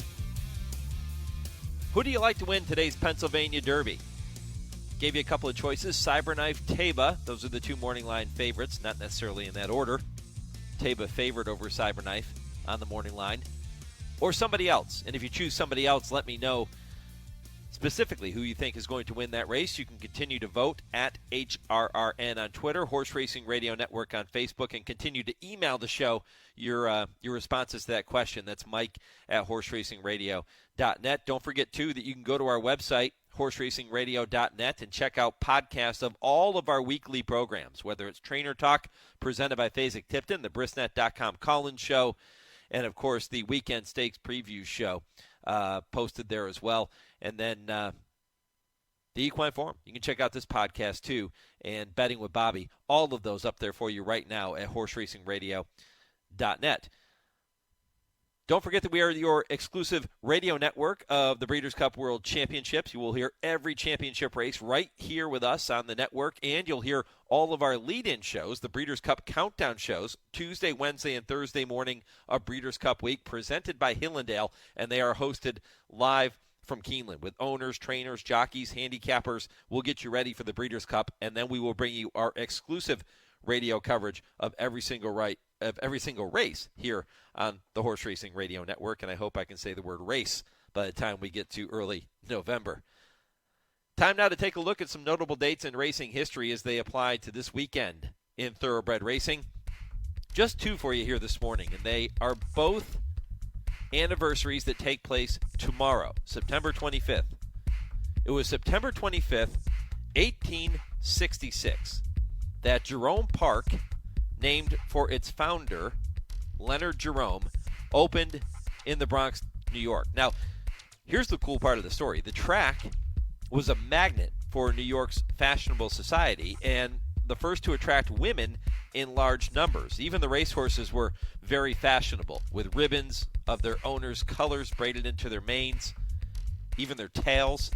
Who do you like to win today's Pennsylvania Derby? Gave you a couple of choices. Cyberknife, Taba. Those are the two morning line favorites, not necessarily in that order. Taba favored over Cyberknife on the morning line. Or somebody else. And if you choose somebody else, let me know specifically who you think is going to win that race. You can continue to vote at HRRN on Twitter, Horse Racing Radio Network on Facebook, and continue to email the show your responses to that question. That's Mike at horseracingradio.net. Don't forget, too, that you can go to our website, horseracingradio.net, and check out podcasts of all of our weekly programs, whether it's Trainer Talk presented by Fasig-Tipton, the Brisnet.com call-in show, and, of course, the Weekend Stakes Preview show posted there as well. And then the Equine Forum. You can check out this podcast, too, and Betting with Bobby. All of those up there for you right now at horseracingradio.net. Don't forget that we are your exclusive radio network of the Breeders' Cup World Championships. You will hear every championship race right here with us on the network, and you'll hear all of our lead-in shows, the Breeders' Cup Countdown shows, Tuesday, Wednesday, and Thursday morning of Breeders' Cup week, presented by Hillendale, and they are hosted live from Keeneland with owners, trainers, jockeys, handicappers. We'll get you ready for the Breeders' Cup, and then we will bring you our exclusive radio coverage of every single race here on the Horse Racing Radio Network, and I hope I can say the word race by the time we get to early November. Time now to take a look at some notable dates in racing history as they apply to this weekend in thoroughbred racing. Just two for you here this morning, and they are both anniversaries that take place tomorrow, September 25th. It was September 25th, 1866, that Jerome Park, named for its founder, Leonard Jerome, opened in the Bronx, New York. Now, here's the cool part of the story. The track was a magnet for New York's fashionable society and the first to attract women in large numbers. Even the racehorses were very fashionable, with ribbons of their owners' colors braided into their manes, even their tails.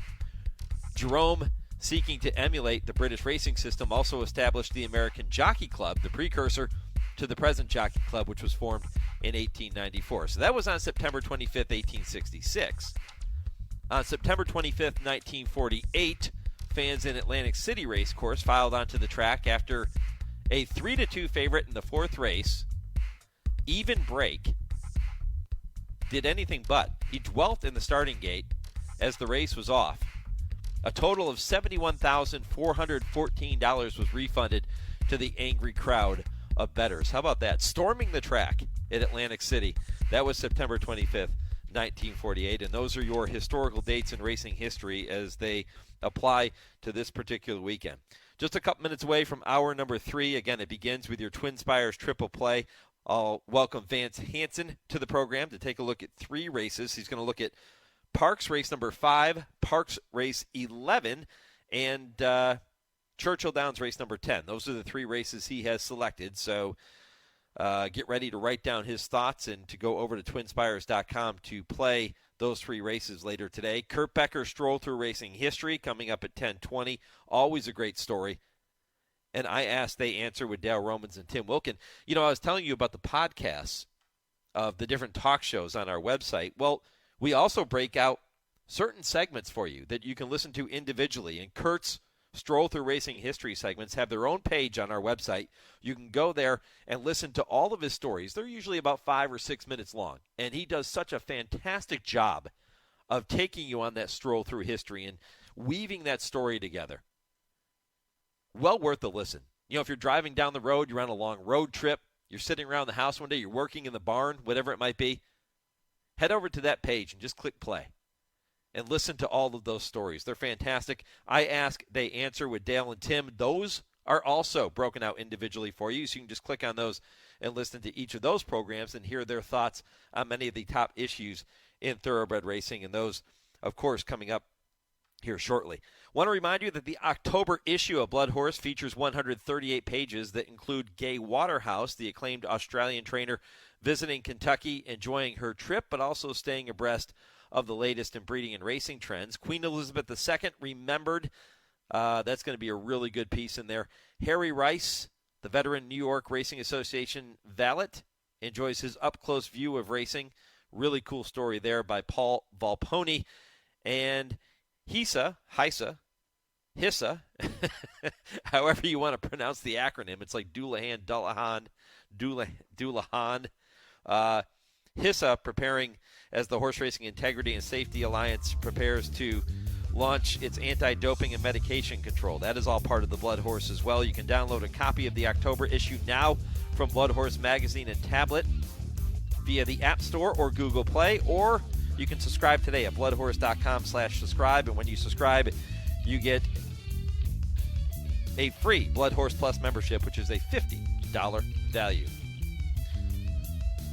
Jerome, seeking to emulate the British racing system, also established the American Jockey Club, the precursor to the present Jockey Club, which was formed in 1894. So that was on September 25th, 1866. On September 25th, 1948, fans in Atlantic City Racecourse filed onto the track after a 3-2 favorite in the fourth race, Even Break, did anything but. He dwelt in the starting gate as the race was off. A total of $71,414 was refunded to the angry crowd of bettors. How about that? Storming the track at Atlantic City. That was September 25th, 1948. And those are your historical dates in racing history as they apply to this particular weekend. Just a couple minutes away from hour number 3. Again, it begins with your TwinSpires Triple play. I'll welcome Vance Hanson to the program to take a look at 3 races. He's going to look at Parks race number 5, Parks race 11, and Churchill Downs race number 10. Those are the 3 races he has selected. So get ready to write down his thoughts and to go over to TwinSpires.com to play those 3 races later today. Kurt Becker, Stroll Through Racing History, coming up at 10:20. Always a great story. And I Ask, They Answer with Dale Romans and Tim Wilkin. You know, I was telling you about the podcasts of the different talk shows on our website. Well, we also break out certain segments for you that you can listen to individually. And Kurt's Stroll Through Racing History segments have their own page on our website. You can go there and listen to all of his stories. They're usually about 5 or 6 minutes long. And he does such a fantastic job of taking you on that stroll through history and weaving that story together. Well worth the listen. You know, if you're driving down the road, you're on a long road trip, you're sitting around the house one day, you're working in the barn, whatever it might be, head over to that page and just click play and listen to all of those stories. They're fantastic. I Ask, They Answer with Dale and Tim. Those are also broken out individually for you, so you can just click on those and listen to each of those programs and hear their thoughts on many of the top issues in thoroughbred racing, and those, of course, coming up here shortly. Want to remind you that the October issue of Blood Horse features 138 pages that include Gay Waterhouse, the acclaimed Australian trainer, visiting Kentucky, enjoying her trip, but also staying abreast of the latest in breeding and racing trends. Queen Elizabeth II, Remembered. That's going to be a really good piece in there. Harry Rice, the veteran New York Racing Association valet, enjoys his up-close view of racing. Really cool story there by Paul Volponi. And Hissa, however you want to pronounce the acronym. It's like Dullahan. Hissa preparing as the Horse Racing Integrity and Safety Alliance prepares to launch its anti-doping and medication control. That is all part of the Blood Horse as well. You can download a copy of the October issue now from Blood Horse Magazine and tablet via the App Store or Google Play, or you can subscribe today at bloodhorse.com/subscribe, and when you subscribe, you get a free Blood Horse Plus membership, which is a $50 value.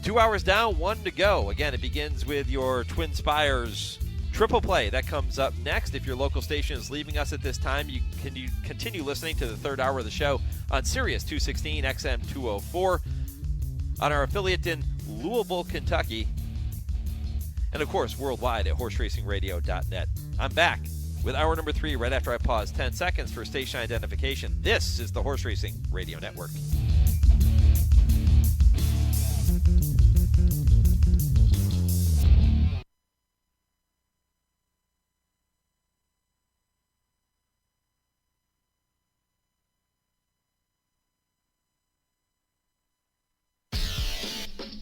2 hours down, 1 to go. Again, it begins with your TwinSpires Triple Play. That comes up next. If your local station is leaving us at this time, you can continue listening to the third hour of the show on Sirius 216 XM 204 on our affiliate in Louisville, Kentucky, and of course worldwide at horseracingradio.net. I'm back with hour number 3 right after I pause 10 seconds for station identification. This is the Horse Racing Radio Network.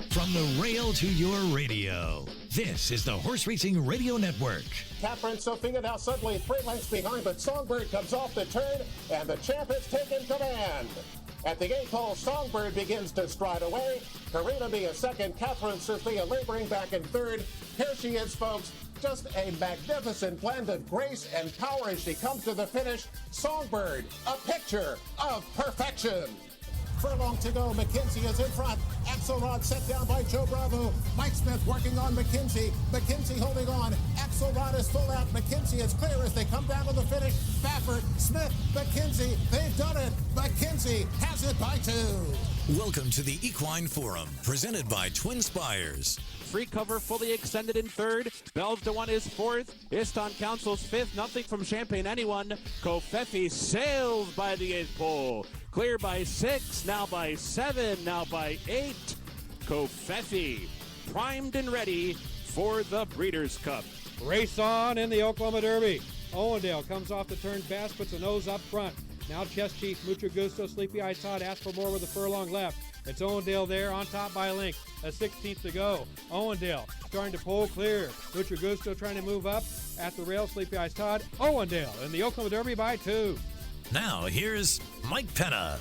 From the rail to your radio, this is the Horse Racing Radio Network. Catherine Sophia now suddenly 3 lengths behind, but Songbird comes off the turn, and the champ has taken command. At the 8th hole, Songbird begins to stride away. Karina Bee is second, Catherine Sophia laboring back in third. Here she is, folks. Just a magnificent blend of grace and power as she comes to the finish. Songbird, a picture of perfection. Furlong to go. McKenzie is in front. Axelrod set down by Joe Bravo. Mike Smith working on McKenzie. McKenzie holding on. Axelrod is full out. McKenzie is clear as they come down to the finish. Baffert, Smith, McKenzie. They've done it. McKenzie has it by 2. Welcome to the Equine Forum, presented by TwinSpires. Free cover fully extended in third. Bells to 1 is fourth. Iston Council's fifth. Nothing from Champagne Anyone. Kofefi sails by the 8th pole. Clear by 6, now by 7, now by 8. Kofefi primed and ready for the Breeders' Cup. Race on in the Oklahoma Derby. Owendale comes off the turn fast, puts a nose up front. Now Chest Chief, Mucho Gusto, Sleepy Eye Todd, ask for more with a furlong left. It's Owendale there on top by a length. A 16th to go. Owendale starting to pull clear. Mucho Gusto trying to move up at the rail. Sleepy Eyes Todd. Owendale in the Oklahoma Derby by 2. Now here's Mike Penna.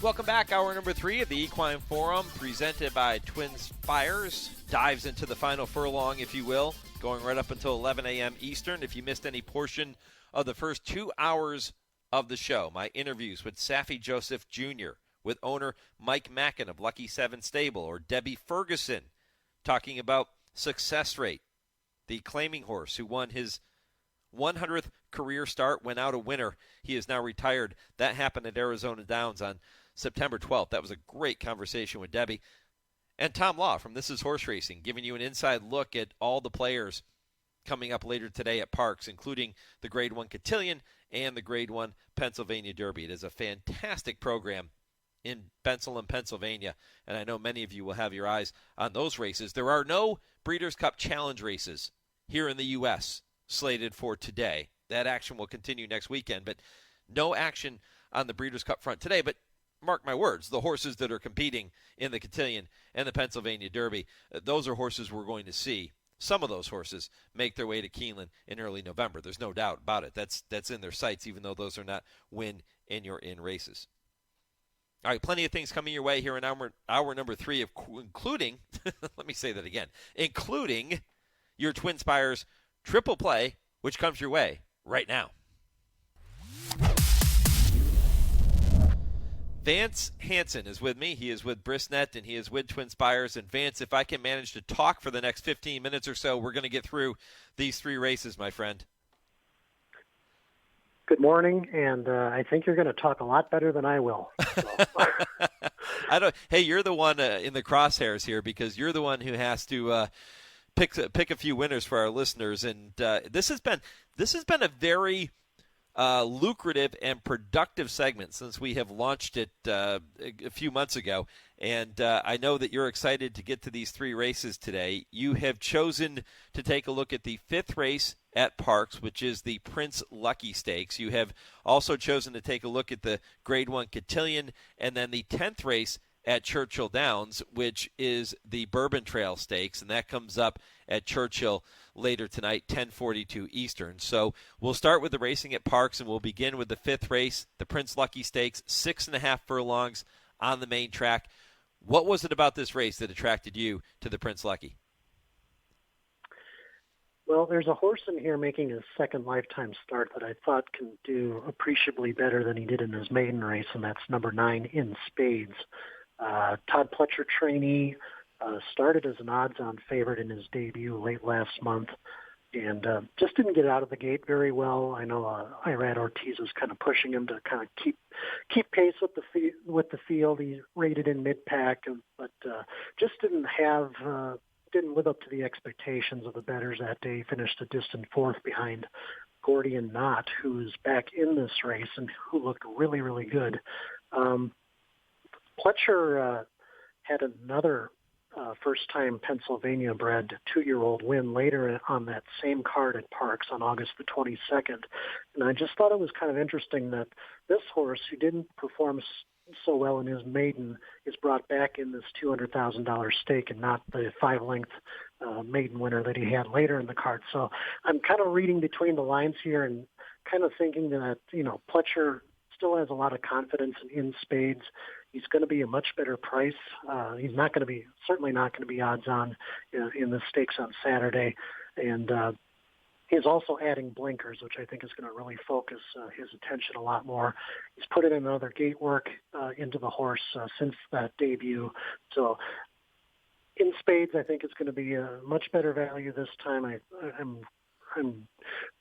Welcome back. Hour number 3 of the Equine Forum, presented by TwinSpires. Dives into the final furlong, if you will, going right up until 11 a.m. Eastern. If you missed any portion of the first 2 hours of the show, my interviews with Saffie Joseph Jr., with owner Mike Mackin of Lucky 7 Stable, or Debi Ferguson, talking about success rate, the claiming horse who won his 100th career start, went out a winner. He is now retired. That happened at Arizona Downs on September 12th. That was a great conversation with Debi. And Tom Law from This Is Horse Racing, giving you an inside look at all the players coming up later today at Parks, including the Grade 1 Cotillion and the Grade 1 Pennsylvania Derby. It is a fantastic program in Bensalem, Pennsylvania, and I know many of you will have your eyes on those races. There are no Breeders' Cup Challenge races here in the U.S. slated for today. That action will continue next weekend, but no action on the Breeders' Cup front today. But mark my words, the horses that are competing in the Cotillion and the Pennsylvania Derby, those are horses we're going to see. Some of those horses make their way to Keeneland in early November. There's no doubt about it. That's in their sights, even though those are not win-in-your-in races. All right, plenty of things coming your way here in hour number 3, including, let me say that again, including your TwinSpires Triple Play, which comes your way right now. Vance Hanson is with me. He is with Brisnet, and he is with TwinSpires. And Vance, if I can manage to talk for the next 15 minutes or so, we're going to get through these 3 races, my friend. Good morning, and I think you're going to talk a lot better than I will. So. Hey, you're the one in the crosshairs here, because you're the one who has to pick a few winners for our listeners. And this has been a very lucrative and productive segment since we have launched it a few months ago. And I know that you're excited to get to these 3 races today. You have chosen to take a look at the 5th race at Parks, which is the Prince Lucky Stakes. You have also chosen to take a look at the Grade 1 Cotillion, and then the 10th race at Churchill Downs, which is the Bourbon Trail Stakes, and that comes up at Churchill later tonight, 10:42 Eastern. So we'll start with the racing at Parks, and we'll begin with the 5th race, the Prince Lucky Stakes, 6.5 furlongs on the main track. What was it about this race that attracted you to the Prince Lucky? Well, there's a horse in here making his second lifetime start that I thought can do appreciably better than he did in his maiden race, and that's number 9, In Spades. Todd Pletcher trainee, started as an odds-on favorite in his debut late last month, and just didn't get out of the gate very well. I know Irad Ortiz was kind of pushing him to kind of keep pace with the field. He rated in mid-pack, but just didn't live up to the expectations of the bettors that day. He finished a distant 4th behind Gordian Knot, who's back in this race and who looked really, really good. Pletcher had another first-time Pennsylvania-bred 2-year-old win later on that same card at Parks on August the 22nd. And I just thought it was kind of interesting that this horse, who didn't perform so well in his maiden, is brought back in this $200,000 stake and not the 5-length maiden winner that he had later in the card. So I'm kind of reading between the lines here and kind of thinking that, Pletcher still has a lot of confidence in Spades. He's going to be a much better price. He's certainly not going to be odds on in the stakes on Saturday. And he's also adding blinkers, which I think is going to really focus his attention a lot more. He's put in another gate work into the horse since that debut. So In Spades, I think it's going to be a much better value this time. I'm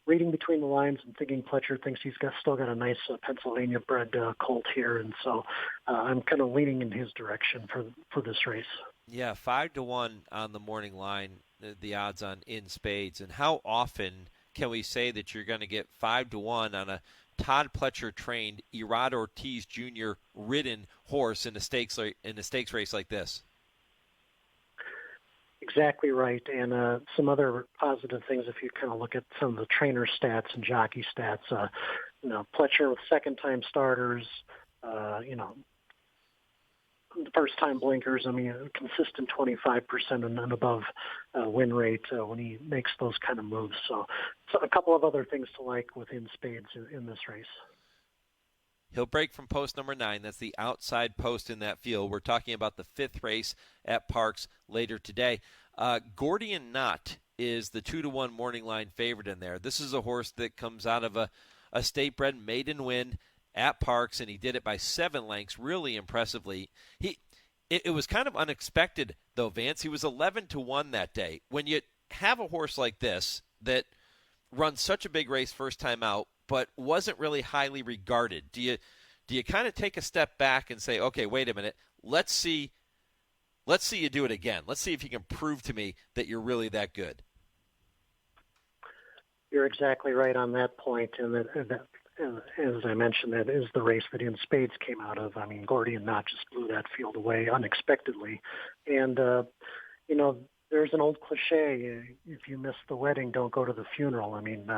reading between the lines and thinking Pletcher thinks he's still got a nice Pennsylvania-bred colt here, and so I'm kind of leaning in his direction for this race. Yeah, 5-1 on the morning line, the odds on In Spades. And how often can we say that you're going to get 5-1 on a Todd Pletcher-trained, Irad Ortiz Jr. ridden horse in a stakes race like this? Exactly right, and some other positive things if you kind of look at some of the trainer stats and jockey stats. Pletcher with second-time starters, first-time blinkers. I mean, a consistent 25% and above win rate when he makes those kind of moves. So a couple of other things to like within Spades in this race. He'll break from post number 9. That's the outside post in that field. We're talking about the 5th race at Parks later today. Gordian Knot is the 2-1 morning line favorite in there. This is a horse that comes out of a state-bred maiden win at Parks, and he did it by 7 lengths really impressively. It was kind of unexpected, though, Vance. He was 11-1 that day. When you have a horse like this that runs such a big race first time out, but wasn't really highly regarded, do you kind of take a step back and say, okay, wait a minute, let's see you do it again. Let's see if you can prove to me that you're really that good. You're exactly right on that point, and that as I mentioned, that is the race that In Spades came out of. I mean, Gordian Knot just blew that field away unexpectedly, and there's an old cliche, if you miss the wedding, don't go to the funeral. I mean,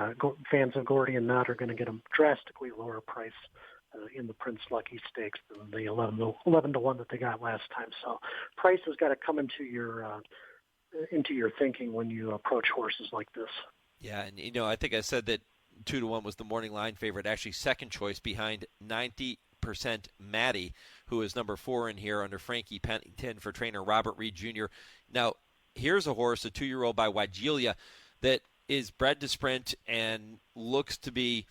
fans of Gordian Knot are going to get a drastically lower price in the Prince Lucky Stakes than the 11-1 that they got last time. So price has got to come into your thinking when you approach horses like this. Yeah, and I think I said that 2-1 was the morning line favorite, actually second choice behind 90% Maddie, who is number 4 in here under Frankie Pennington for trainer Robert Reed Jr. Now, here's a horse, a 2-year-old by Wygelia, that is bred to sprint and looks to be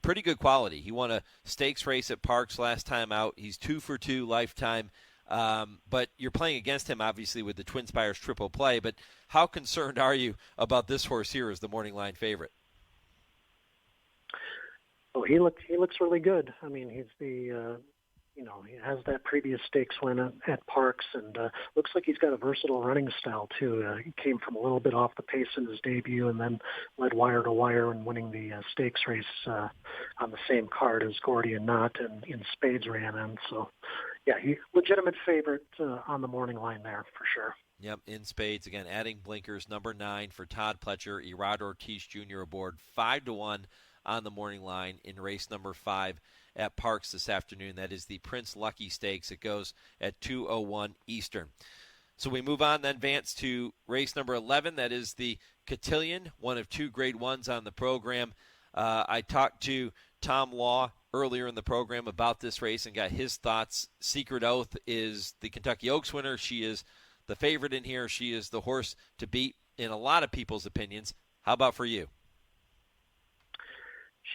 pretty good quality. He won a stakes race at Parks last time out. He's 2 for 2 lifetime. But you're playing against him, obviously, with the TwinSpires Triple play. But how concerned are you about this horse here as the morning line favorite? Oh, he looks really good. I mean, he's He has that previous stakes win at Parks, and looks like he's got a versatile running style, too. He came from a little bit off the pace in his debut and then led wire to wire and winning the stakes race on the same card as Gordian Knot and in Spades ran in. So, yeah, he legitimate favorite on the morning line there for sure. Yep, in Spades. Again, adding blinkers, number 9 for Todd Pletcher, Irad Ortiz Jr. aboard, 5-1 on the morning line in race number 5 at Parks this afternoon. That is the Prince Lucky Stakes. It goes at 2:01 Eastern. So we move on then, Vance, to race number 11. That is the Cotillion, one of 2 Grade 1s on the program. I talked to Tom Law earlier in the program about this race and got his thoughts. Secret Oath is the Kentucky Oaks winner. She is the favorite in here. She is the horse to beat in a lot of people's opinions. How about for you?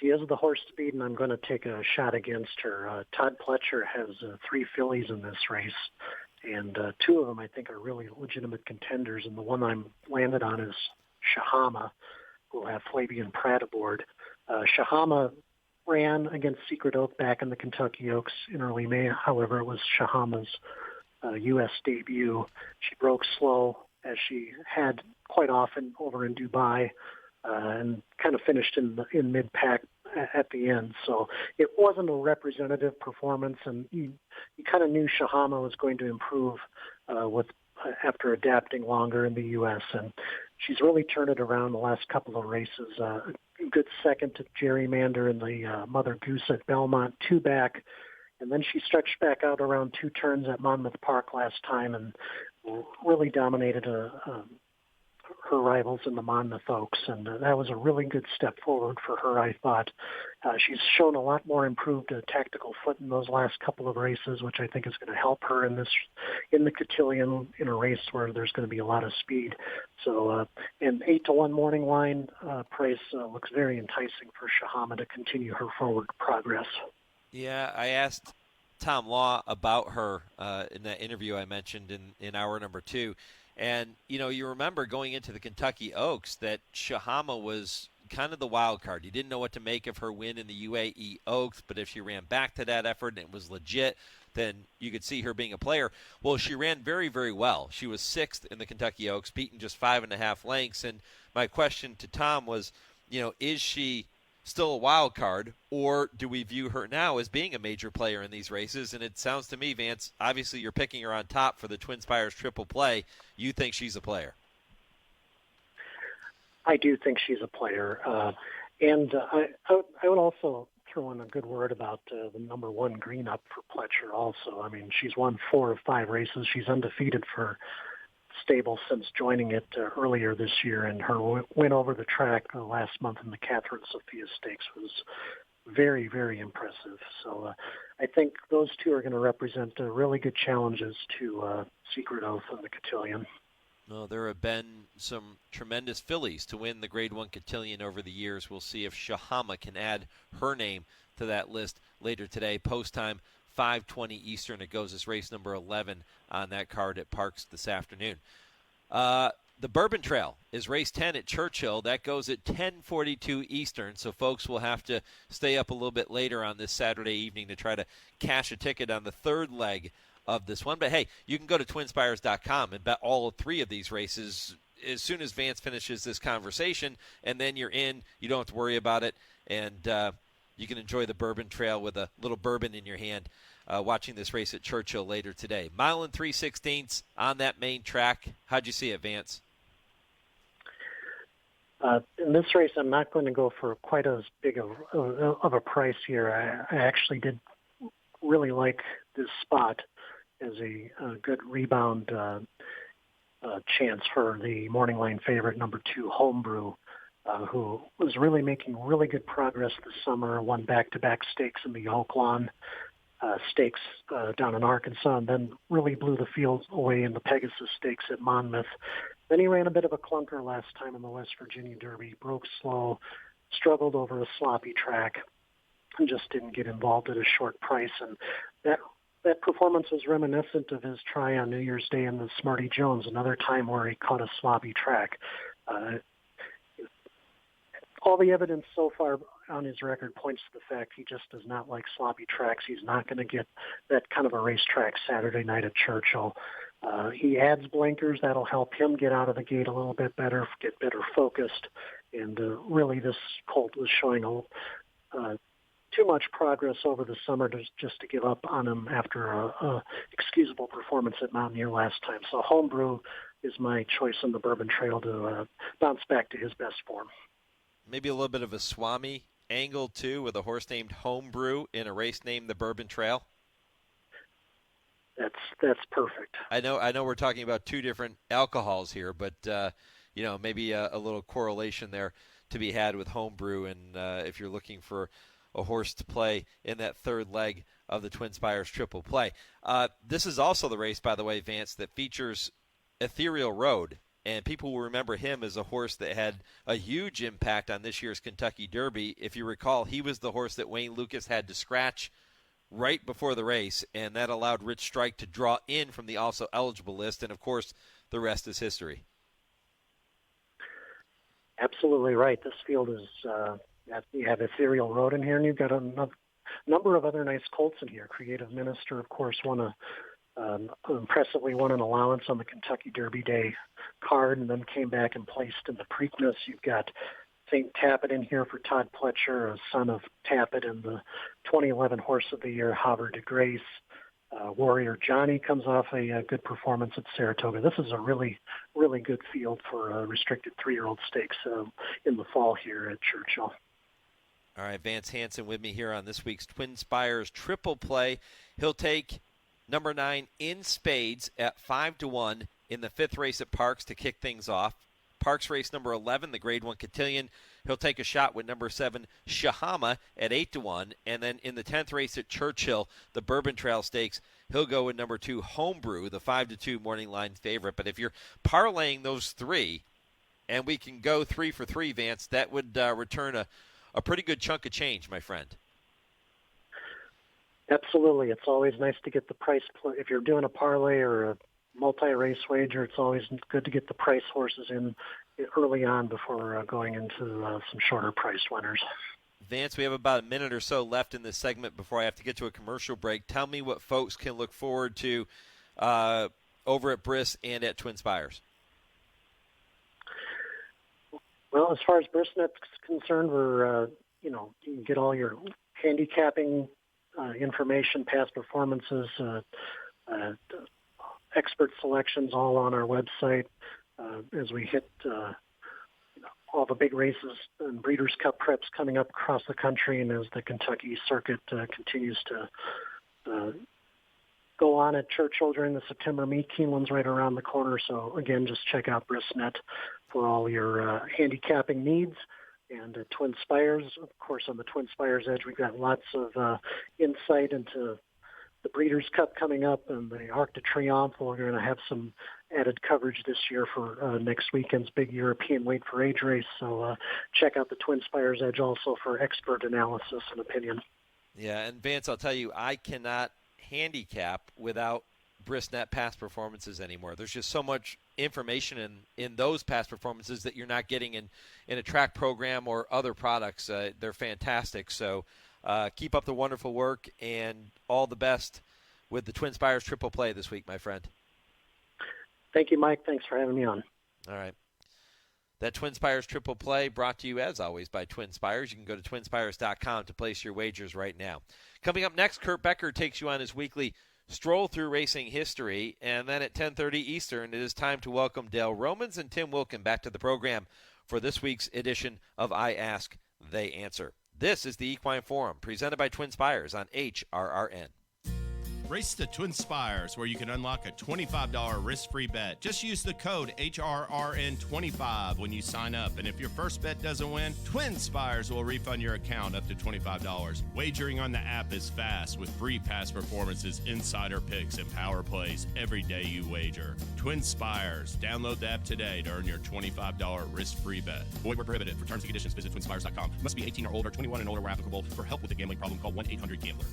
She is the horse to beat, and I'm going to take a shot against her. Todd Pletcher has 3 fillies in this race, and 2 of them I think are really legitimate contenders, and the one I'm landed on is Shahama, who will have Flavian Pratt aboard. Shahama ran against Secret Oath back in the Kentucky Oaks in early May. However, it was Shahama's U.S. debut. She broke slow, as she had quite often over in Dubai, and kind of finished in mid-pack at the end. So it wasn't a representative performance, and you kind of knew Shahama was going to improve after adapting longer in the U.S., and she's really turned it around the last couple of races. A good second to Gerrymander in the Mother Goose at Belmont, 2 back, and then she stretched back out around 2 turns at Monmouth Park last time and really dominated her rivals in the Monmouth Oaks, and that was a really good step forward for her, I thought. She's shown a lot more improved tactical foot in those last couple of races, which I think is going to help her in the Cotillion, in a race where there's going to be a lot of speed. So an 8-1 morning line price looks very enticing for Shahama to continue her forward progress. Yeah, I asked Tom Law about her in that interview I mentioned in hour number 2. And, you remember going into the Kentucky Oaks that Shahama was kind of the wild card. You didn't know what to make of her win in the UAE Oaks, but if she ran back to that effort and it was legit, then you could see her being a player. Well, she ran very, very well. She was 6th in the Kentucky Oaks, beaten just 5.5 lengths. And my question to Tom was, is she still a wild card, or do we view her now as being a major player in these races? And it sounds to me, Vance, obviously you're picking her on top for the TwinSpires Triple play. You think she's a player? I do think she's a player. And I would also throw in a good word about the number 1 Green Up for Pletcher also. I mean, she's won 4 of 5 races. She's undefeated for stable since joining it earlier this year, and her win over the track last month in the Catherine Sophia Stakes was very, very impressive. So I think those 2 are going to represent really good challenges to Secret Oath and the Cotillion. Well, there have been some tremendous fillies to win the Grade 1 Cotillion over the years. We'll see if Shahama can add her name to that list later today. Post time, 5:20 Eastern. It goes as race number 11 on that card at Parks this afternoon. The Bourbon Trail is race 10 at Churchill. That goes at 10:42 Eastern, so folks will have to stay up a little bit later on this Saturday evening to try to cash a ticket on the 3rd leg of this one. But, hey, you can go to TwinSpires.com and bet all 3 of these races as soon as Vance finishes this conversation, and then you're in. You don't have to worry about it, and you can enjoy the Bourbon Trail with a little bourbon in your hand watching this race at Churchill later today. 1 3/16 on that main track. How'd you see it, Vance? In this race, I'm not going to go for quite as big of a price here. I actually did really like this spot as a good rebound chance for the morning line favorite, number 2, Homebrew, who was really making really good progress this summer, won back-to-back stakes in the Oaklawn Stakes down in Arkansas, and then really blew the field away in the Pegasus Stakes at Monmouth. Then he ran a bit of a clunker last time in the West Virginia Derby, broke slow, struggled over a sloppy track, and just didn't get involved at a short price. And that performance was reminiscent of his try on New Year's Day in the Smarty Jones, another time where he caught a sloppy track. All the evidence so far on his record points to the fact he just does not like sloppy tracks. He's not going to get that kind of a racetrack Saturday night at Churchill. He adds blinkers. That'll help him get out of the gate a little bit better, get better focused. And really this colt was showing too much progress over the summer just to give up on him after a excusable performance at Mountaineer last time. So Homebrew is my choice on the Bourbon Trail to bounce back to his best form. Maybe a little bit of a Swami angle, too, with a horse named Homebrew in a race named the Bourbon Trail. That's perfect. I know we're talking about two different alcohols here, but maybe a little correlation there to be had with Homebrew, and if you're looking for a horse to play in that third leg of the TwinSpires Triple Play. This is also the race, by the way, Vance, that features Ethereal Road, and people will remember him as a horse that had a huge impact on this year's Kentucky Derby. If you recall, he was the horse that Wayne Lucas had to scratch right before the race, and that allowed Rich Strike to draw in from the also eligible list, and of course the rest is history. Absolutely right. This field is you have Ethereal Road in here, and you've got a number of other nice colts in here. Creative Minister, of course, impressively won an allowance on the Kentucky Derby Day card, and then came back and placed in the Preakness. You've got St. Tappet in here for Todd Pletcher, a son of Tappet, and the 2011 Horse of the Year, Havre de Grace. Warrior Johnny comes off a good performance at Saratoga. This is a really, really good field for restricted 3-year-old stakes in the fall here at Churchill. All right, Vance Hanson with me here on this week's TwinSpires Triple Play. He'll take number 9 in spades at 5-1 in the 5th race at Parks to kick things off. Parks race number 11, the Grade 1 Cotillion. He'll take a shot with number 7, Shahama, at 8-1. And then in the 10th race at Churchill, the Bourbon Trail Stakes, he'll go with number 2, Homebrew, the 5-2 morning line favorite. But if you're parlaying those three, and we can go 3 for 3, Vance, that would return a pretty good chunk of change, my friend. Absolutely. It's always nice to get the price. If you're doing a parlay or a multi-race wager, it's always good to get the price horses in early on before going into some shorter priced winners. Vance, we have about a minute or so left in this segment before I have to get to a commercial break. Tell me what folks can look forward to over at Briss and at TwinSpires. Well, as far as Brissnet's concerned, we're you can get all your handicapping information, past performances, expert selections, all on our website as we hit all the big races and Breeders' Cup preps coming up across the country, and as the Kentucky circuit continues to go on at Churchill during the September meet. Keeneland's right around the corner, so again, just check out Brissnet for all your handicapping needs. And at TwinSpires, of course, on the TwinSpires Edge, we've got lots of insight into the Breeders' Cup coming up and the Arc de Triomphe. We're going to have some added coverage this year for next weekend's big European weight for age race. So check out the TwinSpires Edge also for expert analysis and opinion. Yeah, and Vance, I'll tell you, I cannot handicap without Brissnet past performances anymore. There's just so much information in those past performances that you're not getting in a track program or other products. They're fantastic. So keep up the wonderful work, and all the best with the TwinSpires Triple Play this week, my friend. Thank you, Mike. Thanks for having me on. All right. That TwinSpires Triple Play brought to you, as always, by TwinSpires. You can go to TwinSpires.com to place your wagers right now. Coming up next, Kurt Becker takes you on his weekly Stroll Through Racing History, and then at 10:30 Eastern, it is time to welcome Dale Romans and Tim Wilkin back to the program for this week's edition of I Ask, They Answer. This is the Equine Forum, presented by TwinSpires on HRRN. Race to TwinSpires, where you can unlock a $25 risk-free bet. Just use the code HRRN25 when you sign up. And if your first bet doesn't win, TwinSpires will refund your account up to $25. Wagering on the app is fast with free past performances, insider picks, and power plays every day you wager. TwinSpires. Download the app today to earn your $25 risk-free bet. Void where prohibited. For terms and conditions, visit TwinSpires.com. Must be 18 or older, 21 and older where applicable. For help with a gambling problem, call 1-800-GAMBLER.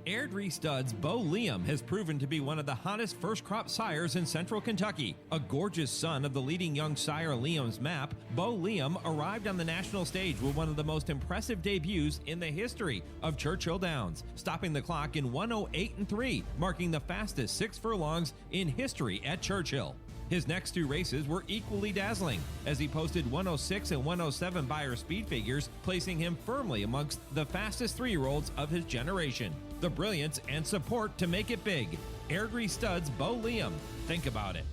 Airdrie Stud's Bo Liam has proven to be one of the hottest first-crop sires in central Kentucky. A gorgeous son of the leading young sire Liam's Map, Bo Liam arrived on the national stage with one of the most impressive debuts in the history of Churchill Downs, stopping the clock in 1:08.3, marking the fastest 6 furlongs in history at Churchill. His next 2 races were equally dazzling, as he posted 106 and 107 Beyer speed figures, placing him firmly amongst the fastest 3-year-olds of his generation. The brilliance and support to make it big. Airdrie Stud's Bo Liam. Think about it.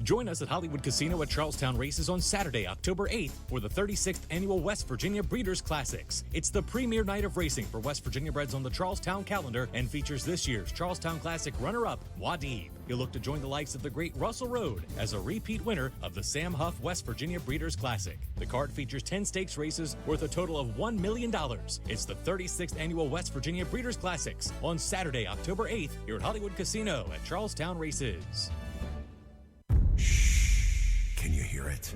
Join us at Hollywood Casino at Charlestown Races on Saturday, October 8th for the 36th Annual West Virginia Breeders' Classics. It's the premier night of racing for West Virginia breds on the Charlestown calendar and features this year's Charlestown Classic runner-up, Wadib. He'll look to join the likes of the great Russell Road as a repeat winner of the Sam Huff West Virginia Breeders' Classic. The card features 10 stakes races worth a total of $1 million. It's the 36th Annual West Virginia Breeders' Classics on Saturday, October 8th here at Hollywood Casino at Charlestown Races. Can you hear it?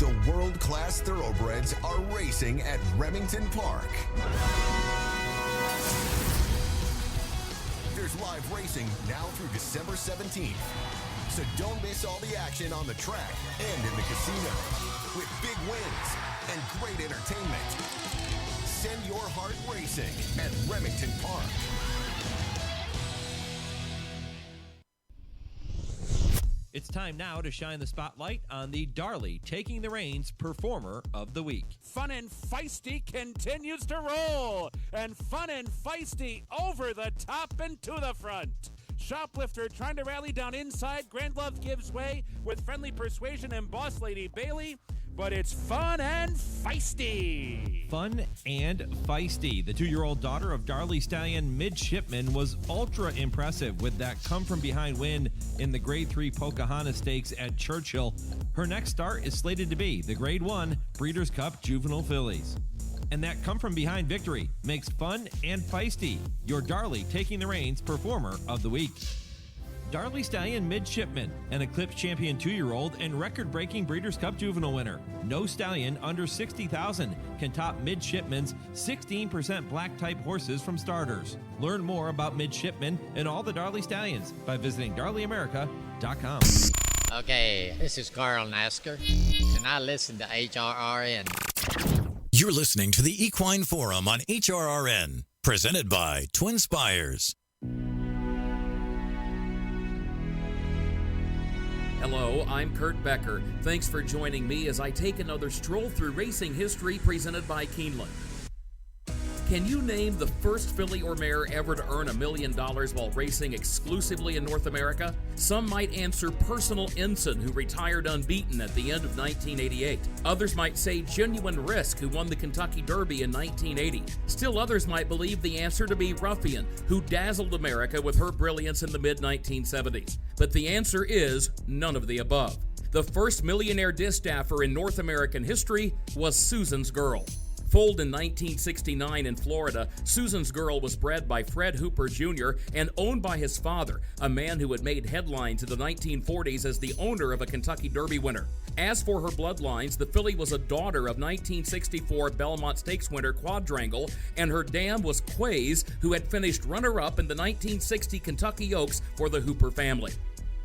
The world-class thoroughbreds are racing at Remington Park. There's live racing now through December 17th. So don't miss all the action on the track and in the casino with big wins and great entertainment. Send your heart racing at Remington Park. It's time now to shine the spotlight on the Darley Taking the Reins Performer of the Week. Fun and Feisty continues to roll, and Fun and Feisty over the top and to the front. Shoplifter trying to rally down inside. Grand Love gives way with Friendly Persuasion and Boss Lady Bailey, but it's Fun and Feisty. Fun and Feisty. The 2-year-old daughter of Darley Stallion Midshipman was ultra impressive with that come-from-behind win in the Grade 3 Pocahontas Stakes at Churchill. Her next start is slated to be the Grade 1 Breeders' Cup Juvenile Fillies. And that come-from-behind victory makes Fun and Feisty your Darley Taking the Reins Performer of the Week. Darley Stallion Midshipman, an Eclipse champion 2-year-old and record-breaking Breeders' Cup Juvenile winner. No stallion under 60,000 can top Midshipman's 16% black-type horses from starters. Learn more about Midshipman and all the Darley Stallions by visiting DarleyAmerica.com. Okay, this is Carl Nasker, and I listen to HRRN. You're listening to the Equine Forum on HRRN, presented by TwinSpires. Hello, I'm Kurt Becker. Thanks for joining me as I take another stroll through racing history presented by Keeneland. Can you name the first filly or mare ever to earn $1 million while racing exclusively in North America? Some might answer Personal Ensign, who retired unbeaten at the end of 1988. Others might say Genuine Risk, who won the Kentucky Derby in 1980. Still others might believe the answer to be Ruffian, who dazzled America with her brilliance in the mid-1970s. But the answer is none of the above. The first millionaire distaffers in North American history was Susan's Girl. Foaled in 1969 in Florida, Susan's Girl was bred by Fred Hooper Jr. and owned by his father, a man who had made headlines in the 1940s as the owner of a Kentucky Derby winner. As for her bloodlines, the filly was a daughter of 1964 Belmont Stakes winner Quadrangle, and her dam was Quays, who had finished runner-up in the 1960 Kentucky Oaks for the Hooper family.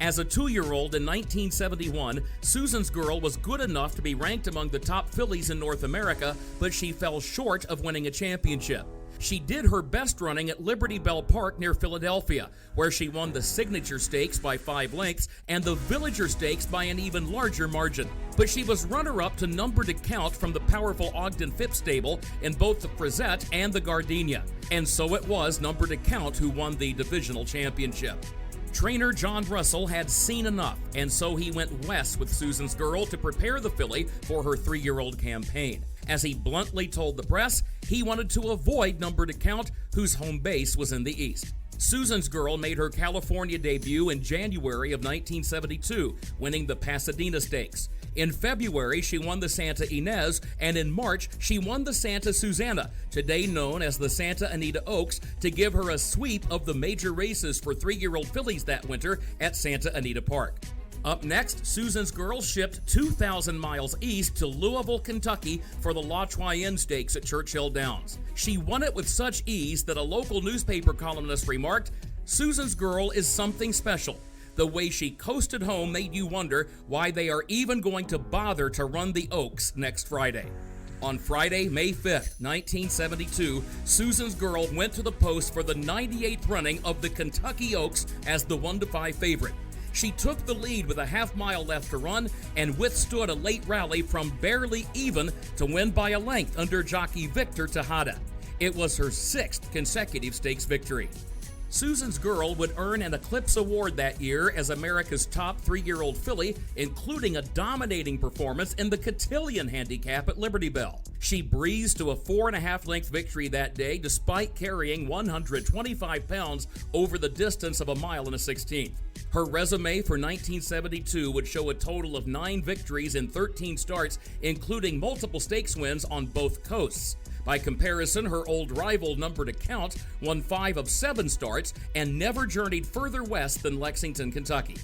As a 2-year-old in 1971, Susan's Girl was good enough to be ranked among the top fillies in North America, but she fell short of winning a championship. She did her best running at Liberty Bell Park near Philadelphia, where she won the Signature Stakes by 5 lengths and the Villager Stakes by an even larger margin. But she was runner-up to Number to Count from the powerful Ogden Phipps stable in both the Frisette and the Gardenia. And so it was Number to Count who won the divisional championship. Trainer John Russell had seen enough, and so he went west with Susan's Girl to prepare the filly for her 3-year-old campaign. As he bluntly told the press, he wanted to avoid Number to Count, whose home base was in the East. Susan's Girl made her California debut in January of 1972, winning the Pasadena Stakes. In February, she won the Santa Ynez, and in March, she won the Santa Susana, today known as the Santa Anita Oaks, to give her a sweep of the major races for 3-year-old fillies that winter at Santa Anita Park. Up next, Susan's Girl shipped 2,000 miles east to Louisville, Kentucky for the La Troyenne Stakes at Churchill Downs. She won it with such ease that a local newspaper columnist remarked, "Susan's Girl is something special. The way she coasted home made you wonder why they are even going to bother to run the Oaks next Friday." On Friday, May 5th, 1972, Susan's Girl went to the post for the 98th running of the Kentucky Oaks as the 1-5 favorite. She took the lead with a half-mile left to run and withstood a late rally from barely even to win by a length under jockey Victor Tejada. It was her 6th consecutive stakes victory. Susan's Girl would earn an Eclipse Award that year as America's top 3-year-old filly, including a dominating performance in the Cotillion handicap at Liberty Bell. She breezed to a 4.5-length victory that day despite carrying 125 pounds over the distance of 1 mile and a 16th. Her resume for 1972 would show a total of 9 victories in 13 starts, including multiple stakes wins on both coasts. By comparison, her old rival, Number to Count, won 5 of 7 starts and never journeyed further west than Lexington, Kentucky.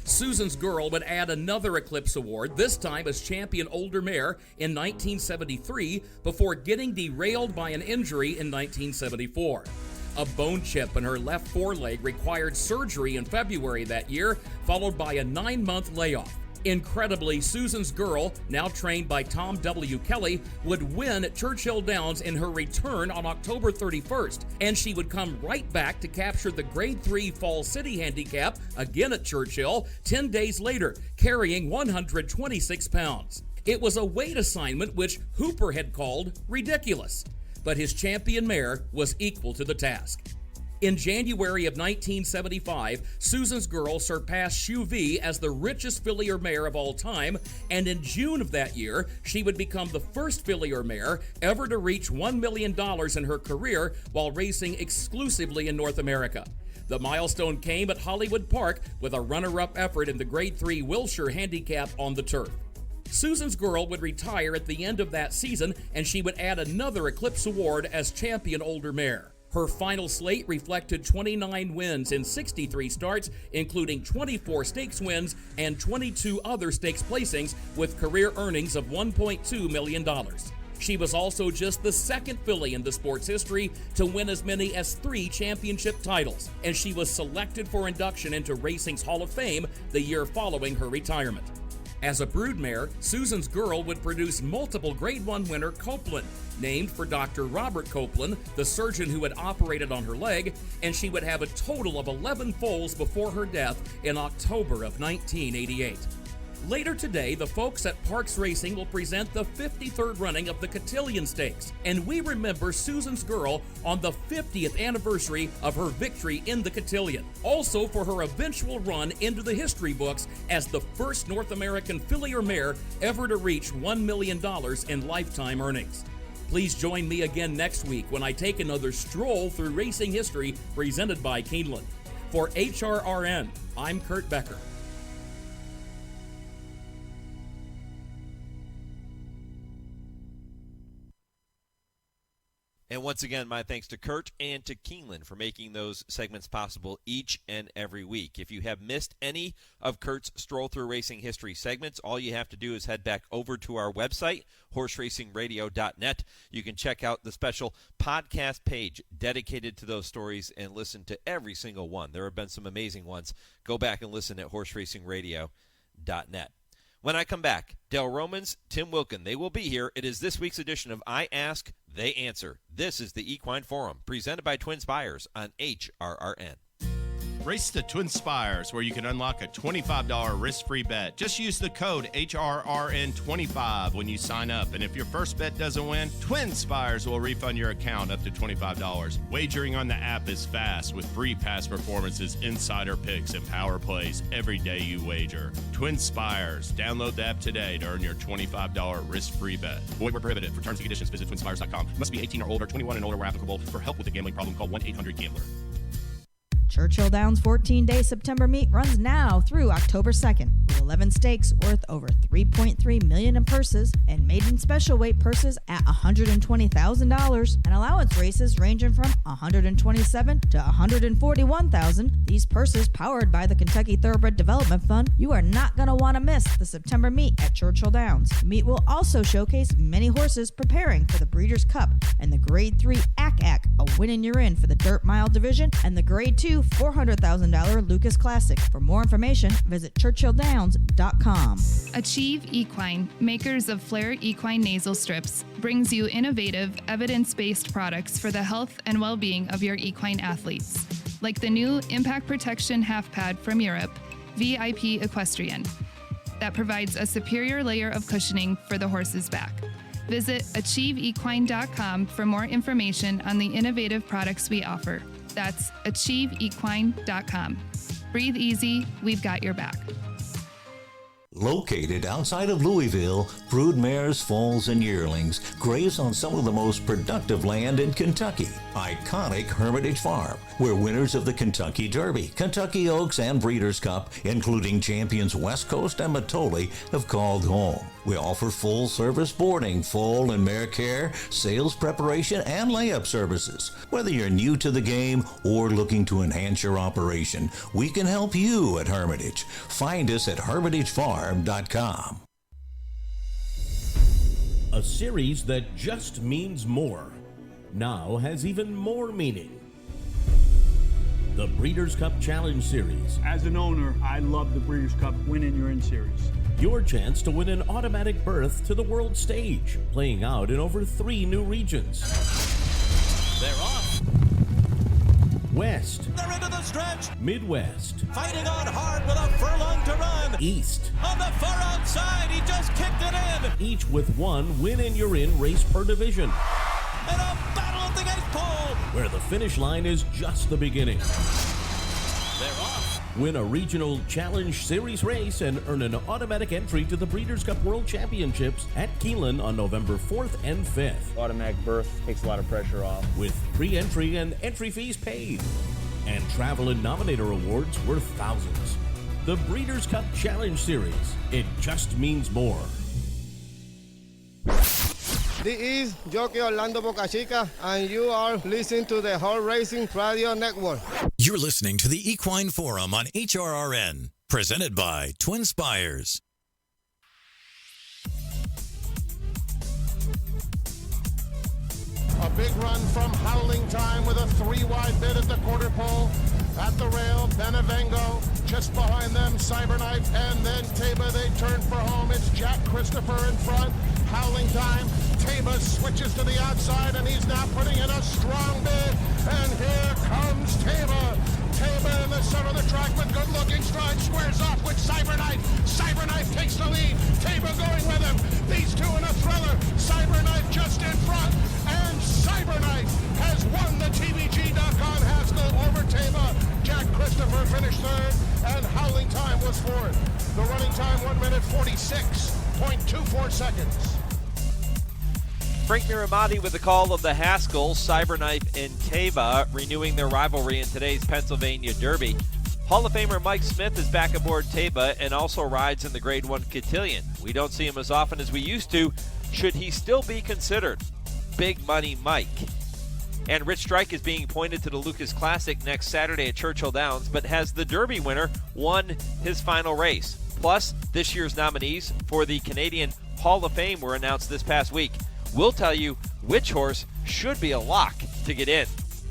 Susan's Girl would add another Eclipse Award, this time as champion older mare in 1973, before getting derailed by an injury in 1974. A bone chip in her left foreleg required surgery in February that year, followed by a 9-month layoff. Incredibly, Susan's Girl, now trained by Tom W. Kelly, would win at Churchill Downs in her return on October 31st, and she would come right back to capture the Grade 3 Fall City handicap, again at Churchill, 10 days later, carrying 126 pounds. It was a weight assignment which Hooper had called ridiculous, but his champion mare was equal to the task. In January of 1975, Susan's Girl surpassed Shoe V as the richest filly or mare of all time, and in June of that year, she would become the first filly or mare ever to reach $1 million in her career while racing exclusively in North America. The milestone came at Hollywood Park with a runner-up effort in the Grade 3 Wilshire handicap on the turf. Susan's Girl would retire at the end of that season, and she would add another Eclipse Award as champion older mare. Her final slate reflected 29 wins in 63 starts, including 24 stakes wins and 22 other stakes placings, with career earnings of $1.2 million. She was also just the second filly in the sport's history to win as many as 3 championship titles, and she was selected for induction into Racing's Hall of Fame the year following her retirement. As a broodmare, Susan's Girl would produce multiple Grade 1 winner Copeland, named for Dr. Robert Copeland, the surgeon who had operated on her leg, and she would have a total of 11 foals before her death in October of 1988. Later today, the folks at Parks Racing will present the 53rd running of the Cotillion Stakes, and we remember Susan's Girl on the 50th anniversary of her victory in the Cotillion, also for her eventual run into the history books as the first North American filly or mare ever to reach $1 million in lifetime earnings. Please join me again next week when I take another stroll through racing history presented by Keeneland. For HRRN, I'm Kurt Becker. And once again, my thanks to Kurt and to Keeneland for making those segments possible each and every week. If you have missed any of Kurt's Stroll Through Racing History segments, all you have to do is head back over to our website, horseracingradio.net. You can check out the special podcast page dedicated to those stories and listen to every single one. There have been some amazing ones. Go back and listen at horseracingradio.net. When I come back, Del Romans, Tim Wilkin, they will be here. It is this week's edition of I Ask, They Answer. This is the Equine Forum, presented by TwinSpires on HRRN. Race to TwinSpires, where you can unlock a $25 risk-free bet. Just use the code HRRN25 when you sign up. And if your first bet doesn't win, TwinSpires will refund your account up to $25. Wagering on the app is fast with free past performances, insider picks, and power plays every day you wager. TwinSpires. Download the app today to earn your $25 risk-free bet. Void where prohibited. For terms and conditions, visit TwinSpires.com. Must be 18 or older, 21 and older where applicable. For help with a gambling problem, call 1-800-GAMBLER. Churchill Downs 14-day September meet runs now through October 2nd. With 11 stakes worth over $3.3 million in purses, and maiden special weight purses at $120,000, and allowance races ranging from $127,000 to $141,000. These purses powered by the Kentucky Thoroughbred Development Fund. You are not going to want to miss the September meet at Churchill Downs. The meet will also showcase many horses preparing for the Breeders' Cup and the Grade 3 ACAC, a win and you're in for the Dirt Mile division, and the Grade 2 $400,000 Lucas Classic. For more information, visit churchilldowns.com. Achieve Equine, makers of Flair Equine Nasal Strips, brings you innovative, evidence-based products for the health and well-being of your equine athletes, like the new Impact Protection Half Pad from Europe, VIP Equestrian, that provides a superior layer of cushioning for the horse's back. Visit achieveequine.com for more information on the innovative products we offer. That's achieveequine.com. Breathe easy, we've got your back. Located outside of Louisville, brood mares, foals, and yearlings graze on some of the most productive land in Kentucky. Iconic Hermitage Farm, where winners of the Kentucky Derby, Kentucky Oaks, and Breeders' Cup, including champions West Coast and Matoli, have called home. We offer full-service boarding, foal and mare care, sales preparation, and layup services. Whether you're new to the game or looking to enhance your operation, we can help you at Hermitage. Find us at hermitagefarm.com. A series that just means more now has even more meaning. The Breeders' Cup Challenge Series. As an owner, I love the Breeders' Cup Win and You're In series. Your chance to win an automatic berth to the world stage, playing out in over 3 new regions. They're off. West. They're into the stretch. Midwest. Fighting on hard with a furlong to run. East. On the far outside, he just kicked it in. Each with one Win and You're In race per division. And a battle at the gate pole, where the finish line is just the beginning. They're off. Win a regional challenge series race and earn an automatic entry to the Breeders' Cup World Championships at Keeneland on November 4th and 5th. Automatic berth takes a lot of pressure off. With pre-entry and entry fees paid. And travel and nominator awards worth thousands. The Breeders' Cup Challenge Series. It just means more. This is Jockey Orlando Boca Chica, and you are listening to the Horse Racing Radio Network. You're listening to the Equine Forum on HRRN, presented by TwinSpires. A big run from Howling Time with a 3-wide bid at the quarter pole. At the rail, Benevengo, just behind them, Cyberknife, and then Taba. They turn for home. It's Jack Christopher in front. Howling Time. Taba switches to the outside, and he's now putting in a strong bid. And here comes Taba. Taba in the center of the track with good-looking stride, squares off with Cyberknife. Cyberknife takes the lead. Taba going with him. These two in a thriller. Cyberknife just in front, and Cyberknife has won the TVG.com Haskell over Taba. Jack Christopher finished third, and Howling Time was fourth. The running time 1 minute 46.24 seconds. Frank Miramati with the call of the Haskell, Cyberknife, and Taba renewing their rivalry in today's Pennsylvania Derby. Hall of Famer Mike Smith is back aboard Taba and also rides in the Grade 1 Cotillion. We don't see him as often as we used to. Should he still be considered? Big Money Mike. And Rich Strike is being appointed to the Lucas Classic next Saturday at Churchill Downs, but has the Derby winner won his final race? Plus, this year's nominees for the Canadian Hall of Fame were announced this past week. We'll tell you which horse should be a lock to get in.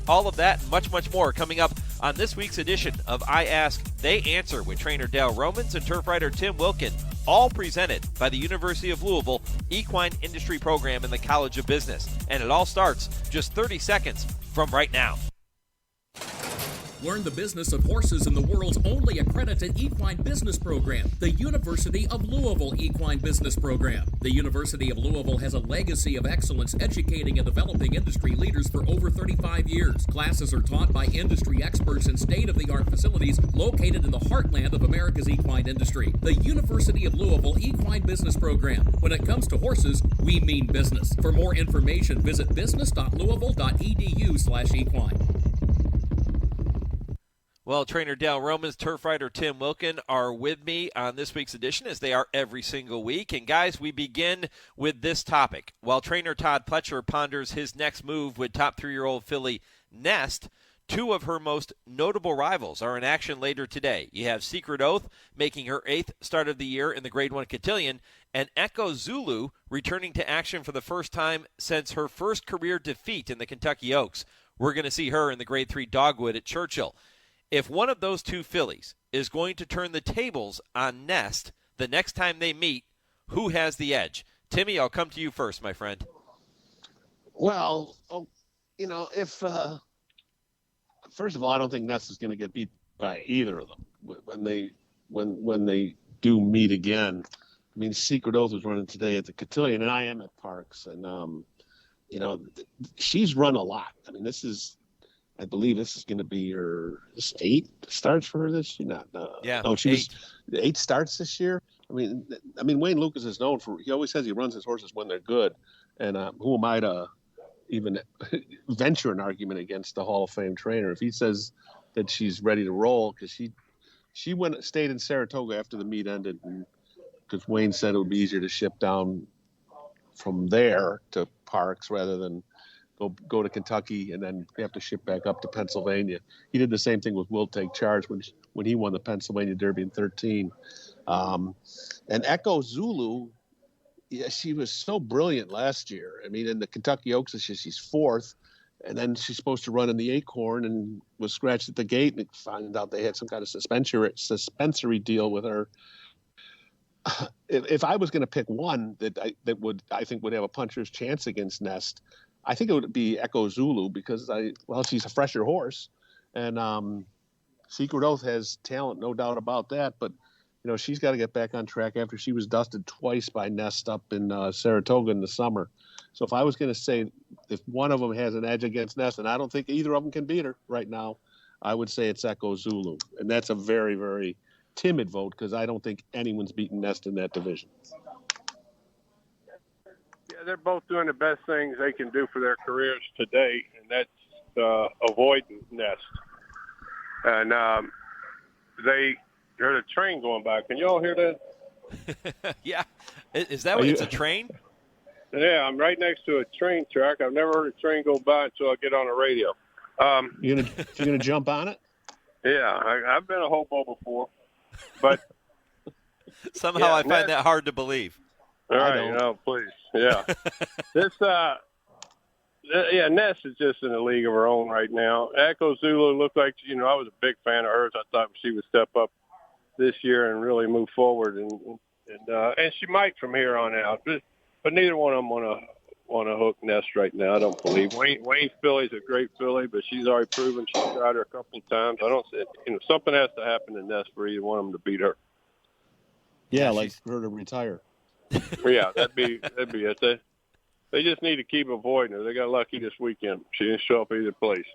All of that and much, much more coming up on this week's edition of I Ask, They Answer with trainer Dale Romans and turf writer Tim Wilkin, all presented by the University of Louisville Equine Industry Program in the College of Business. And it all starts just 30 seconds from right now. Learn the business of horses in the world's only accredited equine business program, the University of Louisville Equine Business Program. The University of Louisville has a legacy of excellence educating and developing industry leaders for over 35 years. Classes are taught by industry experts in state-of-the-art facilities located in the heartland of America's equine industry. The University of Louisville Equine Business Program. When it comes to horses, we mean business. For more information, visit business.louisville.edu/equine. Well, trainer Dale Romans, turf writer Tim Wilkin are with me on this week's edition, as they are every single week. And, guys, we begin with this topic. While trainer Todd Pletcher ponders his next move with top 3-year-old filly Nest, two of her most notable rivals are in action later today. You have Secret Oath making her 8th start of the year in the Grade 1 Cotillion, and Echo Zulu returning to action for the first time since her first career defeat in the Kentucky Oaks. We're going to see her in the Grade 3 Dogwood at Churchill. If one of those two fillies is going to turn the tables on Nest the next time they meet, who has the edge? Timmy, I'll come to you first, my friend. Well, if first of all, I don't think Nest is going to get beat by either of them when they do meet again. I mean, Secret Oath was running today at the Cotillion, and I am at Parks, and she's run a lot. I mean, I believe this is going to be her 8 starts for her this year. She was 8 starts this year. I mean, Wayne Lucas is known for. He always says he runs his horses when they're good, and who am I to even venture an argument against the Hall of Fame trainer if he says that she's ready to roll? Because she stayed in Saratoga after the meet ended, because Wayne said it would be easier to ship down from there to Parks rather than go to Kentucky and then have to ship back up to Pennsylvania. He did the same thing with Will Take Charge when he won the Pennsylvania Derby in 2013. And Echo Zulu, she was so brilliant last year. I mean, in the Kentucky Oaks, she's 4th, and then she's supposed to run in the Acorn and was scratched at the gate, and found out they had some kind of suspensory deal with her. If I was going to pick one that I think would have a puncher's chance against Nest, I think it would be Echo Zulu, because she's a fresher horse, and Secret Oath has talent, no doubt about that. But she's got to get back on track after she was dusted twice by Nest up in Saratoga in the summer. So if I was going to say if one of them has an edge against Nest, and I don't think either of them can beat her right now, I would say it's Echo Zulu, and that's a very, very timid vote, because I don't think anyone's beaten Nest in that division. Yeah, they're both doing the best things they can do for their careers today, and that's avoid Nest. And they heard a train going by. Can you all hear that? Yeah. Is that what it's a train? Yeah, I'm right next to a train track. I've never heard a train go by until I get on the radio. You gonna jump on it? Yeah, I've been a hobo before, but somehow I find that hard to believe. All right, no, please. Yeah. Ness is just in a league of her own right now. Echo Zulu looked like, I was a big fan of hers. I thought she would step up this year and really move forward, and she might from here on out. But neither one of them want to hook Nest right now, I don't believe. Wayne's filly's a great filly, but she's already proven she's tried her a couple of times. I don't see something has to happen to Nest for either one of them to beat her. Yeah, like her to retire. Yeah, that'd be it. They just need to keep avoiding her. They got lucky this weekend. She didn't show up either place.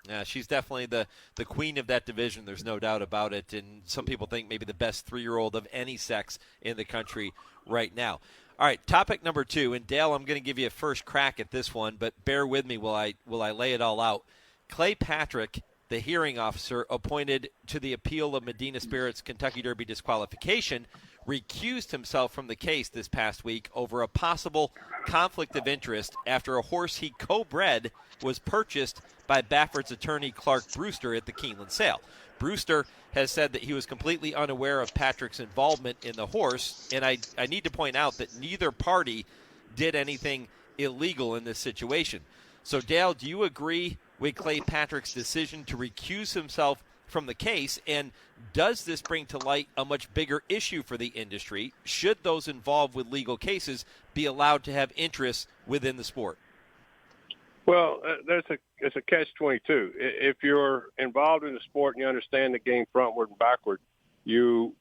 Yeah, she's definitely the queen of that division. There's no doubt about it. And some people think maybe the best 3-year-old of any sex in the country right now. All right, topic number 2. And Dale, I'm going to give you a first crack at this one, but bear with me while I lay it all out. Clay Patrick, the hearing officer appointed to the appeal of Medina Spirit's Kentucky Derby disqualification, recused himself from the case this past week over a possible conflict of interest after a horse he co-bred was purchased by Baffert's attorney Clark Brewster at the Keeneland sale. Brewster has said that he was completely unaware of Patrick's involvement in the horse, and I need to point out that neither party did anything illegal in this situation. So, Dale, do you agree with Clay Patrick's decision to recuse himself from the case, and does this bring to light a much bigger issue for the industry? Should those involved with legal cases be allowed to have interests within the sport? Well, it's a catch-22. If you're involved in the sport and you understand the game frontward and backward, you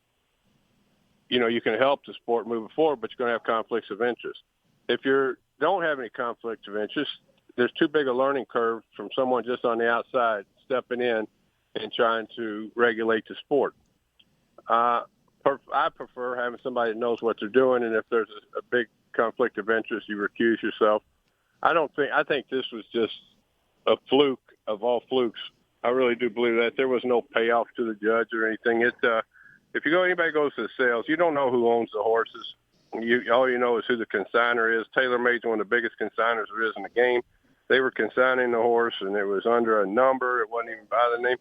can help the sport moving forward, but you're going to have conflicts of interest. If you don't have any conflicts of interest, there's too big a learning curve from someone just on the outside stepping in and trying to regulate the sport. I prefer having somebody that knows what they're doing, and if there's a big conflict of interest, you recuse yourself. I think this was just a fluke of all flukes I really do believe that. There was no payoff to the judge or anything. If anybody goes to the sales, you don't know who owns the horses. All you know is who the consignor is. TaylorMade's one of the biggest consignors there is in the game. They were consigning the horse, and it was under a number. It wasn't even by the name.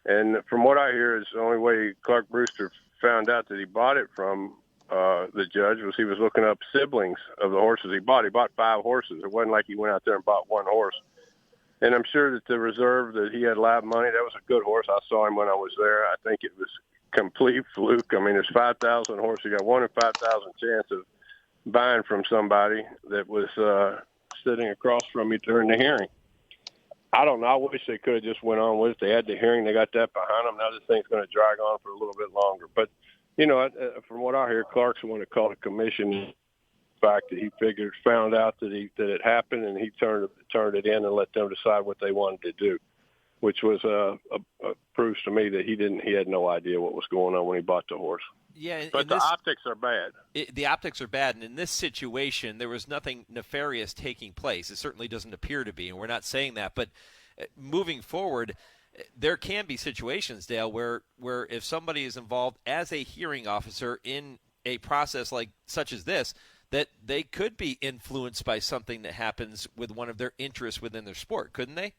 And from what I hear, is the only way Clark Brewster found out that he bought it from the judge was he was looking up siblings of the horses he bought. He bought 5 horses. It wasn't like he went out there and bought one horse. And I'm sure that the reserve that he had live money, that was a good horse. I saw him when I was there. I think it was complete fluke. I mean, there's 5,000 horses. You got 1 in 5,000 chance of buying from somebody that was sitting across from you during the hearing. I don't know. I wish they could have just went on with it. They had the hearing. They got that behind them. Now this thing's going to drag on for a little bit longer. But, from what I hear, Clark's the one that called a commission. The fact that he found out that it happened, and he turned it in and let them decide what they wanted to do, which was proves to me that he had no idea what was going on when he bought the horse. Yeah, but the optics are bad. The optics are bad, and in this situation, there was nothing nefarious taking place. It certainly doesn't appear to be, and we're not saying that. But moving forward, there can be situations, Dale, where if somebody is involved as a hearing officer in a process such as this, that they could be influenced by something that happens with one of their interests within their sport, couldn't they?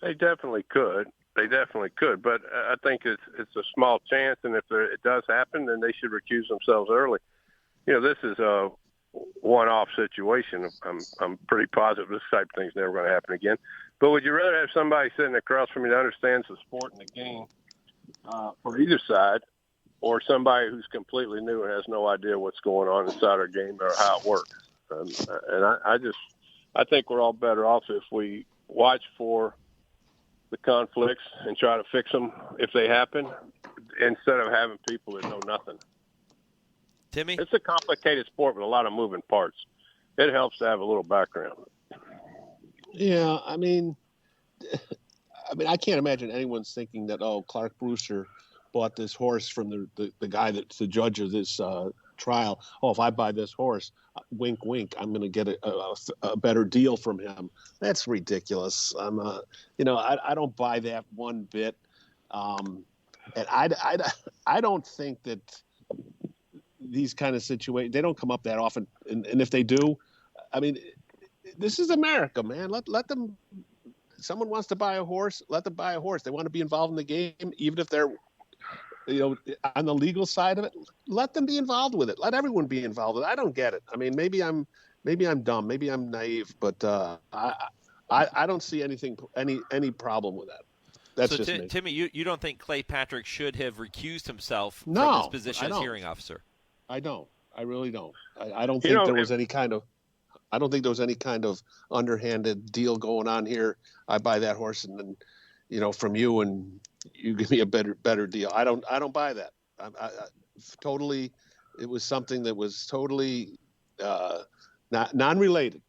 They definitely could. But I think it's a small chance, and if it does happen, then they should recuse themselves early. This is a one-off situation. I'm pretty positive this type of thing's never going to happen again. But would you rather have somebody sitting across from you that understands the sport and the game for either side, or somebody who's completely new and has no idea what's going on inside our game or how it works? I think we're all better off if we watch for the conflicts and try to fix them if they happen, instead of having people that know nothing. Timmy? It's a complicated sport with a lot of moving parts. It helps to have a little background. Yeah, I mean, I can't imagine anyone's thinking that, Clark Brewster bought this horse from the guy that's the judge of this trial. If I buy this horse, wink, wink, I'm going to get a better deal from him. That's ridiculous. I don't buy that one bit. And I don't think that these kind of situations, they don't come up that often. And if they do, this is America, man. Let them. Someone wants to buy a horse, let them buy a horse. They want to be involved in the game, even if they're on the legal side of it. Let them be involved with it. Let everyone be involved with it. I don't get it. Maybe I'm dumb, maybe I'm naive, but I don't see any problem with that. That's just me. Timmy, you don't think Clay Patrick should have recused himself from his position as hearing officer? I don't. I really don't. I don't think there was any kind of. I don't think there was any kind of underhanded deal going on here. I buy that horse and then, from you, and you give me a better deal. I don't buy that. I totally, it was something that was totally non-related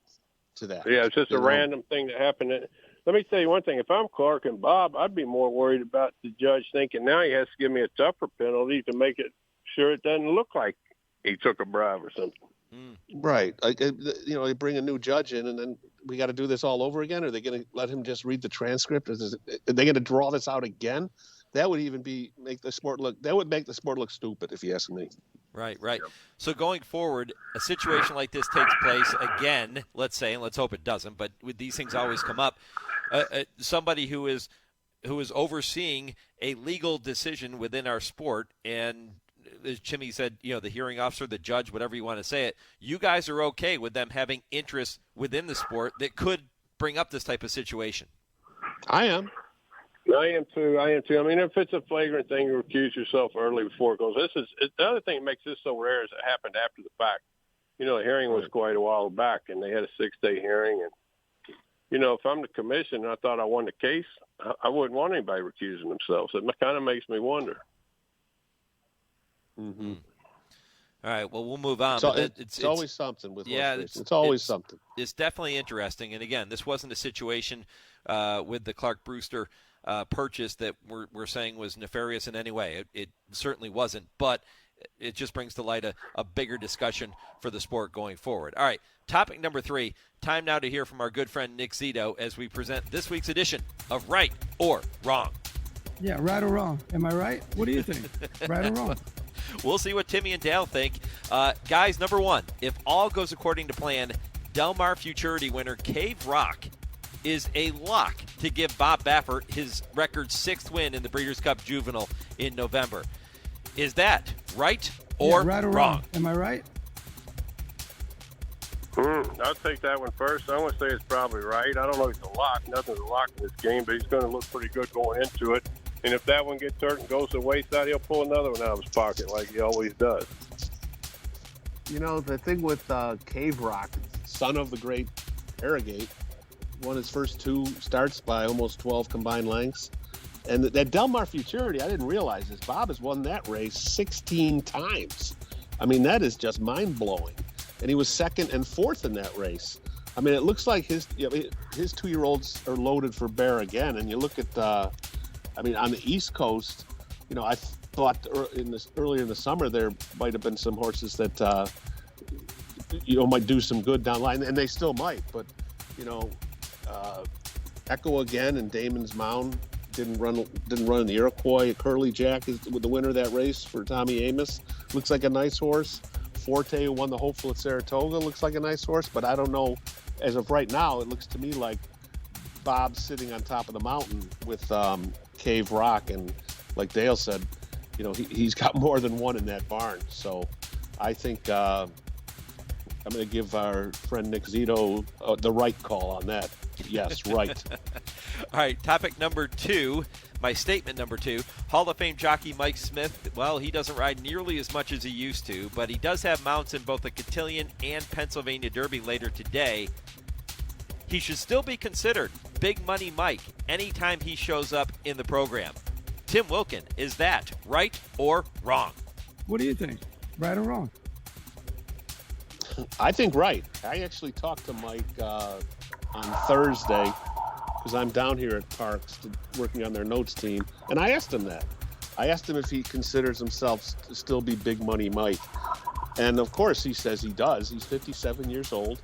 to that. Yeah, it's just a random thing that happened. Let me tell you one thing. If I'm Clark and Bob, I'd be more worried about the judge thinking now he has to give me a tougher penalty to make it sure it doesn't look like he took a bribe or something. Right. They bring a new judge in, and then we got to do this all over again. Are they going to let him just read the transcript? Are they going to draw this out again? That would even make the sport look stupid, if you ask me. Right. So going forward, a situation like this takes place again, let's say, and let's hope it doesn't, but with these things always come up, somebody who is overseeing a legal decision within our sport, and as Jimmy said, the hearing officer, the judge, whatever you want to say it, you guys are okay with them having interests within the sport that could bring up this type of situation? I am. I am too. If it's a flagrant thing, you recuse yourself early before it goes. The other thing that makes this so rare is it happened after the fact. The hearing was quite a while back, and they had a 6-day hearing. And, if I'm the commission and I thought I won the case, I wouldn't want anybody recusing themselves. It kind of makes me wonder. Mm-hmm. All right, well, we'll move on. It's always something with horse racing. It's always something. It's definitely interesting. And, again, this wasn't a situation with the Clark Brewster purchase that we're saying was nefarious in any way. It certainly wasn't. But it just brings to light a bigger discussion for the sport going forward. All right, topic number 3. Time now to hear from our good friend Nick Zito as we present this week's edition of Right or Wrong. Yeah, right or wrong? Am I right? What do you think? Right or wrong? We'll see what Timmy and Dale think. Guys, number 1, if all goes according to plan, Del Mar Futurity winner Cave Rock is a lock to give Bob Baffert his record 6th win in the Breeders' Cup Juvenile in November. Is that right or, right or wrong? Am I right? I'll take that one first. I want to say it's probably right. I don't know if it's a lock. Nothing's a lock in this game, but he's going to look pretty good going into it. And if that one gets hurt and goes to the wayside, he'll pull another one out of his pocket like he always does. You know, the thing with Cave Rock, son of the great Harrogate, won his first 2 starts by almost 12 combined lengths. And that Del Mar Futurity, I didn't realize this. Bob has won that race 16 times. I mean, that is just mind-blowing. And he was 2nd and 4th in that race. I mean, it looks like his 2-year-olds are loaded for bear again. And you look at, on the East Coast, I thought earlier in the summer there might have been some horses that, might do some good down the line. And they still might. But, Echo again and Damon's Mound didn't run in the Iroquois. Curly Jack is the winner of that race for Tommy Amos. Looks like a nice horse. Forte, who won the Hopeful at Saratoga, looks like a nice horse, but I don't know. As of right now, it looks to me like Bob's sitting on top of the mountain with Cave Rock, and like Dale said, he's got more than one in that barn. So I think I'm going to give our friend Nick Zito the right call on that. Yes, right. All right, topic number 2, my statement number 2. Hall of Fame jockey Mike Smith, well, he doesn't ride nearly as much as he used to, but he does have mounts in both the Cotillion and Pennsylvania Derby later today. He should still be considered Big Money Mike anytime he shows up in the program. Tim Wilkin, is that right or wrong? What do you think? Right or wrong? I think right. I actually talked to Mike on Thursday because I'm down here at Parks working on their notes team, and I asked him that. I asked him if he considers himself to still be Big Money Mike, and of course he says he does. He's 57 years old,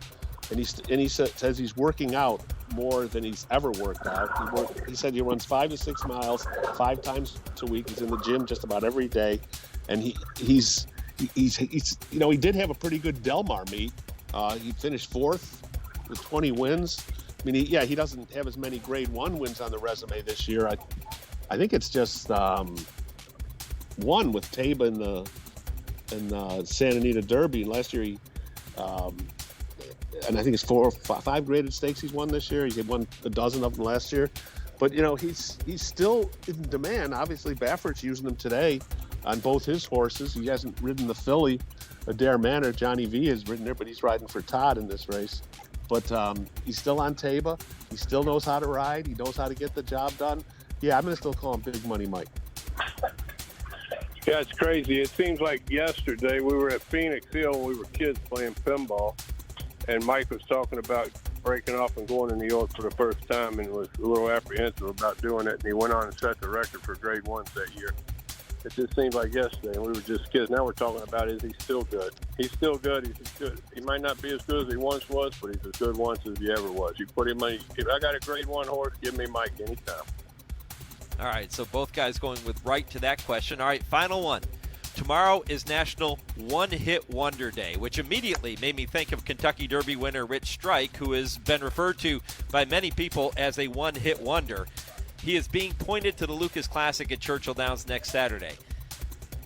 and he says he's working out more than he's ever worked out. He said he runs 5 to 6 miles 5 times a week. He's in the gym just about every day, and he did have a pretty good Del Mar meet. He finished 4th with 20 wins. I mean, he doesn't have as many Grade 1 wins on the resume this year. I think it's just one with Taba in the Santa Anita Derby. Last year and I think it's 4 or 5 graded stakes he's won this year. He won a dozen of them last year. But, he's still in demand. Obviously, Baffert's using him today on both his horses. He hasn't ridden the filly, Adair Manor. Johnny V has ridden there, but he's riding for Todd in this race. But he's still on Taba. He still knows how to ride. He knows how to get the job done. Yeah, I'm going to still call him Big Money Mike. Yeah, it's crazy. It seems like yesterday we were at Phoenix Hill when we were kids playing pinball, and Mike was talking about breaking off and going to New York for the first time and was a little apprehensive about doing it, and he went on and set the record for Grade 1s that year. It just seemed like yesterday, and we were just kids. Now we're talking about, is he still good? He's still good. He's good. He might not be as good as he once was, but he's as good once as he ever was. You put him on. If I got a Grade 1 horse, give me Mike anytime. All right, so both guys going with right to that question. All right, final one. Tomorrow is National One-Hit Wonder Day, which immediately made me think of Kentucky Derby winner Rich Strike, who has been referred to by many people as a one-hit wonder. He is being pointed to the Lucas Classic at Churchill Downs next Saturday.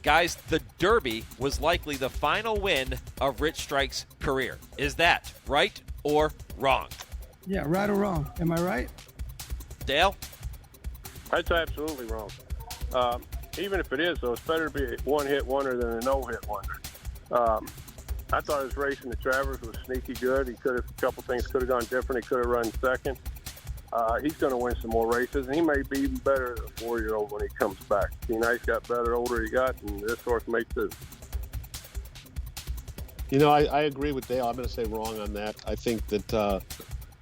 Guys, the Derby was likely the final win of Rich Strike's career. Is that right or wrong? Yeah, right or wrong? Am I right? Dale? That's absolutely wrong. Even if it is, though, it's better to be a one-hit wonder than a no-hit wonder. I thought his race in the Travers was sneaky good. He could have, a couple things could have gone different. He could have run second. He's going to win some more races, and he may be even better as a 4-year-old when he comes back. He's got better the older he got, and this horse may too. I agree with Dale. I'm going to say wrong on that. I think that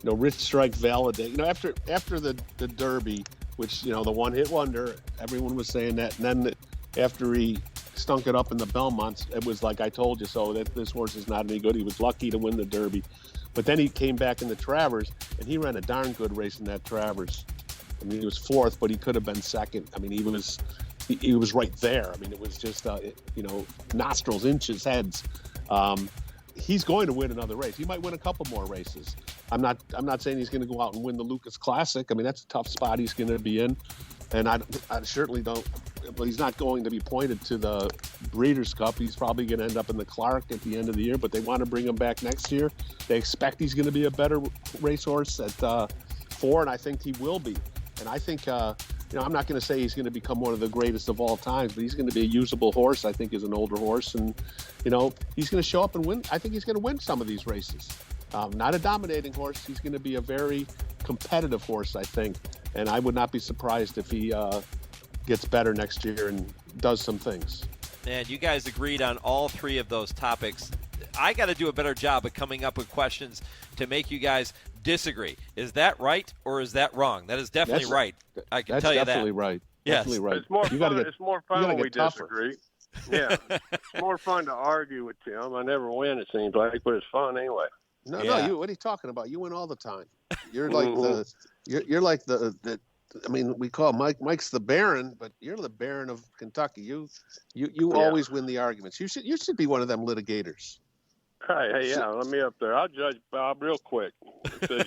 Rich Strike validate. After the Derby, which the one-hit wonder, everyone was saying that, and then after he stunk it up in the Belmonts. It was like I told you so, that this horse is not any good. He was lucky to win the Derby. But then he came back in the Travers, and he ran a darn good race in that Travers. I mean, he was fourth, but he could have been second. I mean, he was right there. I mean, it was just, nostrils, inches, heads. He's going to win another race. He might win a couple more races. I'm not saying he's going to go out and win the Lucas Classic. I mean, that's a tough spot he's going to be in. And I certainly don't, but he's not going to be pointed to the Breeders' Cup. He's probably going to end up in the Clark at the end of the year, but they want to bring him back next year. They expect he's going to be a better racehorse at 4, and I think he will be. And I think, I'm not going to say he's going to become one of the greatest of all times, but he's going to be a usable horse, I think, as an older horse. And, he's going to show up and win. I think he's going to win some of these races. Not a dominating horse. He's going to be a very competitive horse, I think. And I would not be surprised if he gets better next year and does some things. And you guys agreed on all 3 of those topics. I got to do a better job of coming up with questions to make you guys disagree. Is that right or is that wrong? That is definitely right. I can tell you that. That's definitely right. Yes. Definitely right. It's more fun when we tougher. disagree. Yeah. It's more fun to argue with Tim. I never win, it seems like, but it's fun anyway. No, what are you talking about? You win all the time. You're like you're like the I mean, we call Mike's the Baron, but you're the Baron of Kentucky. You always win the arguments. You should be one of them litigators. Hey, let me up there. I'll judge Bob real quick. It says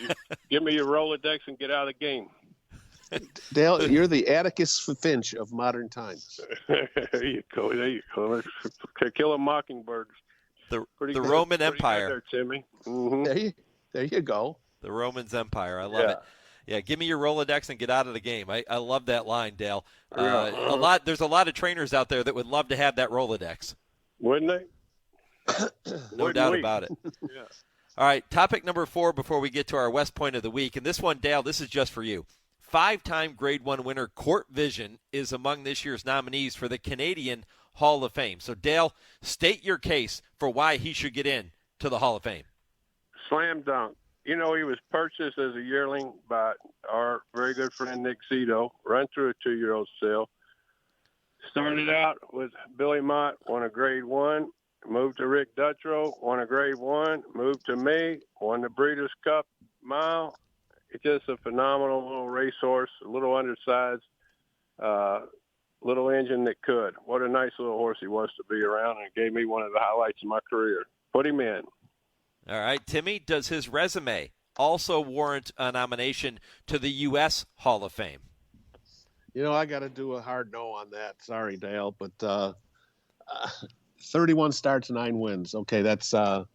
give me your Rolodex and get out of the game. Dale, you're the Atticus Finch of modern times. There you go. Kill a Mockingbird. The Roman Empire. There, Timmy. Mm-hmm. There you go. The Romans Empire. I love it. Yeah, give me your Rolodex and get out of the game. I love that line, Dale. There's a lot of trainers out there that would love to have that Rolodex. Wouldn't they? No doubt about it. Yeah. All right, topic number 4 before we get to our West Point of the Week. And this one, Dale, this is just for you. 5-time Grade 1 winner Court Vision is among this year's nominees for the Canadian Hall of Fame. So, Dale, state your case for why he should get in to the Hall of Fame. Slam dunk. He was purchased as a yearling by our very good friend Nick Zito, run through a 2-year-old sale. Started out with Billy Mott, won a Grade 1, moved to Rick Dutrow, won a Grade 1, moved to me, won the Breeders' Cup Mile. It's just a phenomenal little racehorse, a little undersized, little engine that could. What a nice little horse he was to be around, and it gave me one of the highlights of my career. Put him in. All right, Timmy, does his resume also warrant a nomination to the U.S. Hall of Fame? I got to do a hard no on that. Sorry, Dale, but 31 starts, 9 wins. Okay, that's a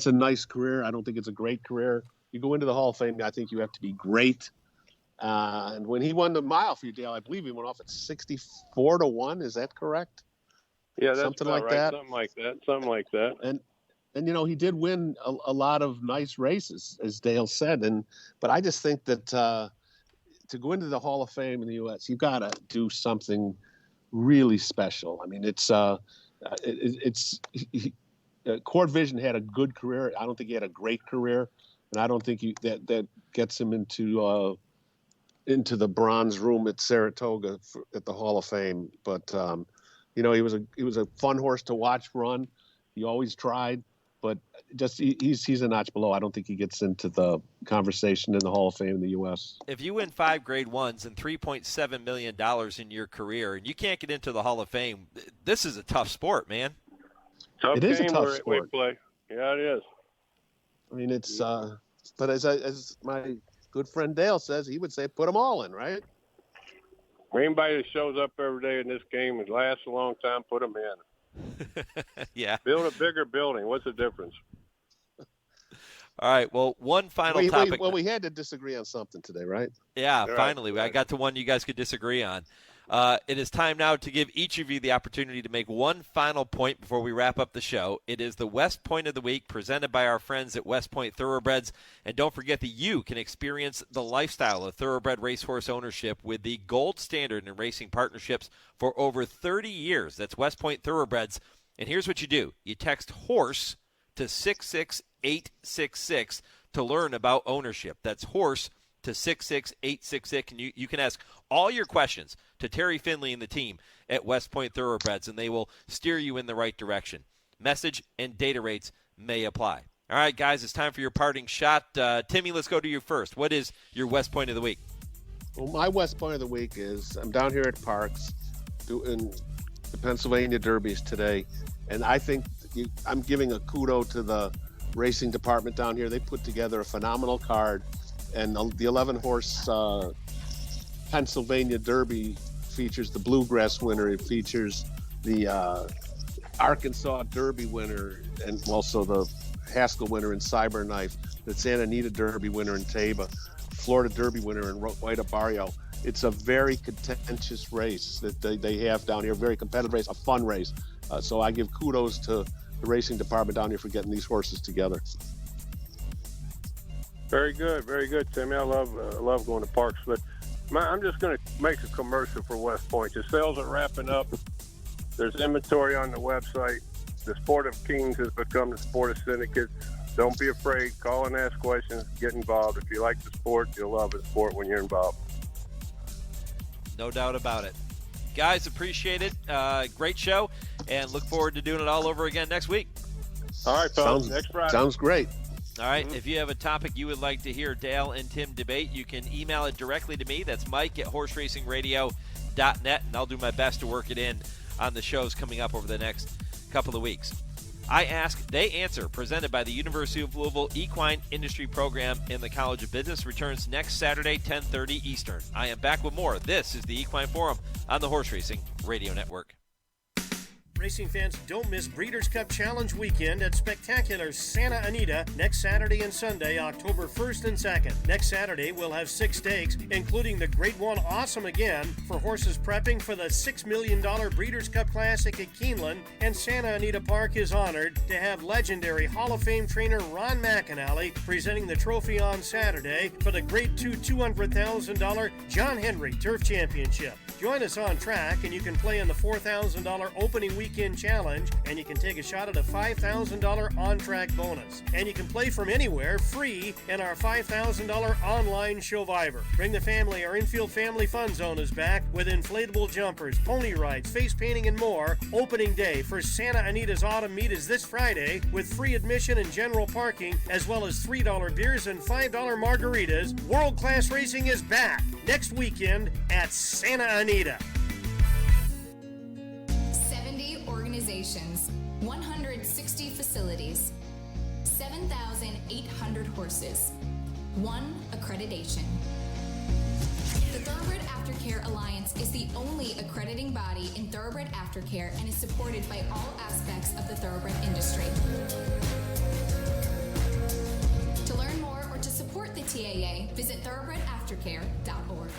nice career. I don't think it's a great career. You go into the Hall of Fame, I think you have to be great. And when he won the mile for you, Dale, I believe he went off at 64-1. Is that correct? Yeah, that's something like right. that. Something like that. And he did win a lot of nice races, as Dale said. But I just think that to go into the Hall of Fame in the U.S., you got to do something really special. I mean, Court Vision had a good career. I don't think he had a great career, and I don't think that gets him into the bronze room at Saratoga at the Hall of Fame. But he was a fun horse to watch run. He always tried, but just he's a notch below. I don't think he gets into the conversation in the Hall of Fame in the U.S. If you win 5 Grade 1s and $3.7 million in your career and you can't get into the Hall of Fame, this is a tough sport, man. Tough it is game a tough sport. We play. Yeah, it is. I mean, it's but as my good friend Dale says, he would say put them all in, right? Anybody that shows up every day in this game and lasts a long time, put them in. Yeah. Build a bigger building. What's the difference? All right. Well, one final topic. Well, we had to disagree on something today, right? Yeah, finally. I got to one you guys could disagree on. It is time now to give each of you the opportunity to make one final point before we wrap up the show. It is the West Point of the Week presented by our friends at West Point Thoroughbreds. And don't forget that you can experience the lifestyle of thoroughbred racehorse ownership with the gold standard in racing partnerships for over 30 years. That's West Point Thoroughbreds. And here's what you do. You text HORSE to 66866 to learn about ownership. That's HORSE to 66866, and you can ask all your questions to Terry Finley and the team at West Point Thoroughbreds, and they will steer you in the right direction. Message and data rates may apply. All right, guys, it's time for your parting shot. Timmy, let's go to you first. What is your West Point of the week? Well, my West Point of the week is I'm down here at Parks doing the Pennsylvania Derbies today, and I think I'm giving a kudo to the racing department down here. They put together a phenomenal card, and the 11-horse Pennsylvania Derby features the Bluegrass winner. It features the Arkansas Derby winner, and also the Haskell winner in Cyberknife, the Santa Anita Derby winner in Taba, Florida Derby winner in White Barrio. It's a very contentious race that they have down here, very competitive race, a fun race. So I give kudos to the racing department down here for getting these horses together. Very good, Timmy. I love going to Parks, but I'm just going to make a commercial for West Point. The sales are wrapping up. There's inventory on the website. The sport of kings has become the sport of syndicates. Don't be afraid. Call and ask questions. Get involved. If you like the sport, you'll love the sport when you're involved. No doubt about it. Guys, appreciate it. Great show, and look forward to doing it all over again next week. All right, fellas. Next Friday. Sounds great. All right. If you have a topic you would like to hear Dale and Tim debate, you can email it directly to me. That's Mike at horseracingradio.net, and I'll do my best to work it in on the shows coming up over the next couple of weeks. I Ask, They Answer, presented by the University of Louisville Equine Industry Program in the College of Business, returns next Saturday, 10:30 Eastern. I am back with more. This is the Equine Forum on the Horse Racing Radio Network. Racing fans, don't miss Breeders' Cup Challenge weekend at spectacular Santa Anita next Saturday and Sunday, October 1st and 2nd. Next Saturday, we'll have 6 stakes, including the Grade 1 Awesome Again for horses prepping for the $6 million Breeders' Cup Classic at Keeneland, and Santa Anita Park is honored to have legendary Hall of Fame trainer Ron McAnally presenting the trophy on Saturday for the Grade 2 $200,000 John Henry Turf Championship. Join us on track, and you can play in the $4,000 opening weekend challenge, and you can take a shot at a $5,000 on-track bonus. And you can play from anywhere, free, in our $5,000 online Showviver. Bring the family. Our infield family fun zone is back with inflatable jumpers, pony rides, face painting, and more. Opening day for Santa Anita's Autumn Meet is this Friday with free admission and general parking, as well as $3 beers and $5 margaritas. World-class racing is back next weekend at Santa Anita. 70 organizations, 160 facilities, 7,800 horses, 1 accreditation. The Thoroughbred Aftercare Alliance is the only accrediting body in thoroughbred aftercare and is supported by all aspects of the thoroughbred industry. To learn more or to support the TAA, visit thoroughbredaftercare.org.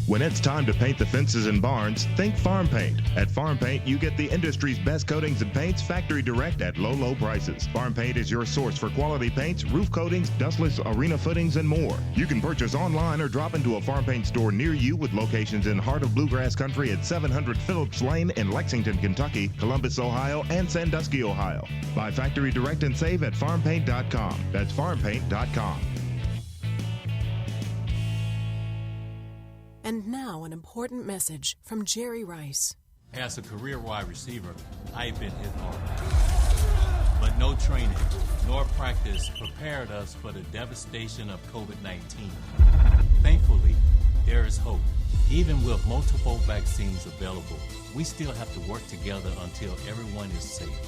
When it's time to paint the fences and barns, think Farm Paint. At Farm Paint, you get the industry's best coatings and paints factory direct at low, low prices. Farm Paint is your source for quality paints, roof coatings, dustless arena footings, and more. You can purchase online or drop into a Farm Paint store near you with locations in Heart of Bluegrass Country at 700 Phillips Lane in Lexington, Kentucky, Columbus, Ohio, and Sandusky, Ohio. Buy factory direct and save at farmpaint.com. That's farmpaint.com. And now an important message from Jerry Rice. As a career wide receiver, I've been hit hard. But no training nor practice prepared us for the devastation of COVID-19. Thankfully, there is hope. Even with multiple vaccines available, we still have to work together until everyone is safe.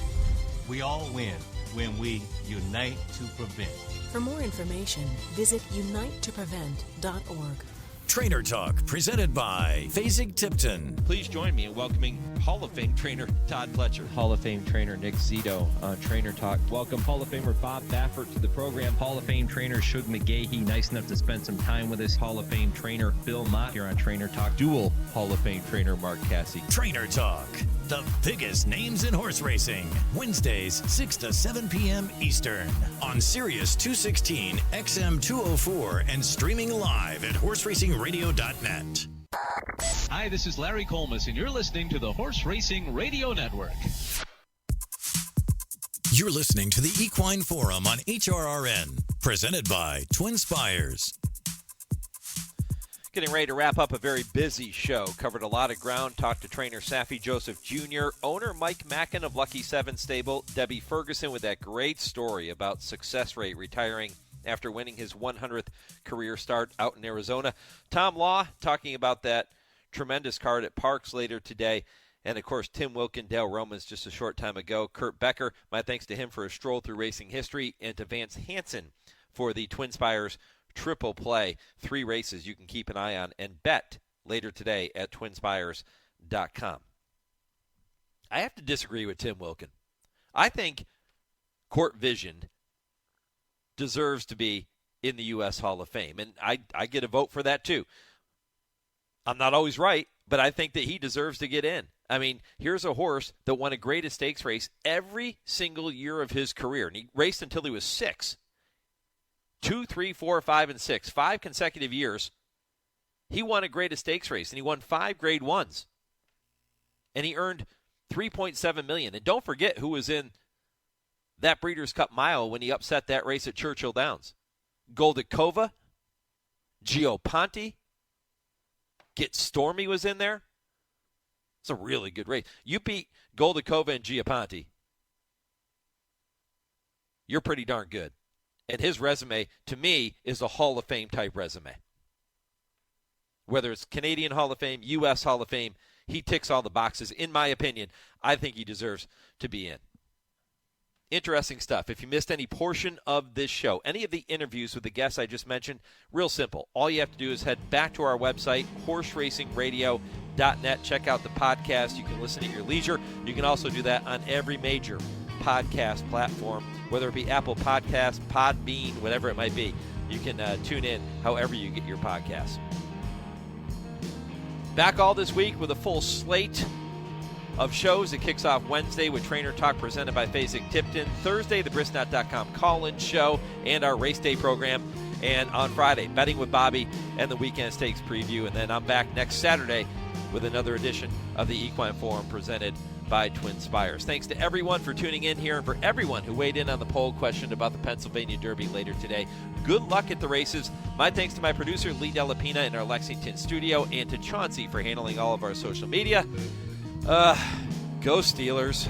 We all win when we unite to prevent. For more information, visit unitetoprevent.org. Trainer Talk, presented by Fasig-Tipton. Please join me in welcoming Hall of Fame trainer Todd Pletcher. Hall of Fame trainer Nick Zito on Trainer Talk. Welcome Hall of Famer Bob Baffert to the program. Hall of Fame trainer Shug McGahee, nice enough to spend some time with us. Hall of Fame trainer Bill Mott here on Trainer Talk. Dual Hall of Fame trainer Mark Cassie. Trainer Talk, the biggest names in horse racing. Wednesdays, 6 to 7 p.m. Eastern on Sirius 216, XM 204, and streaming live at horseracingradio.net. Hi, this is Larry Colmus, and you're listening to the Horse Racing Radio Network. You're listening to the Equine Forum on HRRN, presented by TwinSpires. Getting ready to wrap up a very busy show. Covered a lot of ground. Talked to trainer Saffie Joseph Jr., owner Mike Mackin of Lucky 7 Stable, Debi Ferguson with that great story about success rate retiring after winning his 100th career start out in Arizona. Tom Law talking about that tremendous card at Parks later today. And, of course, Tim Wilkin, Dale Romans just a short time ago. Kurt Becker, my thanks to him for a stroll through racing history, and to Vance Hanson for the TwinSpires Triple play. 3 races you can keep an eye on and bet later today at TwinSpires.com. I have to disagree with Tim Wilkin. I think Court Vision deserves to be in the U.S. Hall of Fame, and I get a vote for that too. I'm not always right, but I think that he deserves to get in. I mean, here's a horse that won a greatest stakes race every single year of his career, and he raced until he was 6. 2, 3, 4, 5, and 6. 5 consecutive years. He won a greatest stakes race, and he won 5 Grade 1s. And he earned $3.7 million. And don't forget who was in that Breeders' Cup Mile when he upset that race at Churchill Downs. Goldikova, Gioponte, Get Stormy was in there. It's a really good race. You beat Goldikova and Gioponte, you're pretty darn good. And his resume, to me, is a Hall of Fame type resume. Whether it's Canadian Hall of Fame, U.S. Hall of Fame, he ticks all the boxes. In my opinion, I think he deserves to be in. Interesting stuff. If you missed any portion of this show, any of the interviews with the guests I just mentioned, real simple. All you have to do is head back to our website, horseracingradio.net. Check out the podcast. You can listen at your leisure. You can also do that on every major podcast platform, whether it be Apple Podcasts, Podbean, whatever it might be. You can tune in however you get your podcasts. Back all this week with a full slate of shows. It kicks off Wednesday with Trainer Talk presented by Fasig-Tipton. Thursday, the Brisnet.com call-in show and our race day program. And on Friday, Betting with Bobby and the Weekend Stakes preview. And then I'm back next Saturday with another edition of the Equine Forum presented by TwinSpires. Thanks to everyone for tuning in here and for everyone who weighed in on the poll question about the Pennsylvania Derby later today. Good luck at the races. My thanks to my producer, Lee Delapina, in our Lexington studio, and to Chauncey for handling all of our social media. Go Steelers.